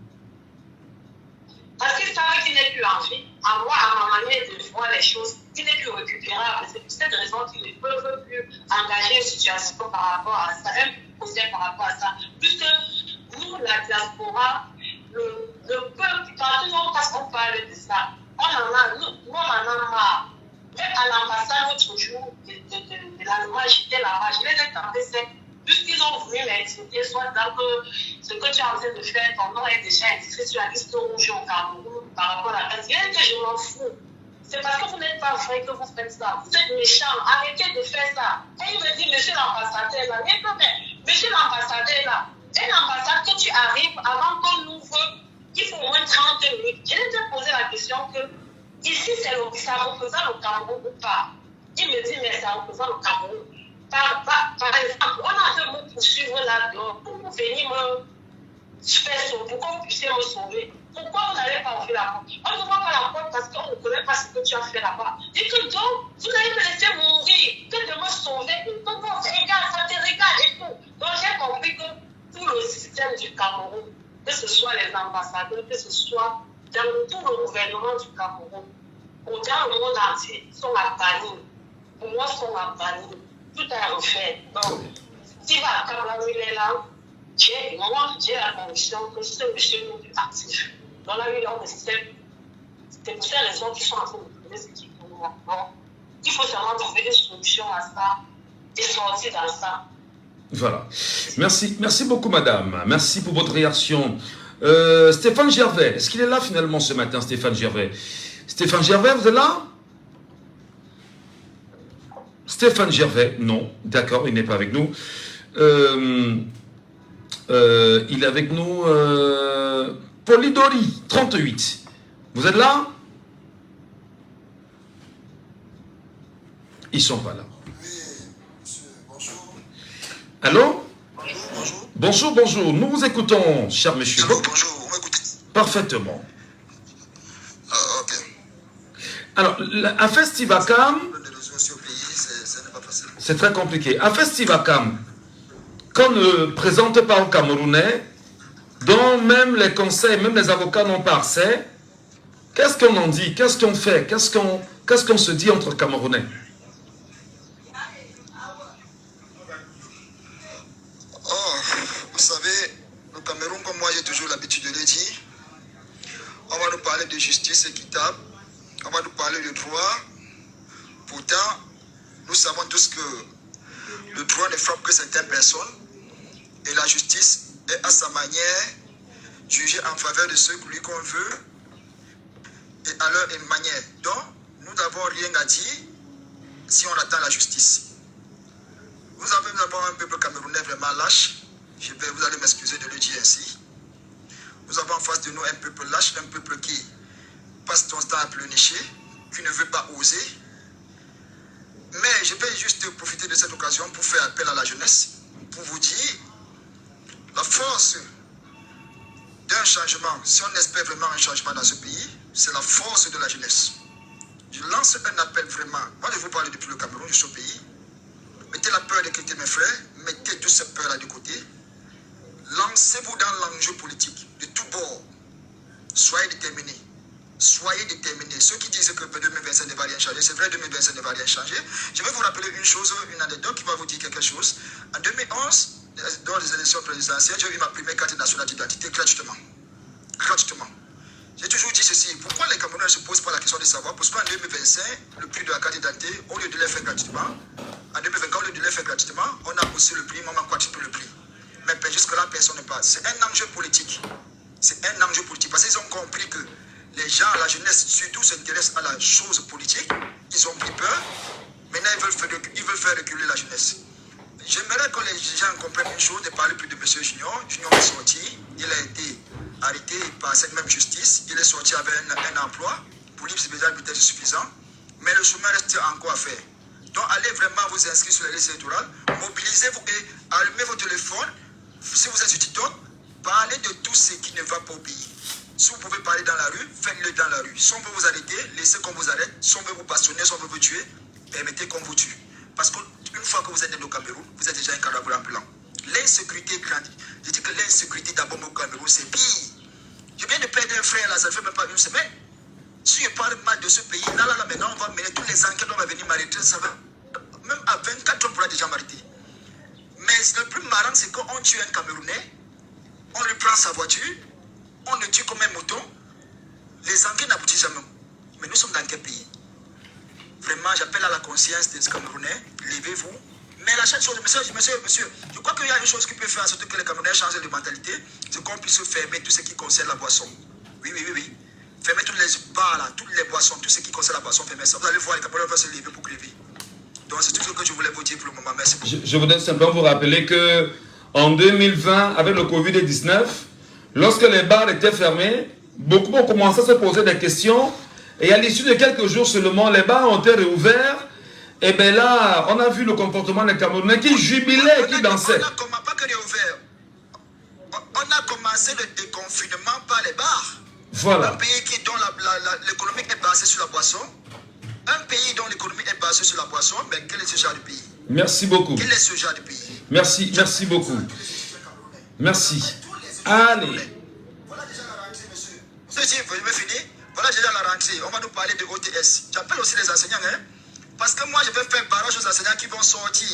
Parce qu'il savait qu'il n'est plus en vie. À moi, à ma manière de voir les choses, il n'est plus récupérable. C'est pour cette raison qu'il ne peut plus engager une situation par rapport à ça, un procès par rapport à ça. Puisque nous, la diaspora, le peuple, quand parce qu'on parle de ça, nous, on en a marre. Même à l'ambassade, l'autre jour, de l'Allemagne, j'étais là-bas, je les ai tentés secs. Puisqu'ils ont voulu m'intimider, soit dans que ce que tu as envie de faire, ton nom est déjà inscrit sur la liste rouge au Cameroun par rapport à la case. Je m'en fous. C'est parce que vous n'êtes pas vrai que vous faites ça. Vous êtes méchant. Arrêtez de faire ça. Et il me dit, monsieur l'ambassadeur là, monsieur l'ambassadeur là, une ambassade que tu arrives avant qu'on ouvre, il faut au moins 30 minutes. Je lui ai posé la question que ici, ça représente le Cameroun ou pas? Il me dit, mais ça représente le Cameroun. Par exemple, on a fait me poursuivre là-dedans pour venir me faire sauver, pour que vous puissiez me sauver. Pourquoi vous n'allez pas ouvrir la porte? On ne voit pas la porte parce qu'on ne connaît pas ce que tu as fait là-bas. Dis que donc, vous allez me laisser mourir que de me sauver. Donc, ça te regarde et tout. Donc, j'ai compris que tout le système du Cameroun, que ce soit les ambassadeurs, que ce soit dans tout le gouvernement du Cameroun, ou dans le monde entier, sont à bannir. Pour moi, sont à bannir. Tout est refait. Donc, si va à il est là, j'ai la conviction que ce monsieur n'est plus actif. Dans la vie, c'est pour ces raisons qu'ils sont en train de trouver ce qu'il faut. Donc, il faut seulement trouver des solutions à ça et sortir dans ça. Voilà. Merci beaucoup, madame. Merci pour votre réaction. Stéphane Gervais, est-ce qu'il est là finalement ce matin, Stéphane Gervais? Stéphane Gervais, vous êtes là? Stéphane Gervais, non, d'accord, il n'est pas avec nous. Il est avec nous. Polidori, 38. Vous êtes là? Ils ne sont pas là. Oui, monsieur, bonjour. Allô? Bonjour. Bonjour. Nous vous écoutons, cher monsieur. Allô, bonjour, vous m'écoutez? Parfaitement. Ah, ok. Alors, à Festivacam, c'est très compliqué. À Festivacam, qu'on ne présente pas aux Camerounais, dont même les conseils, même les avocats n'ont pas accès, qu'est-ce qu'on en dit? Qu'est-ce qu'on fait? Qu'est-ce qu'on se dit entre Camerounais? Oh, vous savez, le Cameroun, comme moi j'ai toujours l'habitude de le dire, on va nous parler de justice équitable, on va nous parler de droit. Pourtant, nous savons tous que le droit ne frappe que certaines personnes et la justice est à sa manière jugée en faveur de ceux qu'on veut et à leur manière. Donc, nous n'avons rien à dire si on attend la justice. Nous avons un peuple camerounais vraiment lâche. Vous allez m'excuser de le dire ainsi. Nous avons en face de nous un peuple lâche, un peuple qui passe son temps à pleurnicher, qui ne veut pas oser. Mais je vais juste profiter de cette occasion pour faire appel à la jeunesse, pour vous dire la force d'un changement. Si on espère vraiment un changement dans ce pays, c'est la force de la jeunesse. Je lance un appel vraiment. Moi, je vous parle depuis le Cameroun, de ce pays. Mettez la peur de quitter mes frères, mettez toute cette peur-là de côté. Lancez-vous dans l'enjeu politique de tous bords. Soyez déterminés. Soyez déterminés. Ceux qui disent que 2025 ne va rien changer, c'est vrai, 2025 ne va rien changer. Je vais vous rappeler une chose, une anecdote qui va vous dire quelque chose. En 2011, dans les élections présidentielles, j'ai eu ma première carte nationale d'identité gratuitement. Gratuitement. J'ai toujours dit ceci. Pourquoi les Camerounais ne se posent pas la question de savoir pourquoi en 2025, le prix de la carte d'identité, au lieu de les faire gratuitement, en 2024, au lieu de les faire gratuitement, on a poussé le prix, on a quadruplé le prix. Mais jusque-là, personne ne parle. C'est un enjeu politique. C'est un enjeu politique. Parce qu'ils ont compris que les gens, la jeunesse, surtout, s'intéressent à la chose politique. Ils ont pris peur. Maintenant, ils veulent faire reculer la jeunesse. J'aimerais que les gens comprennent une chose, de parler plus de M. Junior. Junior est sorti, il a été arrêté par cette même justice. Il est sorti avec un emploi. Pour lui, c'est déjà peut-être suffisant. Mais le chemin reste encore à faire. Donc, allez vraiment vous inscrire sur les listes électorales. Mobilisez-vous et allumez vos téléphones. Si vous êtes sur TikTok, parlez de tout ce qui ne va pas au pays. Si vous pouvez parler dans la rue, faites-le dans la rue. Si on veut vous arrêter, laissez qu'on vous arrête. Si on veut vous passionner, si on veut vous tuer, permettez qu'on vous tue. Parce qu'une fois que vous êtes au Cameroun, vous êtes déjà un cadavre blanc. L'insécurité grandit. Je dis que l'insécurité d'abord au Cameroun, c'est pire. Je viens de perdre un frère là, ça ne fait même pas une semaine. Si je parle mal de ce pays, là, maintenant, on va mener tous les enquêtes, on va venir m'arrêter. Ça va. Même à 24 ans, on pourra déjà m'arrêter. Mais le plus marrant, c'est qu'on tue un Camerounais, on lui prend sa voiture, on le tue comme un mouton. Les enquêtes n'aboutissent jamais. Mais nous sommes dans quel pays? Vraiment, j'appelle à la conscience des Camerounais, levez-vous. Mais la chose, monsieur, je crois qu'il y a une chose qui peut faire en sorte que les Camerounais changent de mentalité, c'est qu'on puisse fermer tout ce qui concerne la boisson. Oui. Fermez toutes les bars, là, toutes les boissons, tout ce qui concerne la boisson, fermez ça. Vous allez voir, les Camerounais vont se lever pour crever. Donc c'est tout ce que je voulais vous dire pour le moment. Merci beaucoup. Je voudrais simplement vous rappeler que en 2020, avec le Covid-19, lorsque les bars étaient fermés, beaucoup ont commencé à se poser des questions. Et à l'issue de quelques jours seulement, les bars ont été réouverts. Et bien là, on a vu le comportement des Camerounais qui jubilaient et qui dansaient. On a commencé le déconfinement par les bars. Voilà. Un pays dont l'économie est basée sur la boisson. Un pays dont l'économie est basée sur la boisson, mais quel est ce genre de pays? Merci beaucoup. Quel est ce genre de pays? Merci beaucoup. Merci. Allez. Voilà déjà la rentrée, monsieur. Monsieur, je vais finir. Voilà déjà la rentrée. On va nous parler de OTS. J'appelle aussi les enseignants, hein. Parce que moi, je vais faire barrage aux enseignants qui vont sortir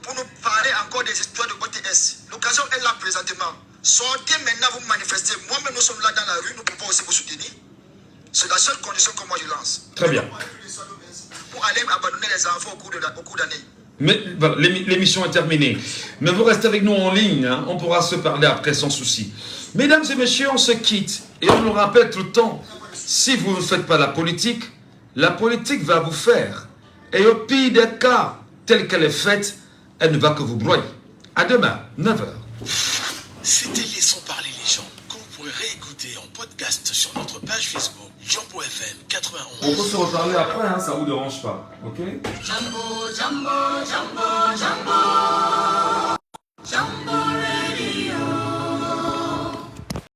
pour nous parler encore des histoires de OTS. L'occasion est là présentement. Sortez maintenant, vous manifestez. Moi-même, nous sommes là dans la rue, nous pouvons aussi vous soutenir. C'est la seule condition que moi je lance. Très bien. Pour aller abandonner les enfants au cours d'année. Mais voilà, l'émission est terminée. Mais vous restez avec nous en ligne, hein. On pourra se parler après sans souci. Mesdames et messieurs, on se quitte. Et on nous rappelle tout le temps, si vous ne faites pas la politique va vous faire. Et au pire des cas, telle qu'elle est faite, elle ne va que vous broyer. À demain, 9h. C'était Laissons parler les gens, que vous pourrez réécouter en podcast sur notre page Facebook, Jumbo FM 91. On peut se reparler après, hein, ça ne vous dérange pas, ok? Jumbo, Jumbo, Jumbo, Jumbo. Jumbo.